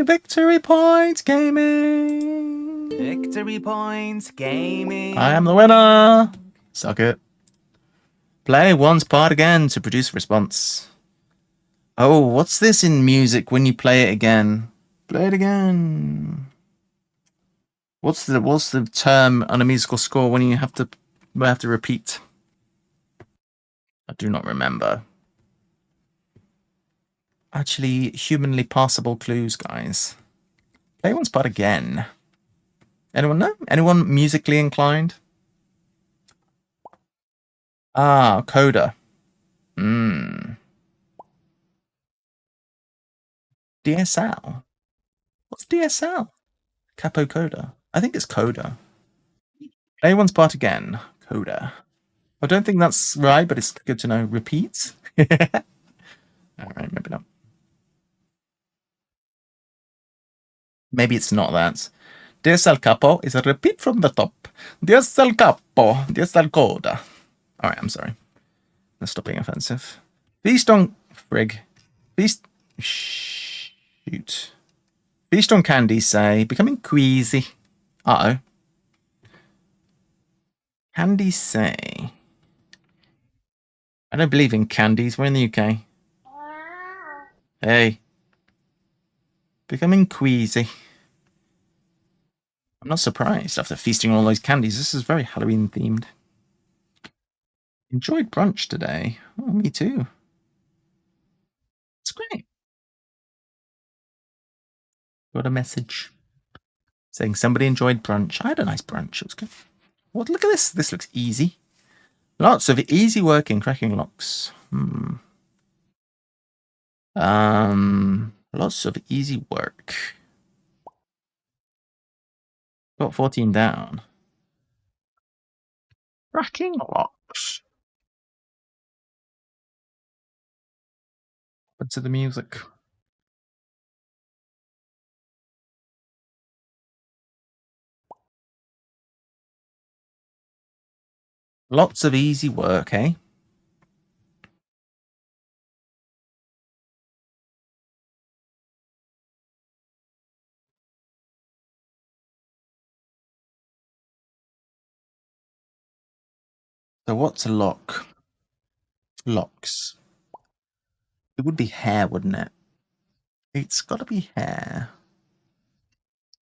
Victory points gaming! Victory points gaming. I am the winner! Suck it. Play one's part again to produce a response. Oh, what's this in music when you play it again? Play it again. What's the term on a musical score when you have to repeat? I do not remember. Actually, humanly passable clues, guys. Play one's part again. Anyone know? Anyone musically inclined? Ah, coda. DSL. What's DSL? Capo coda. I think it's coda. Play one's part again. Coda. I don't think that's right, but it's good to know. Repeat. All right, maybe not. Maybe it's not that. DSL capo is a repeat from the top. DSL capo. DSL coda. All right, I'm sorry. Let's stop being offensive. Feast on frig. Feast. Shoot. Feast on candies, say. Becoming queasy. Uh-oh. Candies say. I don't believe in candies. We're in the UK. Hey. Becoming queasy. I'm not surprised after feasting on all those candies. This is very Halloween themed. Enjoyed brunch today. Oh, me too. It's great. Got a message saying somebody enjoyed brunch. I had a nice brunch. It was good. What? Look at this. This looks easy. Lots of easy work in cracking locks. Lots of easy work. Got 14 down. Cracking locks. But to the music. Lots of easy work, eh? So what's a lock? Locks. It would be hair, wouldn't it? It's got to be hair.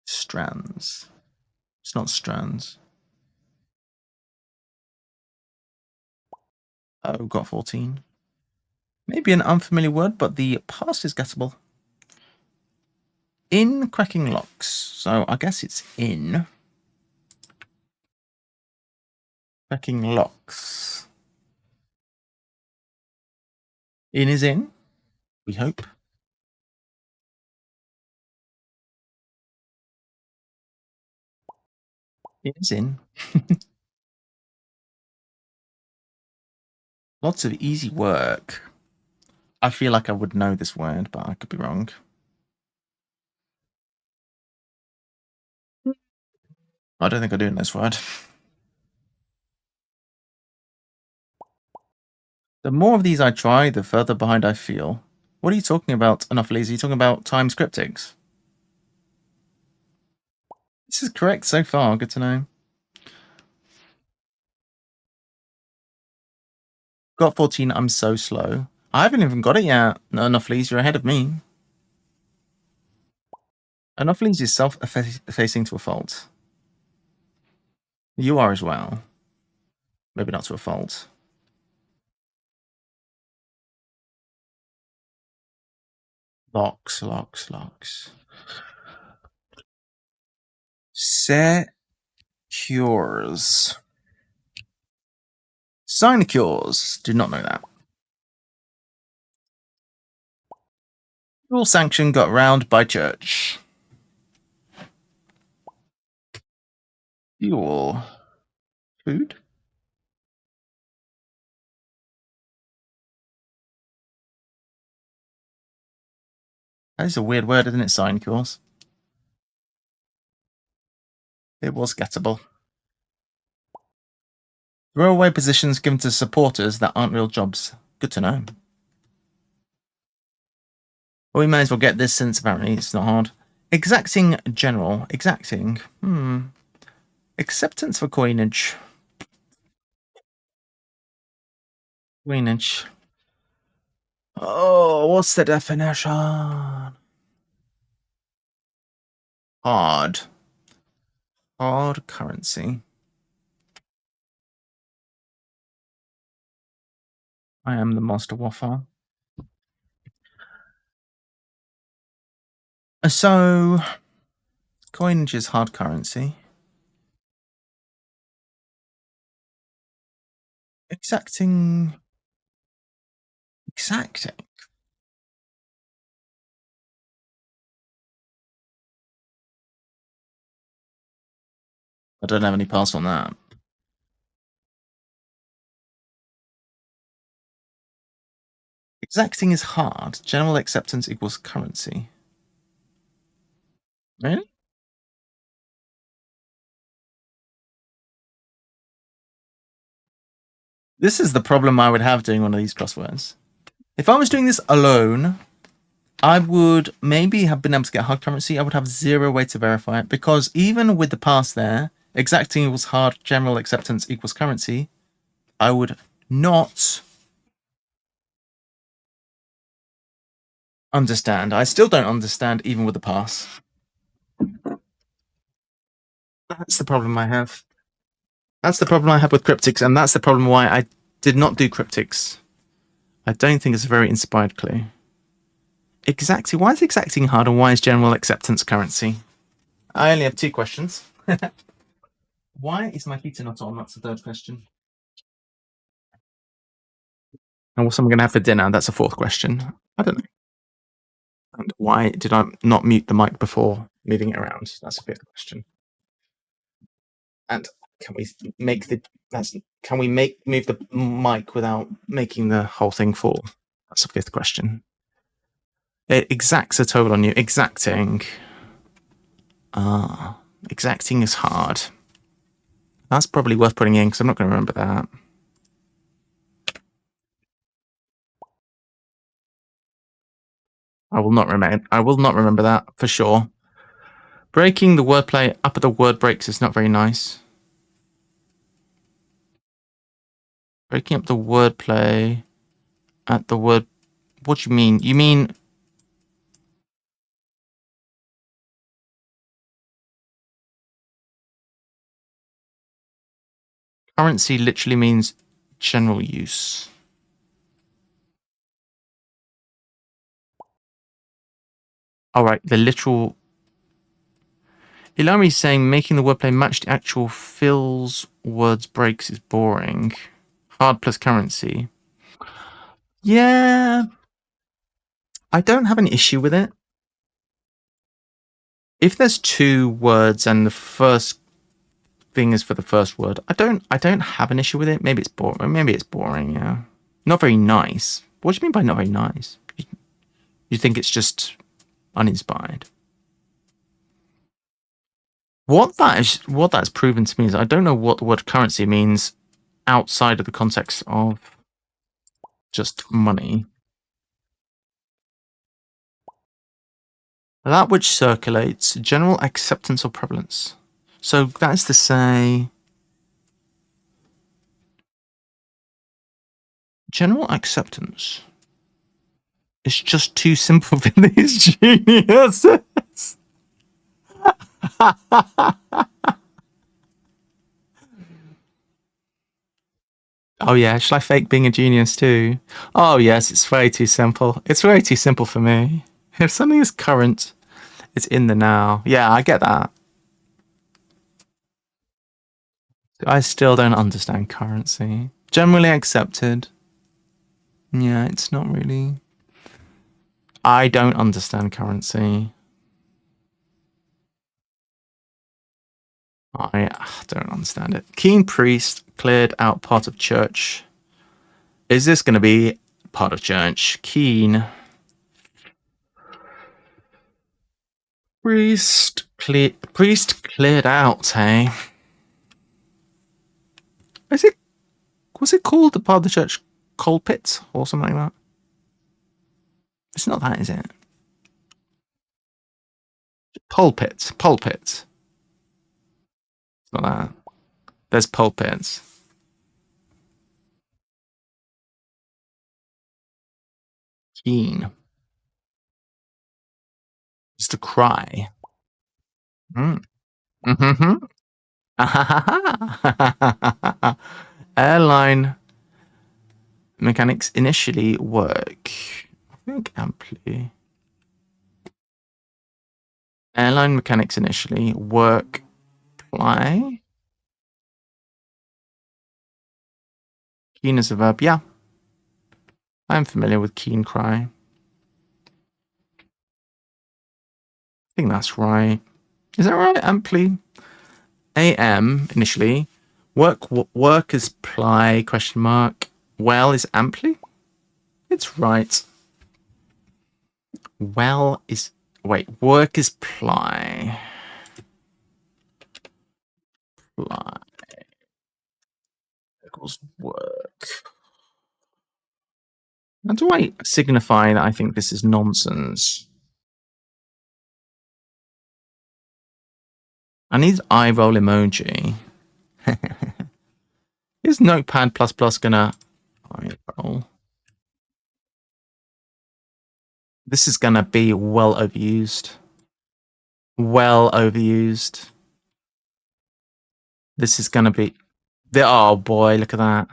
Strands. It's not strands. Oh, got 14. Maybe an unfamiliar word, but the past is guessable. In cracking locks. So I guess it's in. Cracking locks. In is in. We hope. It is in. Lots of easy work. I feel like I would know this word, but I could be wrong. I don't think I do know this word. The more of these I try, the further behind I feel. What are you talking about, Anopheles? Are you talking about Times Cryptics? This is correct so far. Good to know. Got 14. I'm so slow. I haven't even got it yet. No, Anopheles, you're ahead of me. Anopheles is self-effacing to a fault. You are as well. Maybe not to a fault. Locks, locks, locks. Secures. Sinecures. Did not know that. Rule sanction got round by church. Fuel. Food? That is a weird word, isn't it? Sinecures. It was gettable. Throwaway positions given to supporters that aren't real jobs. Good to know. Well, we may as well get this since apparently it's not hard. Exacting general. Exacting. Acceptance for coinage. Coinage. Oh, what's the definition? Hard. Hard currency. I am the master waffle. So, coinage is hard currency. Exacting. Exacting. I don't have any pass on that. Exacting is hard. General acceptance equals currency. Really? This is the problem I would have doing one of these crosswords. If I was doing this alone, I would maybe have been able to get hard currency. I would have zero way to verify it because even with the pass there, exacting equals hard, general acceptance equals currency, I would not understand. I still don't understand even with the pass. That's the problem I have. That's the problem I have with cryptics, and that's the problem why I did not do cryptics. I don't think it's a very inspired clue. Exacting. Why is exacting hard, and why is general acceptance currency? I only have 2 questions. Why is my heater not on? That's the 3rd question. And what's I'm going to have for dinner? That's a 4th question. I don't know. And why did I not mute the mic before moving it around? That's a 5th question. And can we make the move the mic without making the whole thing fall? That's a 5th question. It exacts a toll on you. Exacting. Exacting is hard. That's probably worth putting in because I'm not going to remember that. I will not remember that for sure. Breaking the wordplay up at the word breaks is not very nice. Breaking up the wordplay at the word. What do you mean? You mean currency literally means general use. All right, the literal. Ilari's saying making the wordplay match the actual fills words breaks is boring. Hard plus currency. Yeah, I don't have an issue with it. If there's 2 words and the first thing is for the first word, I don't have an issue with it. Maybe it's boring. Maybe it's boring. Yeah, not very nice. What do you mean by not very nice? You think it's just uninspired? What that's proven to me is I don't know what the word currency means outside of the context of just money. That which circulates, general acceptance or prevalence. So that is to say, general acceptance is just too simple for these geniuses. Oh yeah, shall I fake being a genius too? Oh yes, it's way too simple. It's way too simple for me. If something is current, it's in the now. Yeah, I get that. I still don't understand currency. Generally accepted. Yeah, it's not really. I don't understand currency. I don't understand it. Keen priest cleared out part of church. Is this going to be part of church? Keen priest cleared out. Hey, is it? Was it called the part of the church coal pit or something like that? It's not that, is it? Pulpit. Pulpit. It's not that. There's pulpits. Keen. Just a cry. Mm. Mm-hmm. Airline mechanics initially work. I think amply. Airline mechanics initially work. Fly. Keen is a verb. Yeah. I'm familiar with keen cry. I think that's right. Is that right? Amply. AM initially. Work is ply question mark. Well is amply. It's right. Well is wait. Work is ply. Ply equals work. How do I signify that I think this is nonsense? I need eye roll emoji. Is Notepad++ gonna eye roll? This is gonna be well overused. Well overused. This is gonna be oh boy, look at that.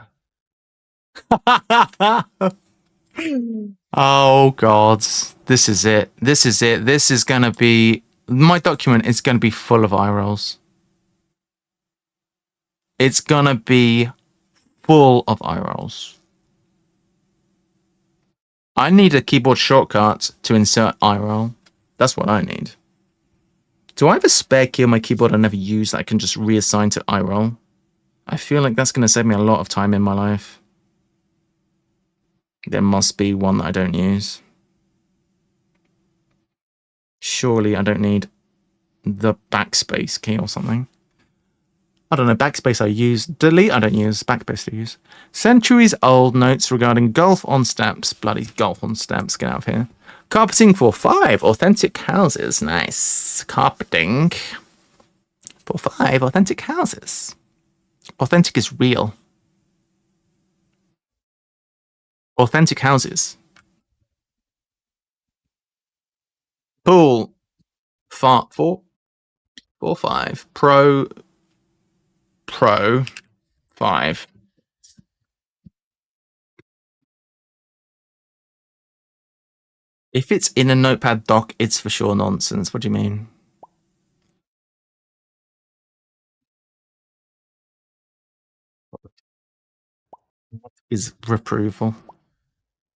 Oh god. This is it. This is it. This is gonna be my document is gonna be full of eye rolls. It's gonna be full of eye rolls. I need a keyboard shortcut to insert eye roll. That's what I need. Do I have a spare key on my keyboard I never use that I can just reassign to eye roll? I feel like that's going to save me a lot of time in my life. There must be one that I don't use. Surely I don't need the backspace key or something. I don't know, backspace I use. Delete I don't use, backspace I use. Centuries old notes regarding golf on steps. Bloody golf on steps, get out of here. Carpeting for 5 authentic houses. Nice. Carpeting for 5 authentic houses. Authentic is real. Authentic houses. Pool. 4, 5. Pro 5. If it's in a notepad doc, it's for sure nonsense. What do you mean? What is reproval?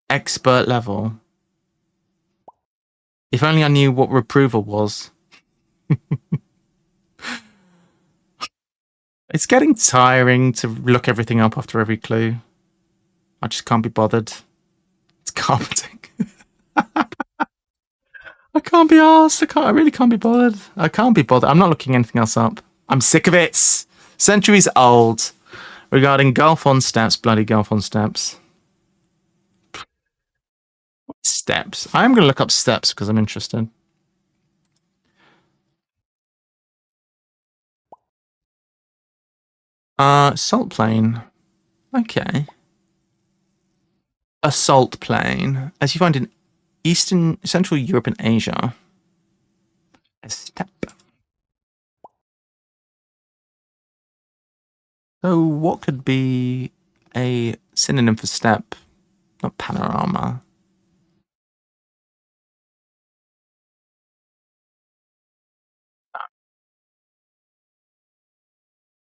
Expert level. If only I knew what reproval was. It's getting tiring to look everything up after every clue. I just can't be bothered. It's carpeting. I can't be asked. I really can't be bothered. I can't be bothered. I'm not looking anything else up. I'm sick of it. Centuries old. Regarding golf on steps. Bloody golf on steps. Steps. I'm going to look up steps because I'm interested. Salt plane. Okay. A salt plane. As you find in Eastern, Central Europe and Asia. A step. So what could be a synonym for step? Not panorama.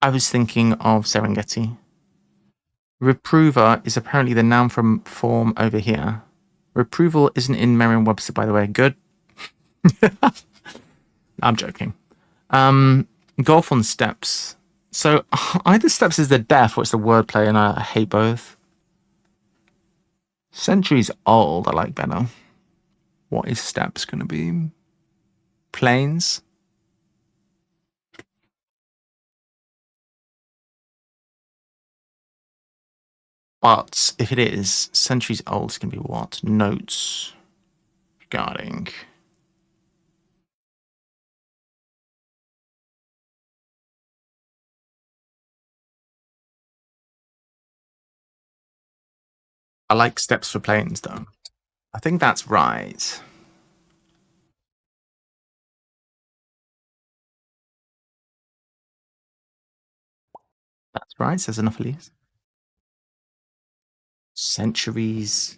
I was thinking of Serengeti. Reprover is apparently the noun from form over here. Reproval isn't in Merriam-Webster, by the way. Good. I'm joking. Golf on steps. So either steps is the deaf or it's the wordplay, and I hate both. Centuries old, I like better. What is steps going to be? Plains? But if it is, centuries old, it's going to be what? Notes regarding. I like steps for plains, though. I think that's right. That's right, says enough Elise. Centuries.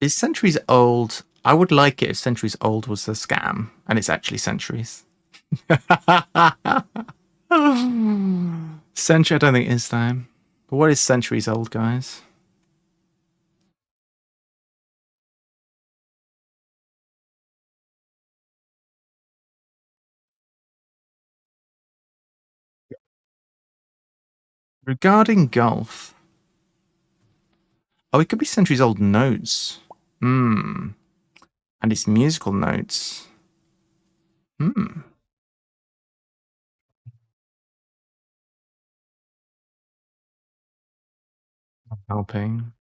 Is centuries old? I would like it if centuries old was a scam and it's actually centuries. Century, I don't think it is time. But what is centuries old, guys? Regarding golf. Oh, it could be centuries old notes. Hmm. And it's musical notes. Hmm. Helping.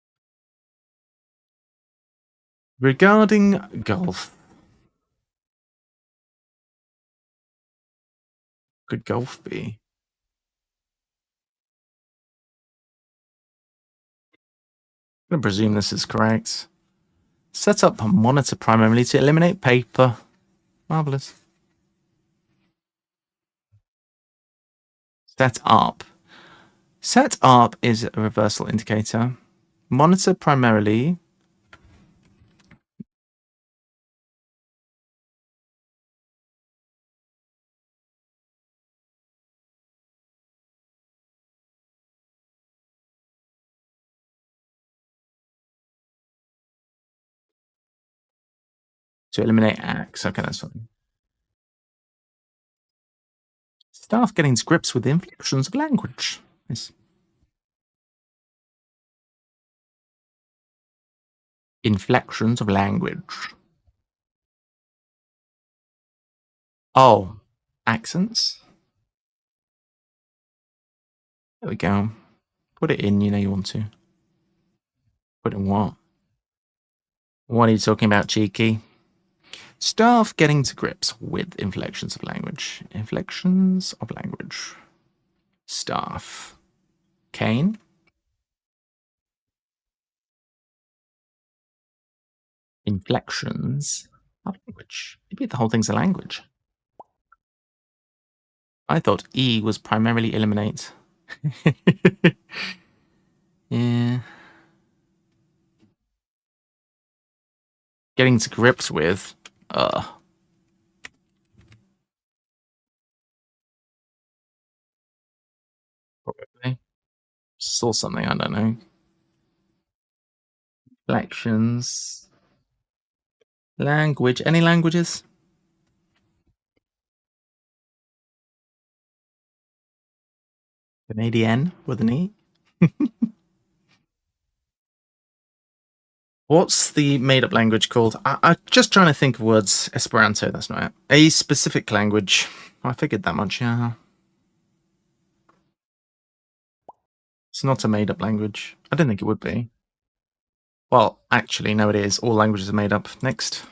Regarding golf. Could golf be? I'm going to presume this is correct. Set up a monitor primarily to eliminate paper. Marvelous. Set up. Set up is a reversal indicator. Monitor primarily. To eliminate X. Okay, that's fine. Staff getting to grips with the inflections of language. Nice. Inflections of language. Oh, accents. There we go. Put it in, you know you want to. Put in what? What are you talking about, cheeky? Staff getting to grips with inflections of language. Inflections of language. Staff. Kane. Inflections of language. Maybe the whole thing's a language. I thought E was primarily eliminate. Yeah. Getting to grips with. Probably. Saw something, I don't know. Inflections. Language. Any languages? Canadian with an E. What's the made-up language called? I'm just trying to think of words. Esperanto, that's not it. A specific language. I figured that much, yeah. It's not a made-up language. I didn't think it would be. Well, actually, no, it is. All languages are made up. Next.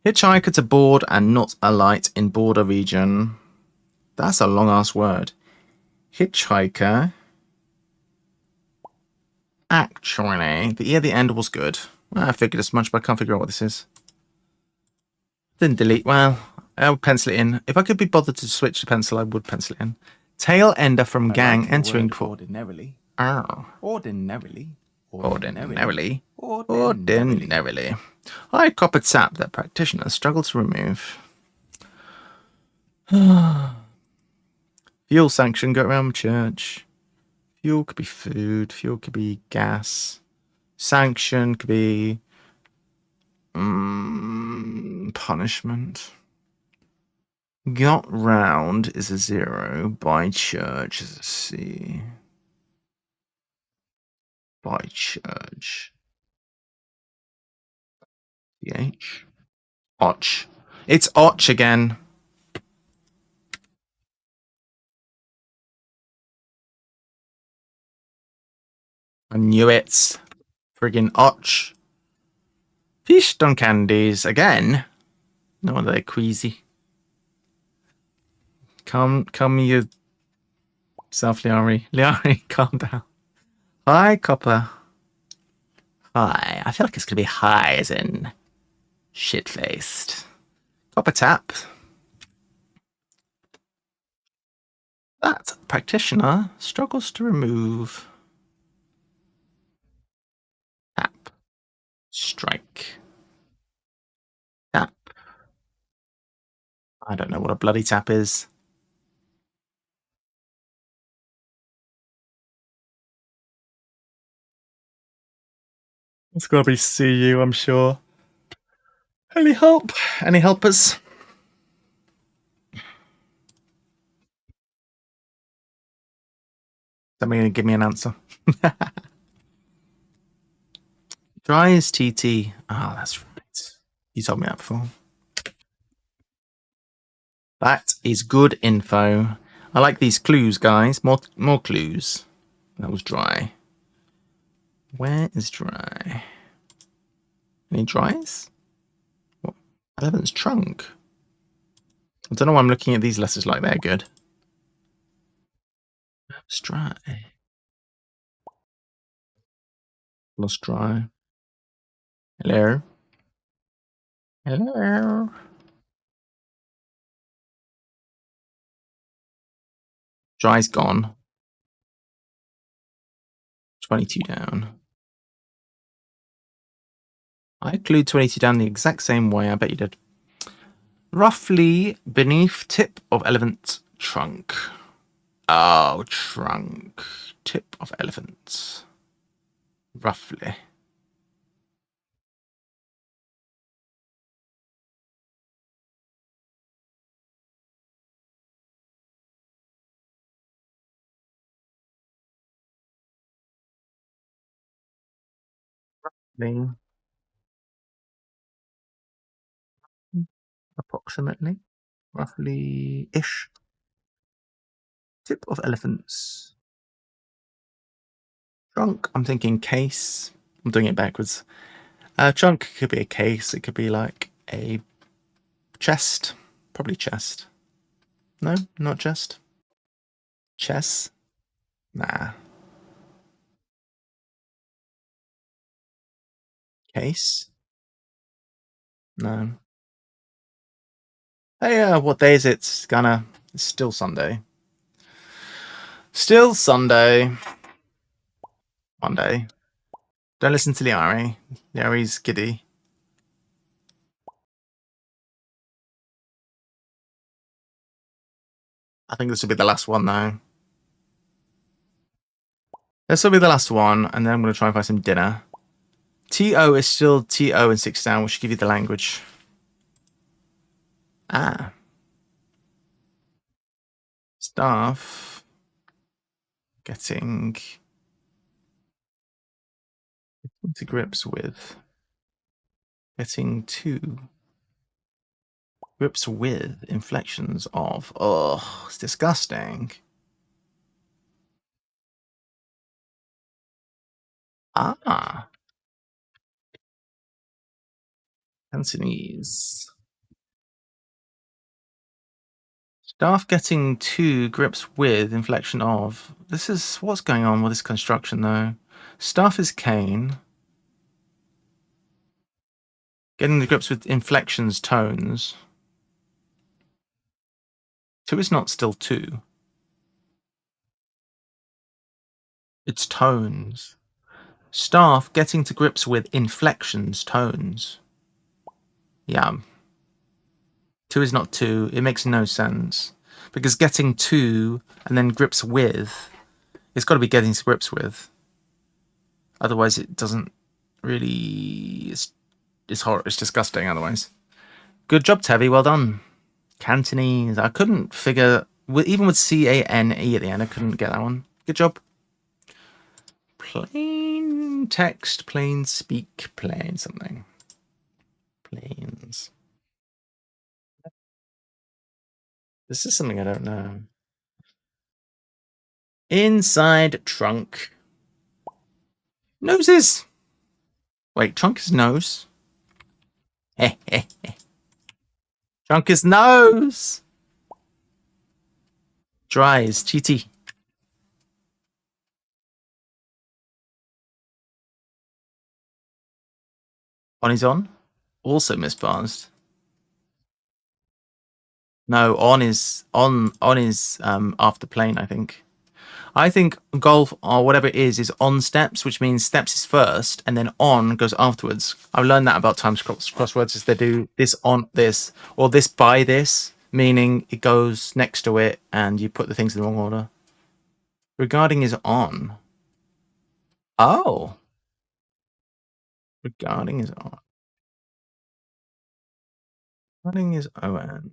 Hitchhiker to board and not alight in border region. That's a long-ass word. Hitchhiker. Actually, the E at the end was good. Well, I figured as much, but I can't figure out what this is. Didn't delete. Well, I'll pencil it in. If I could be bothered to switch to pencil, I would pencil it in. Tail ender from gang entering port. Ordinarily. Oh. Ordinarily. Ordinarily. Ordinarily. I coppered sap that practitioners struggle to remove. Fuel sanction, go around church. Fuel could be food. Fuel could be gas. Sanction could be punishment. Got round is a 0. By church is a C. By church. CH. Och. It's Och again. I knew it. Friggin' Och. Feast on candies again. No wonder they're queasy. Come, you self, Liari. Liari, calm down. Hi, Copper. Hi. I feel like it's gonna be high as in shit-faced. Copper tap. That practitioner struggles to remove. Tap. Strike. Tap. I don't know what a bloody tap is. It's gotta be CU, I'm sure. Any help? Any helpers? Somebody gonna give me an answer. Dry is TT. Oh, that's right. You told me that before. That is good info. I like these clues, guys. More clues. That was dry. Where is dry? Any dries? What? 11's trunk. I don't know why I'm looking at these letters like they're good. It's dry. Lost dry. Hello. Hello. Dry's gone. 22 down. I glued 22 down the exact same way. I bet you did. Roughly beneath tip of elephant trunk. Oh, trunk. Tip of elephant. Roughly. Approximately. Roughly-ish. Tip of elephants. Trunk, I'm thinking case. I'm doing it backwards. Trunk could be a case. It could be like a chest. Probably chest. No, not chest. Chess? Nah. Case? No. Hey, what day is it? It's still Sunday. Still Sunday. Monday. Don't listen to Liari. Liari's giddy. I think this will be the last one, though. This will be the last one, and then I'm going to try and find some dinner. TO is still TO and 6 down, which should give you the language. Ah. Staff. Getting to grips with. Getting to grips with inflections of. Oh, it's disgusting. Ah. Cantonese. Staff getting to grips with inflection of. This is what's going on with this construction, though. Staff is cane. Getting the grips with inflections, tones. 2 is not still 2. It's tones. Staff getting to grips with inflections, tones. Yeah. 2 is not 2. It makes no sense. Because getting to and then grips with, it's got to be getting to grips with. Otherwise, it doesn't really. It's horror. It's disgusting. Otherwise, good job, Tevi. Well done. Cantonese. I couldn't figure, even with CANE at the end, I couldn't get that one. Good job. Plain text, plain speak, plain something. Plains. This is something I don't know. Inside trunk. Noses. Wait, trunk is nose. Trunk is nose. Dry is TT. On is on. Also misparsed. No, on is after plane, I think. I think golf or whatever it is on steps, which means steps is first and then on goes afterwards. I've learned that about Times crosswords is they do this on this or this by this, meaning it goes next to it and you put the things in the wrong order. Regarding is on. Oh. Regarding is on. Regarding is on.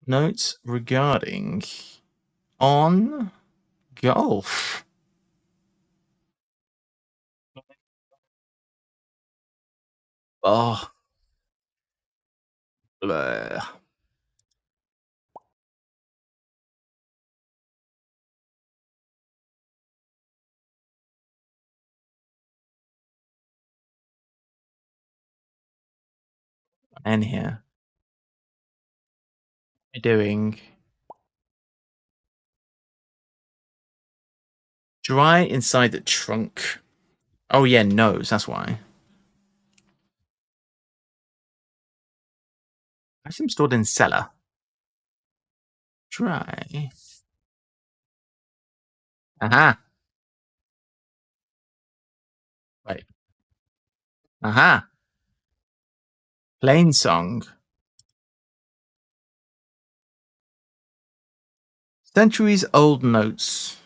Notes regarding on golf. Oh. Bleh. And here. What are you doing? Dry inside the trunk. Oh yeah, nose, that's why. Item stored in cellar. Dry. Aha. Right. Aha. Plain song. Centuries old notes.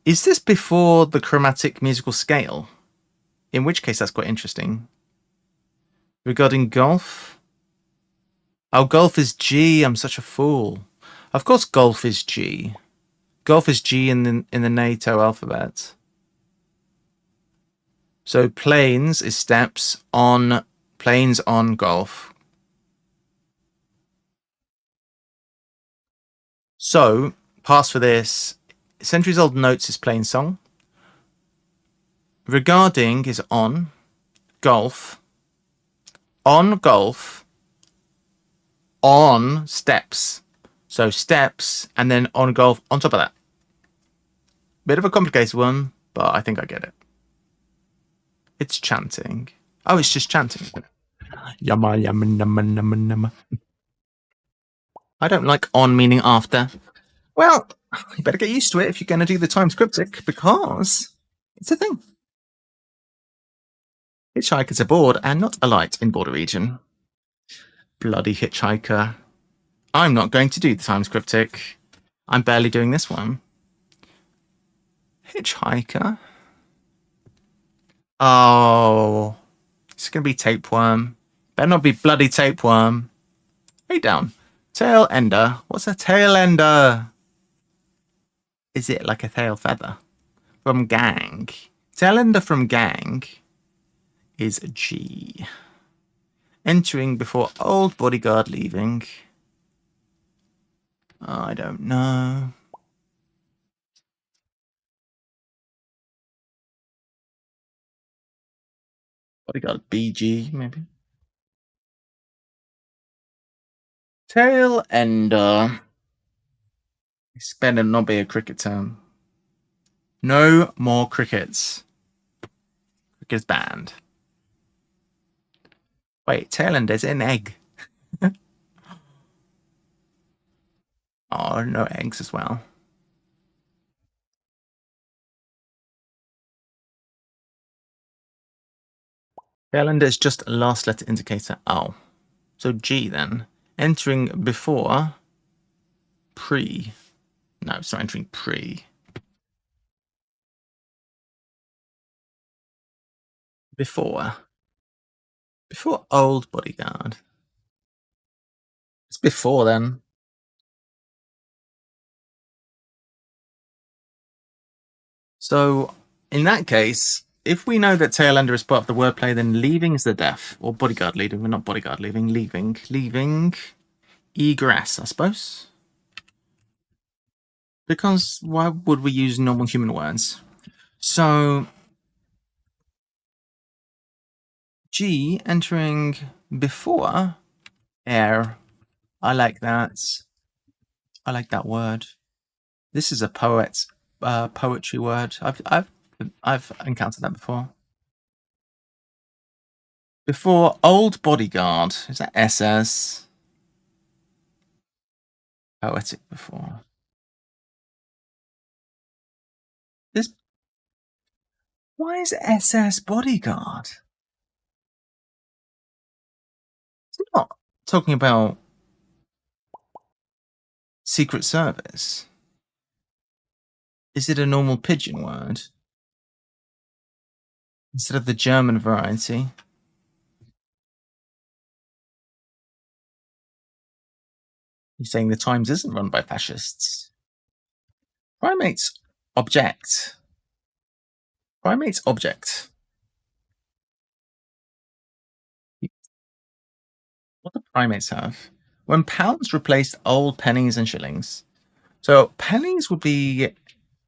Is this before the chromatic musical scale? In which case that's quite interesting. Regarding golf. Oh, golf is G. I'm such a fool. Of course golf is G. Golf is G in the NATO alphabet. So planes is steps on planes on golf. So pass for this. Centuries old notes is plain song. Regarding is on golf. On golf. On steps. So steps and then on golf on top of that. Bit of a complicated one, but I think I get it. It's chanting. Oh, it's just chanting. Yama yama nama nama nama. I don't like on meaning after. Well, you better get used to it if you're going to do the Times cryptic because it's a thing. Hitchhikers aboard and not alight in border region. Bloody hitchhiker. I'm not going to do the Times cryptic. I'm barely doing this one. Hitchhiker. Oh, it's going to be tapeworm. Better not be bloody tapeworm. Hey down. Tail ender. What's a tail ender? Is it like a tail feather? From gang. Tail ender from gang is G. Entering before old bodyguard leaving. Oh, I don't know. Bodyguard BG, maybe. Tail ender. It's better not be a cricket term. No more crickets. Cricket's banned. Wait, tail ender is an egg. Oh, no eggs as well. Tail ender is just a last letter indicator. Oh. So G then. Entering before pre. No, it's not entering pre. Before. Before old bodyguard. It's before then. So, in that case, if we know that tailender is part of the wordplay, then leaving is the deaf. Or bodyguard leaving. We're not bodyguard leaving. Leaving. Leaving. Egress, I suppose. Because why would we use normal human words? So, G entering before air. I like that. I like that word. This is a poetry word. I've encountered that before. Before old bodyguard. Is that SS? Poetic before. This. Why is SS bodyguard? It's not talking about Secret Service. Is it a normal pidgin word? Instead of the German variety? You're saying the Times isn't run by fascists. Primates object. Primates object. What do primates have? When pounds replaced old pennies and shillings. So pennies would be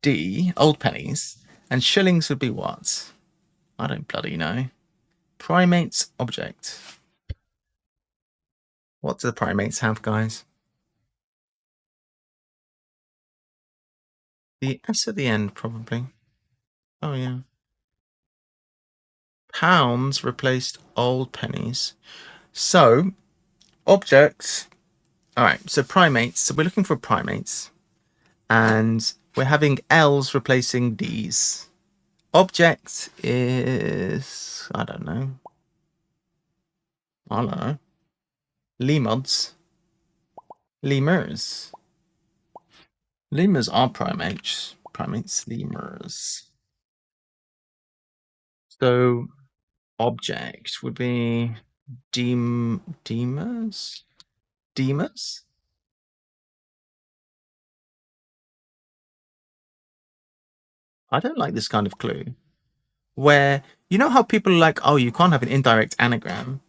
D, old pennies, and shillings would be what? I don't bloody know. Primates object. What do the primates have, guys? The S at the end, probably. Oh, yeah. Pounds replaced old pennies. So, objects. All right, so primates. So we're looking for primates. And we're having L's replacing D's. Object is... I don't know. Lemods. Lemurs. Lemurs are primates. Primates, lemurs. So, object would be demers? Demers? I don't like this kind of clue. Where, you know how people are like, oh, you can't have an indirect anagram?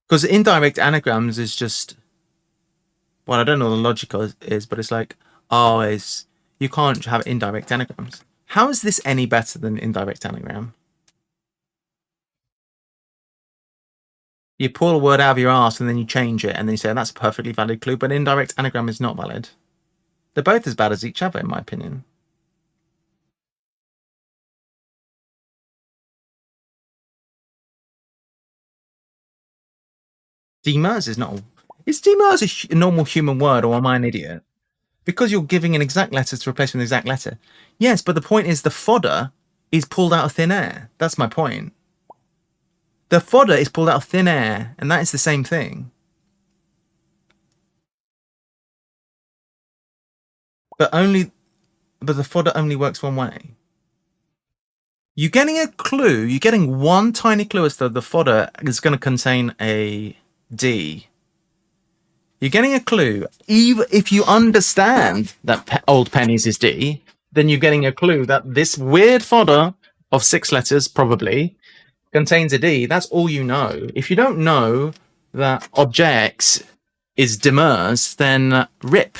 Because indirect anagrams is just... Well, I don't know what the logic is, but it's like, oh, you can't have indirect anagrams. How is this any better than indirect anagram? You pull a word out of your ass and then you change it and then you say that's a perfectly valid clue, but indirect anagram is not valid. They're both as bad as each other, in my opinion. Demers is not... Is demers a normal human word, or am I an idiot? Because you're giving an exact letter to replace with an exact letter. Yes, but the point is the fodder is pulled out of thin air. That's my point. The fodder is pulled out of thin air, and that is the same thing. But the fodder only works one way. You're getting a clue. You're getting one tiny clue as to the fodder is going to contain a D. You're getting a clue. Even if you understand that old pennies is D, then you're getting a clue that this weird fodder of 6 letters probably contains a D. That's all you know. If you don't know that objects is demers, then rip.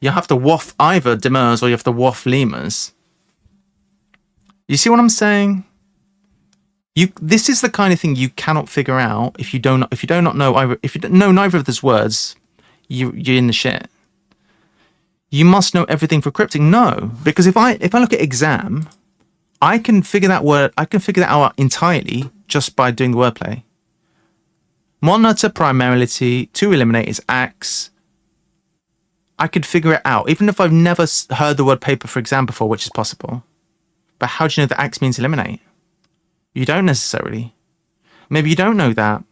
You have to waff either demers or you have to waff lemurs. You see what I'm saying? This is the kind of thing you cannot figure out if you do not know either. If you don't know neither of those words, you're in the shit. You must know everything for cryptic. No, because if I look at exam, I can figure that out entirely just by doing the wordplay. Monitor primarily to eliminate is axe. I could figure it out, even if I've never heard the word paper for exam before, which is possible. But how do you know that axe means eliminate? You don't necessarily. Maybe you don't know that.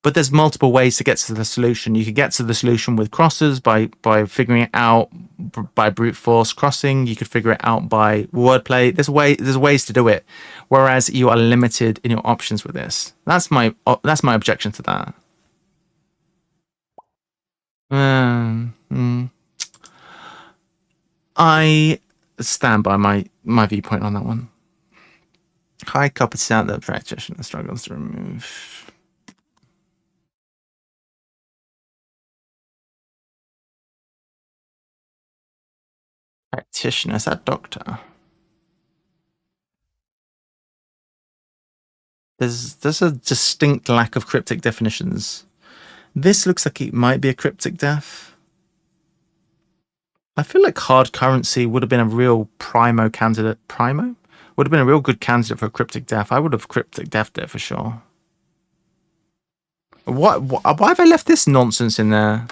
But there's multiple ways to get to the solution. You could get to the solution with crosses by figuring it out by brute force crossing. You could figure it out by wordplay. There's ways to do it, whereas you are limited in your options with this. That's my objection to that. I stand by my viewpoint on that one. High copy out that practitioner struggles to remove. Practitioner, is that doctor? There's a distinct lack of cryptic definitions. This looks like it might be a cryptic def. I feel like hard currency would have been a real primo candidate. Primo? Would have been a real good candidate for a cryptic def. I would have cryptic defed it for sure. Why have I left this nonsense in there?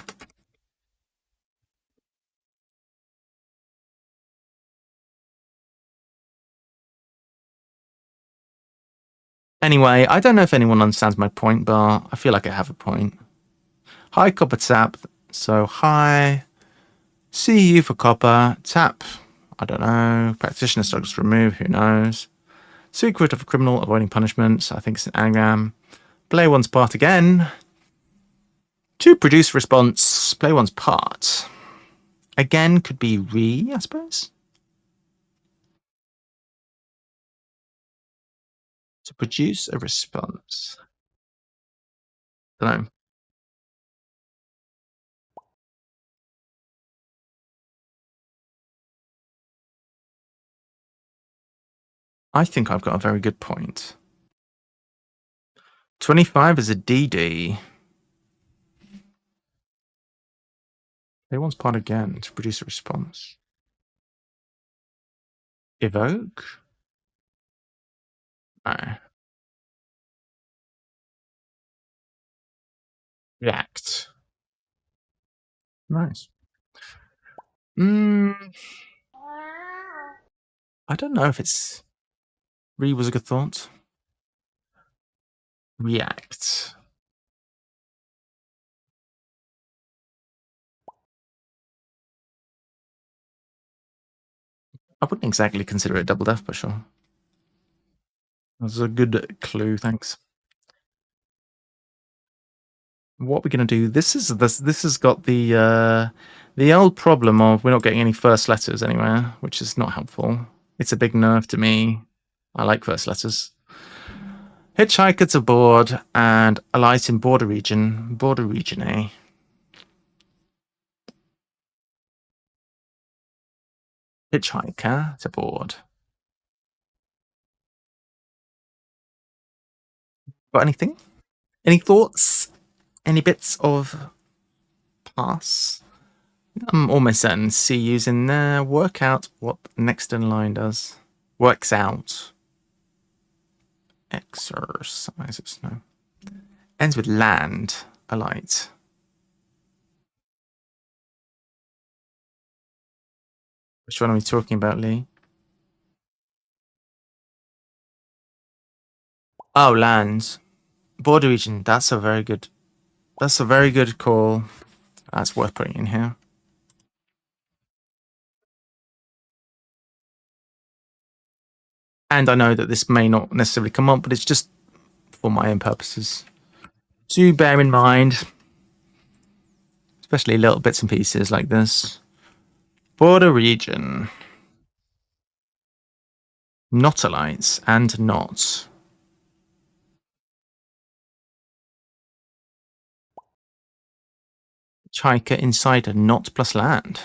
Anyway, I don't know if anyone understands my point, but I feel like I have a point. High copper tap. So high. CU for copper. Tap. I don't know. Practitioner struggles to remove. Who knows? Secret of a criminal avoiding punishment. I think it's an anagram. Play one's part again. To produce response. Play one's part. Again could be I suppose. To produce a response. Don't know. I think I've got a very good point. 25 is a DD. Play one's part again to produce a response. Evoke? No. React. Nice. I don't know if it's... was a good thought. React. I wouldn't exactly consider it double def, but sure. That's a good clue, thanks. What we're gonna do? This has got the old problem of we're not getting any first letters anywhere, which is not helpful. It's a big nerve to me. I like first letters. Hitchhiker to board and alight in border region. Border region, eh? Hitchhiker to board. Got anything? Any thoughts? Any bits of pass? I'm almost certain CU's in there. Work out what next in line does. Works out. Exercises, no. Ends with land, alight. Which one are we talking about, Lee? Oh, lands. Border region, that's a very good call. That's worth putting in here. And I know that this may not necessarily come up, but it's just for my own purposes to bear in mind, especially little bits and pieces like this. Border region. Not alights and not. Chika inside a not plus land.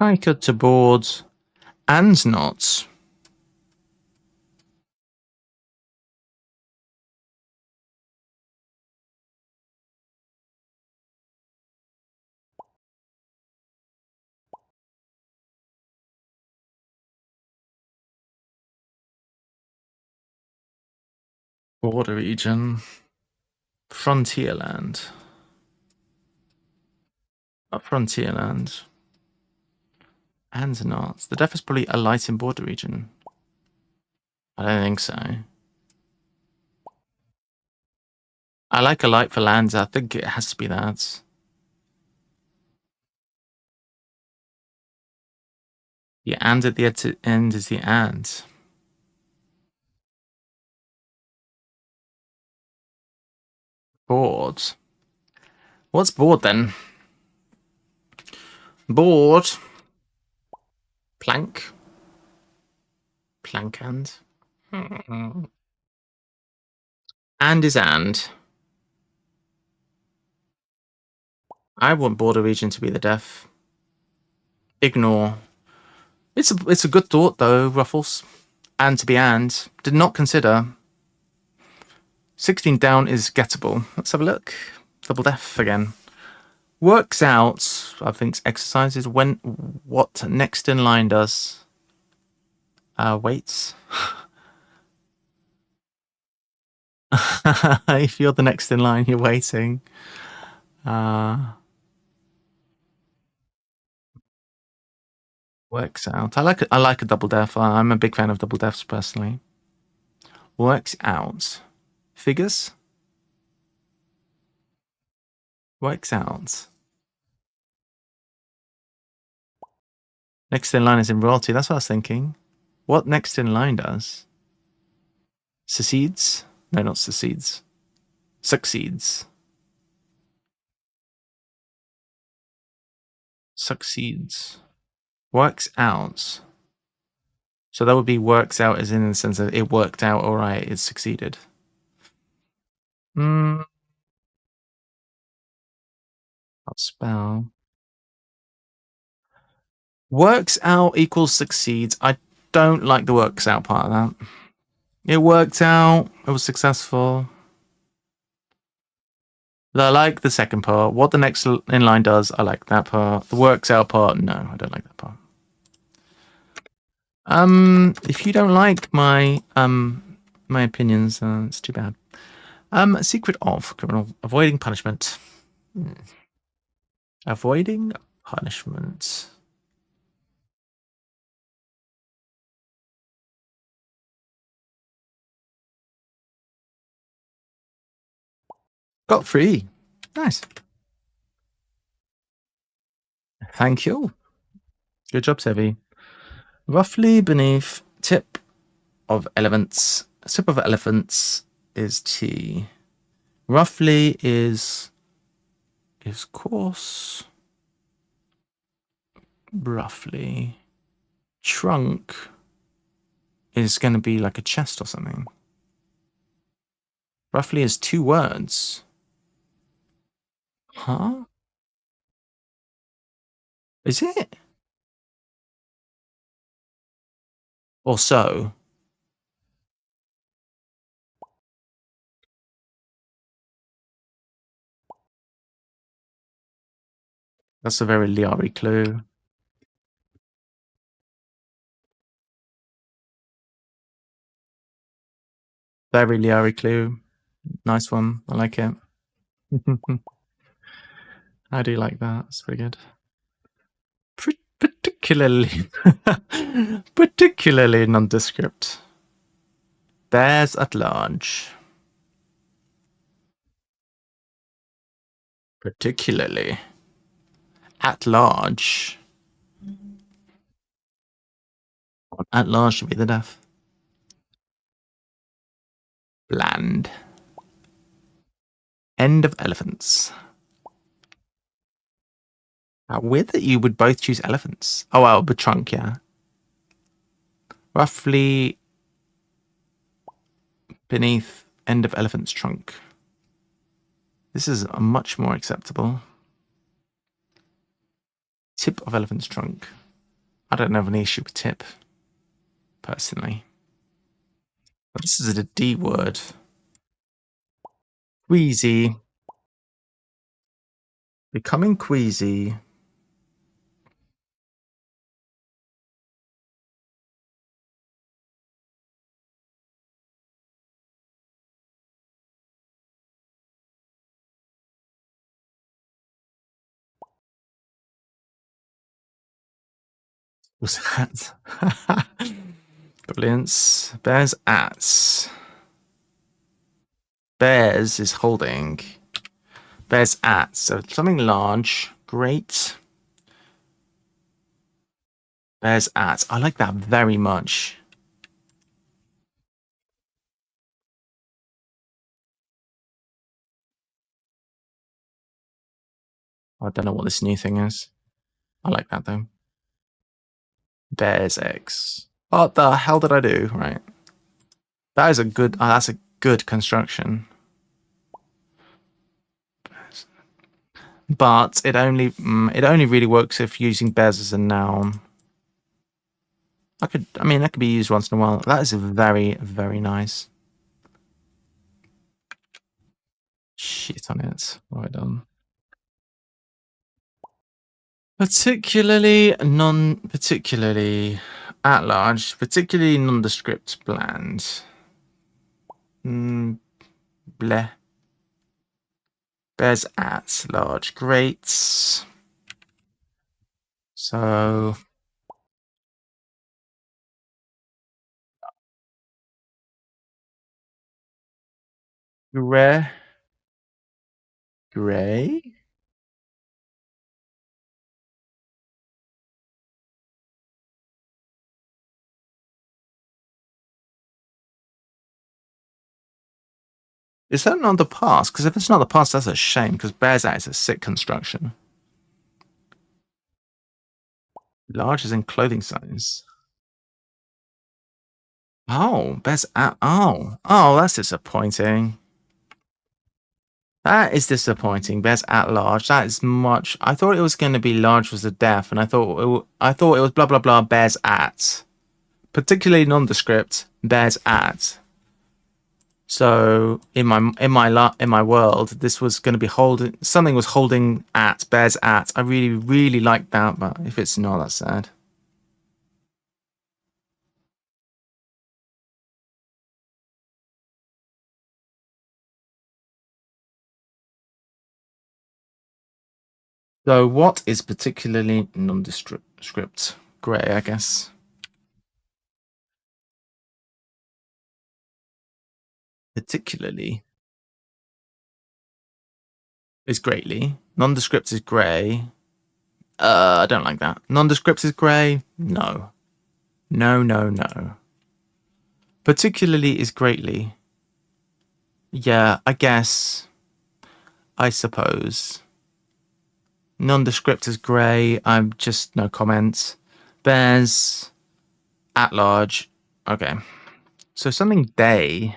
Chika to board and not. Border region. Frontierland. Frontierland. And not. The def is probably a light in border region. I don't think so. I like a light for lands. I think it has to be that. The and at the end is the and. Board. What's board then? Board. Plank. Plank and. And is and. I want border region to be the def. Ignore. It's a good thought though, Ruffles. And to be and. Did not consider. 16 down is gettable. Let's have a look. Double def again. Works out, I think, exercises when what next in line does. Waits. If you're the next in line, you're waiting. Works out. I like a double def. I'm a big fan of double defs personally. Works out. Figures. Works out. Next in line is in royalty. That's what I was thinking. What next in line does? Succeeds? No, not succeeds. Succeeds. Succeeds. Works out. So that would be works out as in the sense that it worked out all right, it succeeded. Not spell. Works out equals succeeds. I don't like the works out part of that. It worked out. It was successful. I like the second part. What the next in line does, I like that part. The works out part, no, I don't like that part. If you don't like my my opinions, it's too bad. Secret of criminal avoiding punishment. Avoiding punishment. Got free. Nice. Thank you. Good job, Sevi. Roughly beneath tip of elephants. Tip of elephants is T. Roughly is coarse. Roughly. Trunk is going to be like a chest or something. Roughly is 2 words. Huh? Is it? Or so? That's a very Liari clue. Very Liari clue. Nice one. I like it. I do like that. It's pretty good. Particularly, particularly nondescript. Bears at large. Particularly. At large. At large should be the death. Bland. End of elephants. Weird that you would both choose elephants. Oh, well, the trunk, yeah. Roughly beneath end of elephant's trunk. This is a much more acceptable. Tip of elephant's trunk. I don't have any issue with tip, personally. But this is a D word. Queasy. Becoming queasy. Was that? Brilliance. Bears at. Bears is holding. Bears at. So something large. Great. Bears at. I like that very much. I don't know what this new thing is. I like that though. Bears eggs. What the hell did I do? Right. That is a good. Oh, that's a good construction. But it only really works if using bears as a noun. I mean, that could be used once in a while. That is very, very nice. Shit on it. Well done. Particularly at large, particularly nondescript bland. Bleh. Bears at large. Great. So grey. Grey? Is that not the past? Because if it's not the past, that's a shame, because bears at is a sick construction. Large is in clothing size. Oh, bears at. Oh, that's disappointing. That is disappointing. Bears at large. That is much. I thought it was going to be large was a deaf, and I thought it was blah blah blah. Bears at, particularly nondescript. Bears at. So in my world, this was going to be holding something was holding at bears at. I really like that, but if it's not, that's sad. So what is particularly nondescript? Grey, I guess. Particularly is greatly. Nondescript is grey. I don't like that. Nondescript is grey. No. No. Particularly is greatly. Yeah, I guess. I suppose. Nondescript is grey. I'm just no comments. Bears at large. Okay. So something day.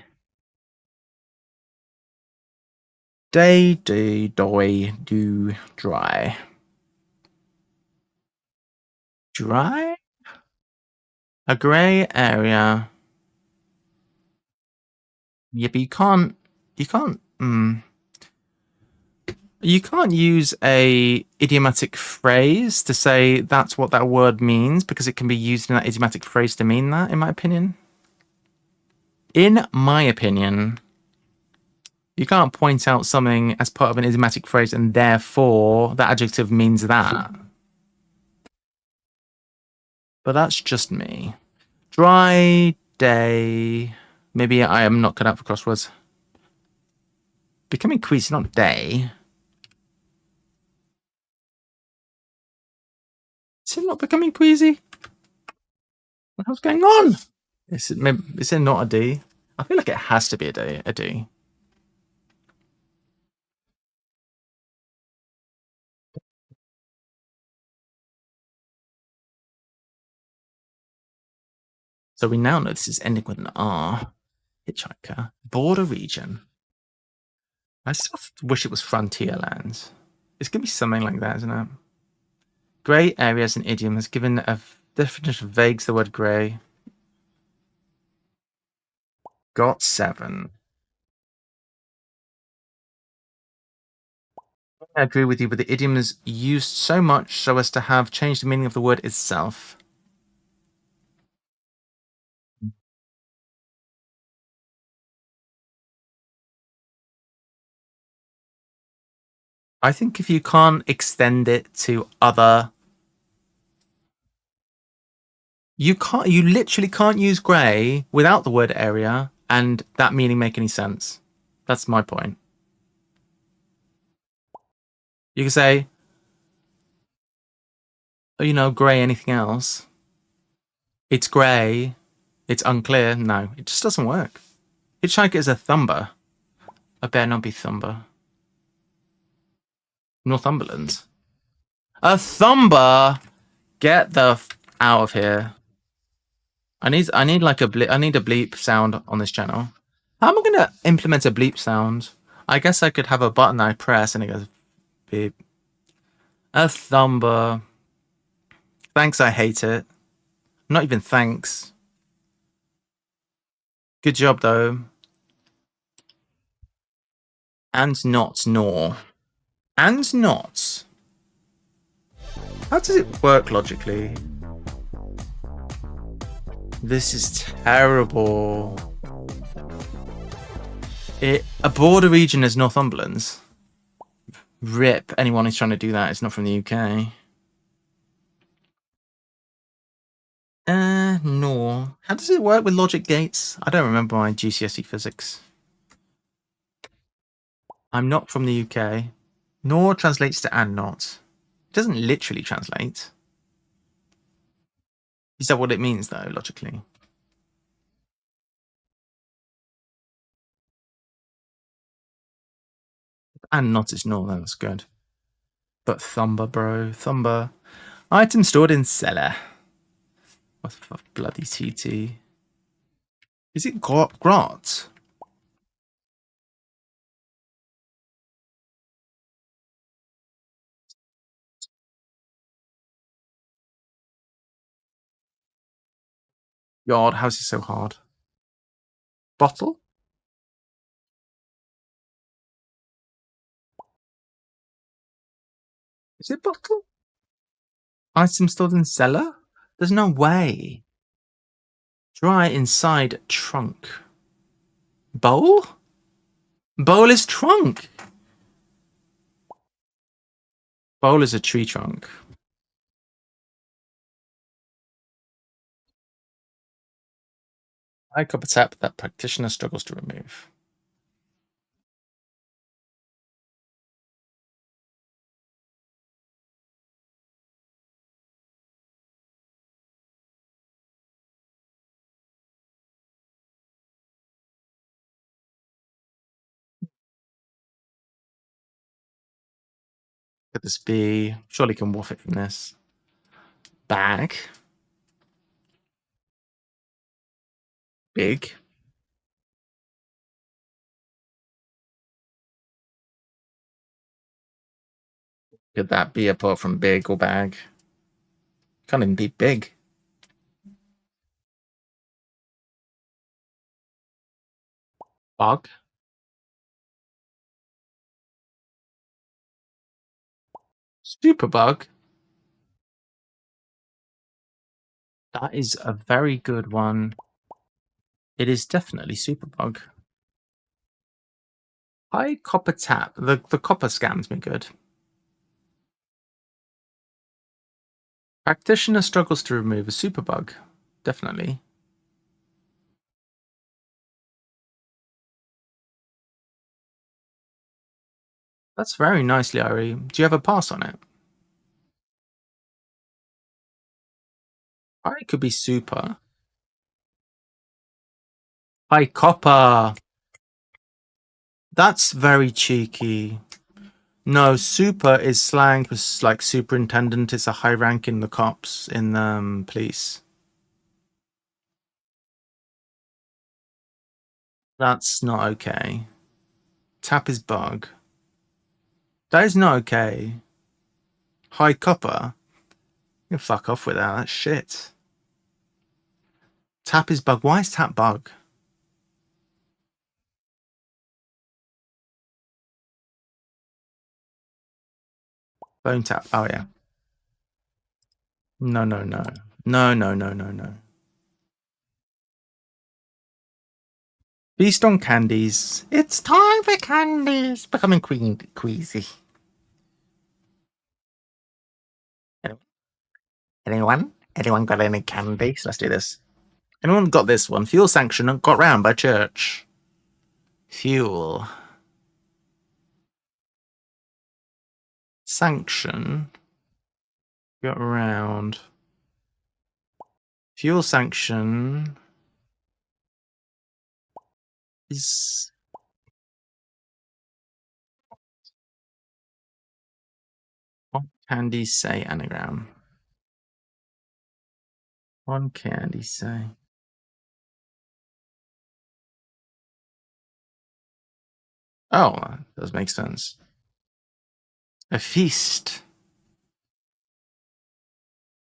Day, doy, do, dry. Dry? A grey area. Yeah, but you can't use a idiomatic phrase to say that's what that word means because it can be used in that idiomatic phrase to mean that, in my opinion. In my opinion, you can't point out something as part of an idiomatic phrase and therefore that adjective means that. But that's just me. Dry day. Maybe I am not cut out for crosswords. Becoming queasy, not day. Is it not becoming queasy? What the hell's going on? Is it not a D? I feel like it has to be a D. A D. So we now know this is ending with an R. Hitchhiker. Border region. I still wish it was frontier lands. It's going to be something like that, isn't it? Grey areas an idiom has given a definition of vague to the word grey. Got 7. I agree with you, but the idiom is used so much so as to have changed the meaning of the word itself. I think if you can't extend it to other You literally can't use grey without the word area and that meaning make any sense. That's my point. You can say, grey anything else. It's grey. It's unclear. No, it just doesn't work. Hitchhiker is a thumber. I better not be thumber. Northumberland. A thumber. Get the out of here. I need like I need a bleep sound on this channel. How am I gonna implement a bleep sound? I guess I could have a button I press and it goes beep. A thumber. Thanks, I hate it. Not even thanks. Good job though. And not nor. And not. How does it work logically? This is terrible. A border region is Northumberland's. Rip anyone who's trying to do that. It's not from the UK. No. How does it work with logic gates? I don't remember my GCSE physics. I'm not from the UK. Nor translates to and not. It doesn't literally translate. Is that what it means, though, logically? And not is nor, that's good. But thumber, bro. Thumber. Item stored in cellar. What the bloody TT? Is it grot? God, how's it so hard? Bottle? Is it bottle? Item stored in cellar? There's no way. Dry inside trunk. Bowl? Bowl is trunk. Bowl is a tree trunk. I cup a tap that practitioner struggles to remove. Could this be? Surely can waff it from this. Bag. Big. Could that be apart from big or bag? Can't even be big. Bug. Superbug. That is a very good one. It is definitely Superbug. High copper tap. The copper scams me good. Practitioner struggles to remove a Superbug. Definitely. That's very nicely, Ari. Do you have a pass on it? Ari could be super. High copper. That's very cheeky. No, super is slang for like superintendent. It's a high rank in the cops, in the police. That's not okay. Tap is bug. That is not okay. High copper. You can fuck off with that. That's shit. Tap is bug. Why is tap bug? Bone tap. Oh yeah. No, no, no. No, no, no, no, no. Feast on candies. It's time for candies. Becoming queasy. Anyone? Anyone got any candy? So let's do this. Anyone got this one? Fuel sanction got round by church. Fuel sanction got round. Fuel sanction is. What candy say anagram? What candy say? Oh, that does make sense. A feast.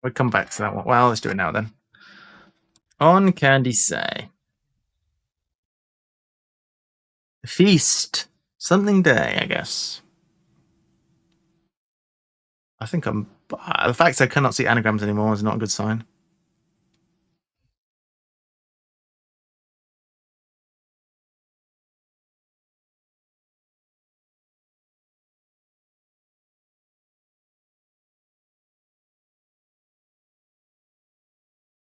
We'll come back to that one. Well, let's do it now then. On candy say. A feast. Something day, I guess. I think I'm. The fact I cannot see anagrams anymore is not a good sign.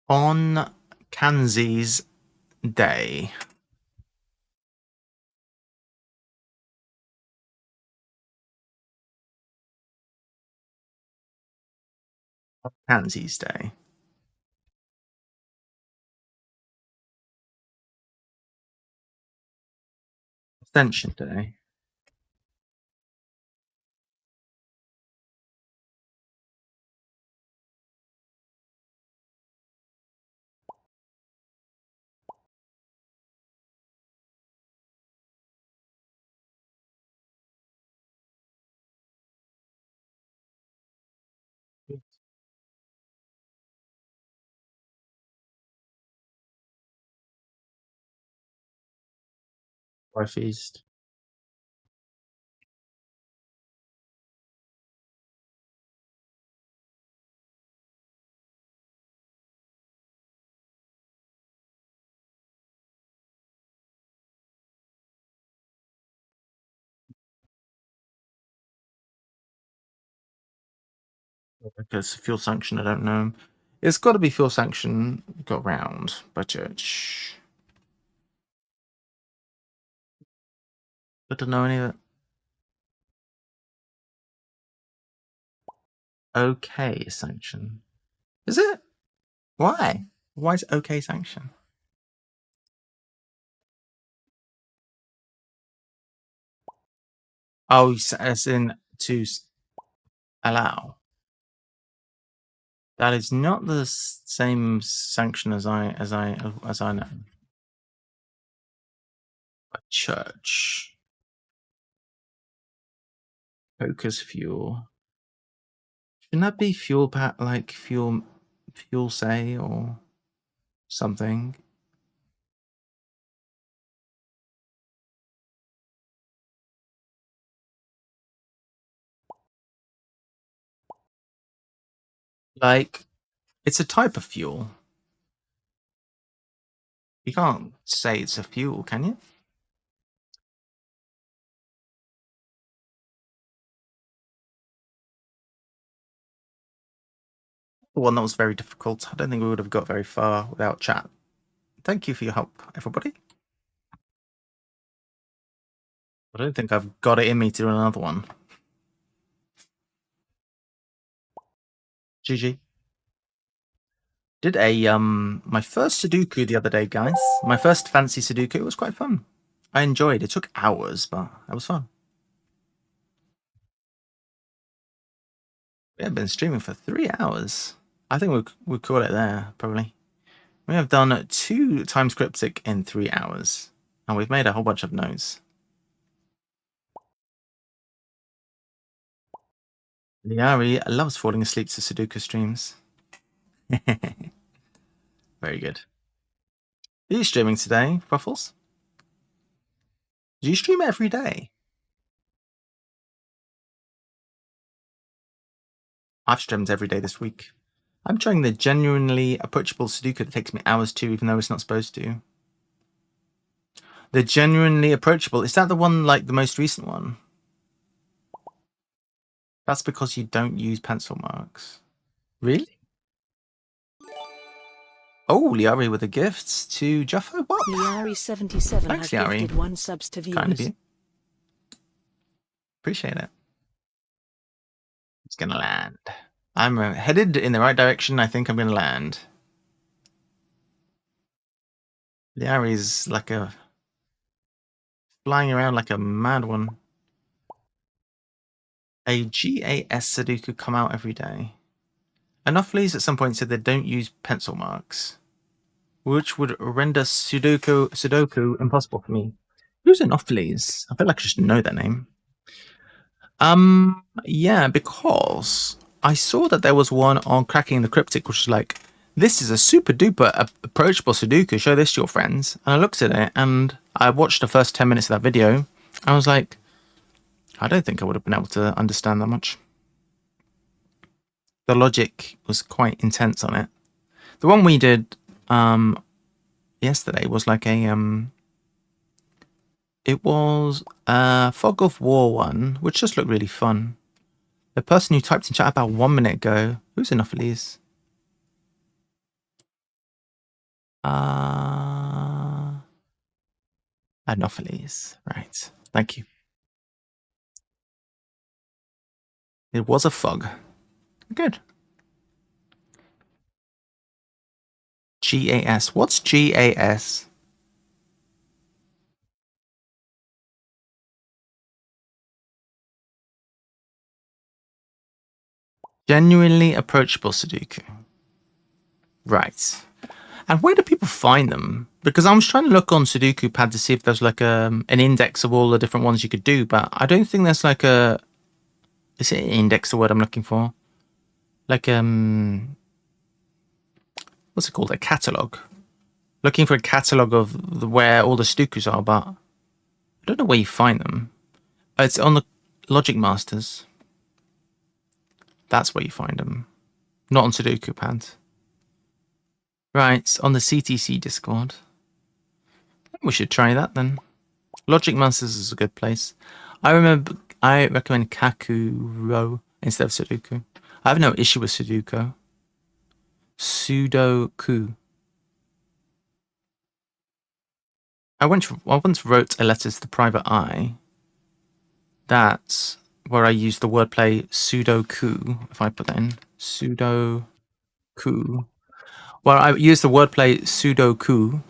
On Kanzi's day. Kanzi's day. Ascension day. By feast. Because fuel sanction, I don't know. It's got to be fuel sanction got round by church. I don't know any of it. Okay sanction. Is it? Why? Why is okay sanction? Oh, as in to allow. That is not the same sanction as I know. A church. Focus fuel. Shouldn't that be fuel like fuel say or something? Like it's a type of fuel. You can't say it's a fuel, can you? The one that was very difficult. I don't think we would have got very far without chat. Thank you for your help, everybody. I don't think I've got it in me to do another one. GG. Did a my first Sudoku the other day, guys. My first fancy Sudoku. It was quite fun. I enjoyed it. It took hours, but it was fun. We have been streaming for 3 hours. I think we'll call it there, probably. We have done 2 times cryptic in 3 hours. And we've made a whole bunch of notes. Liari loves falling asleep to Sudoku streams. Very good. Are you streaming today, Ruffles? Do you stream every day? I've streamed every day this week. I'm trying the genuinely approachable Sudoku that takes me hours to, even though it's not supposed to. The genuinely approachable, is that the one, like the most recent one? That's because you don't use pencil marks. Really? Oh, Liari with a gift to Juffo. What? Liari77 Thanks, has Liari. gifted 1 subs to Kind of viewers. you. Appreciate it. It's gonna land. I'm headed in the right direction. I think I'm gonna land. Liari's like a flying around like a mad one. A GAS Sudoku come out every day. Anopheles at some point said they don't use pencil marks, which would render Sudoku impossible for me. Who's Anopheles? I feel like I should know that name. Yeah, because I saw that there was one on Cracking the Cryptic, which was like, this is a super duper approachable Sudoku. Show this to your friends. And I looked at it and I watched the first 10 minutes of that video. I was like, I don't think I would have been able to understand that much. The logic was quite intense on it. The one we did yesterday was like a it was a Fog of War one, which just looked really fun. The person who typed in chat about 1 minute ago, who's Anopheles? Anopheles, right. Thank you. It was a fog. Good. GAS. What's GAS? Genuinely approachable Sudoku. Right. And where do people find them? Because I was trying to look on Sudoku Pad to see if there's like an index of all the different ones you could do, but I don't think there's like a... Is it an index, the word I'm looking for? Like, what's it called? A catalogue. Looking for a catalogue of where all the Sudokus are, but I don't know where you find them. It's on the Logic Masters. That's where you find them. Not on Sudoku Pad. Right, on the CTC Discord. We should try that then. Logic Masters is a good place. I recommend Kakuro instead of Sudoku. I have no issue with Sudoku. Sudoku. I once wrote a letter to the private eye. That's where I used the wordplay Sudoku. If I put that in. Sudoku. Well, I used the wordplay Sudoku.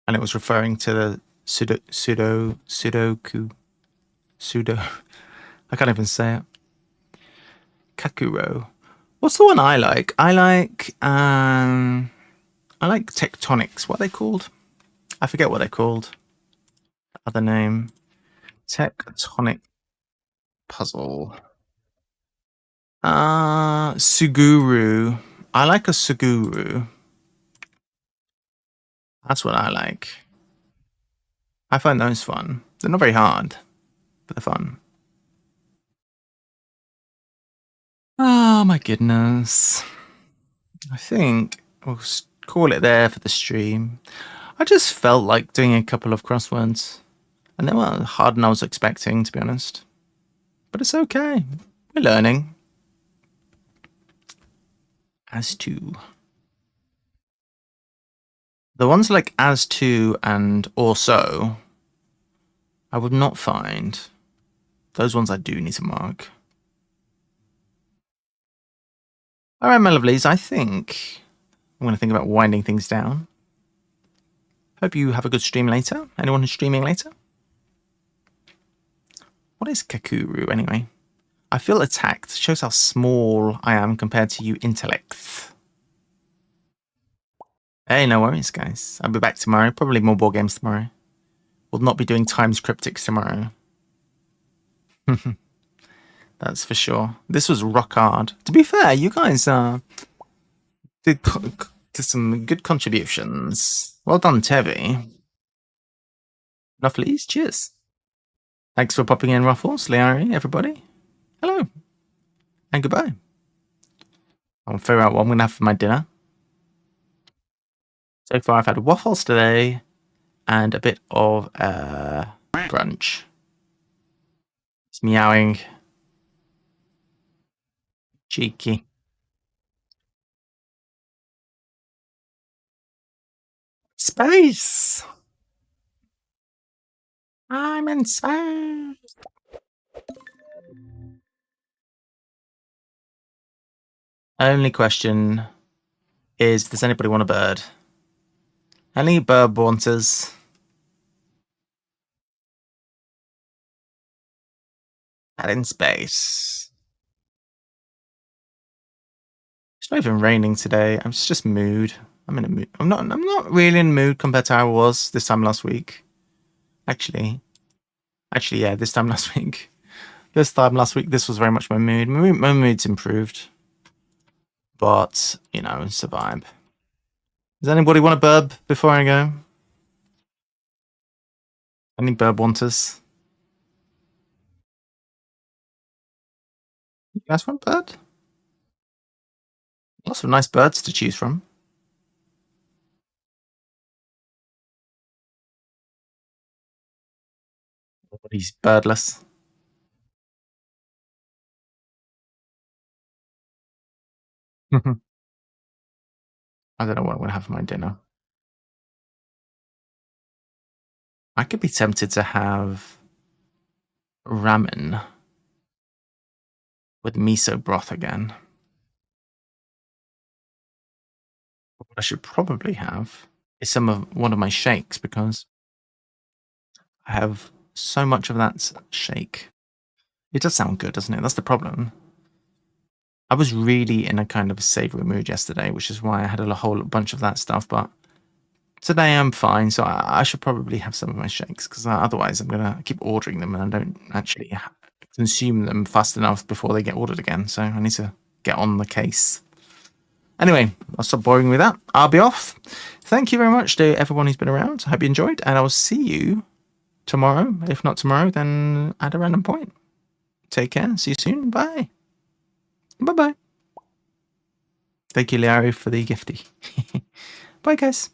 And it was referring to the Sudoku. I can't even say it. Kakuro. What's the one I like? I like tectonics. What are they called? I forget what they're called. Other name. Tectonic puzzle. Suguru. I like a Suguru. That's what I like. I find those fun. They're not very hard, but they're fun. Oh my goodness. I think we'll call it there for the stream. I just felt like doing a couple of crosswords. And they weren't harder than I was expecting, to be honest. But it's okay. We're learning. As to. The ones like as to and also, I would not find. Those ones I do need to mark. All right, my lovelies, I think I'm going to think about winding things down. Hope you have a good stream later. Anyone who's streaming later? What is Kakuru, anyway? I feel attacked. Shows how small I am compared to you intellects. Hey, no worries, guys. I'll be back tomorrow. Probably more board games tomorrow. We'll not be doing Times Cryptics tomorrow. That's for sure. This was rock hard. To be fair, you guys did some good contributions. Well done, Tevi. Ruffles, cheers. Thanks for popping in, Ruffles, Liari, everybody. Hello. And goodbye. I'll figure out what I'm going to have for my dinner. So far, I've had waffles today and a bit of brunch. Meowing. Cheeky. Space! I'm in space! Only question is, does anybody want a bird? Any bird wanters? Out in space. It's not even raining today. It's just mood. I'm in a mood. I'm not really in a mood compared to how I was this time last week. Actually, yeah, this time last week. This time last week, this was very much my mood. My mood's improved. But, you know, it's a vibe. Does anybody want a burb before I go? Any burb wanters? You guys want a bird? Lots of nice birds to choose from. He's birdless. I don't know what I'm going to have for my dinner. I could be tempted to have ramen with miso broth again. What I should probably have is one of my shakes, because I have so much of that shake. It does sound good, doesn't it? That's the problem. I was really in a kind of a savory mood yesterday, which is why I had a whole bunch of that stuff. But today I'm fine, so I should probably have some of my shakes, because otherwise I'm going to keep ordering them and I don't actually consume them fast enough before they get ordered again. So I need to get on the case. Anyway, I'll stop boring with that. I'll be off. Thank you very much to everyone who's been around. I hope you enjoyed, and I will see you tomorrow. If not tomorrow, then at a random point. Take care. See you soon. Bye. Bye-bye. Thank you, Larry, for the gifty. Bye, guys.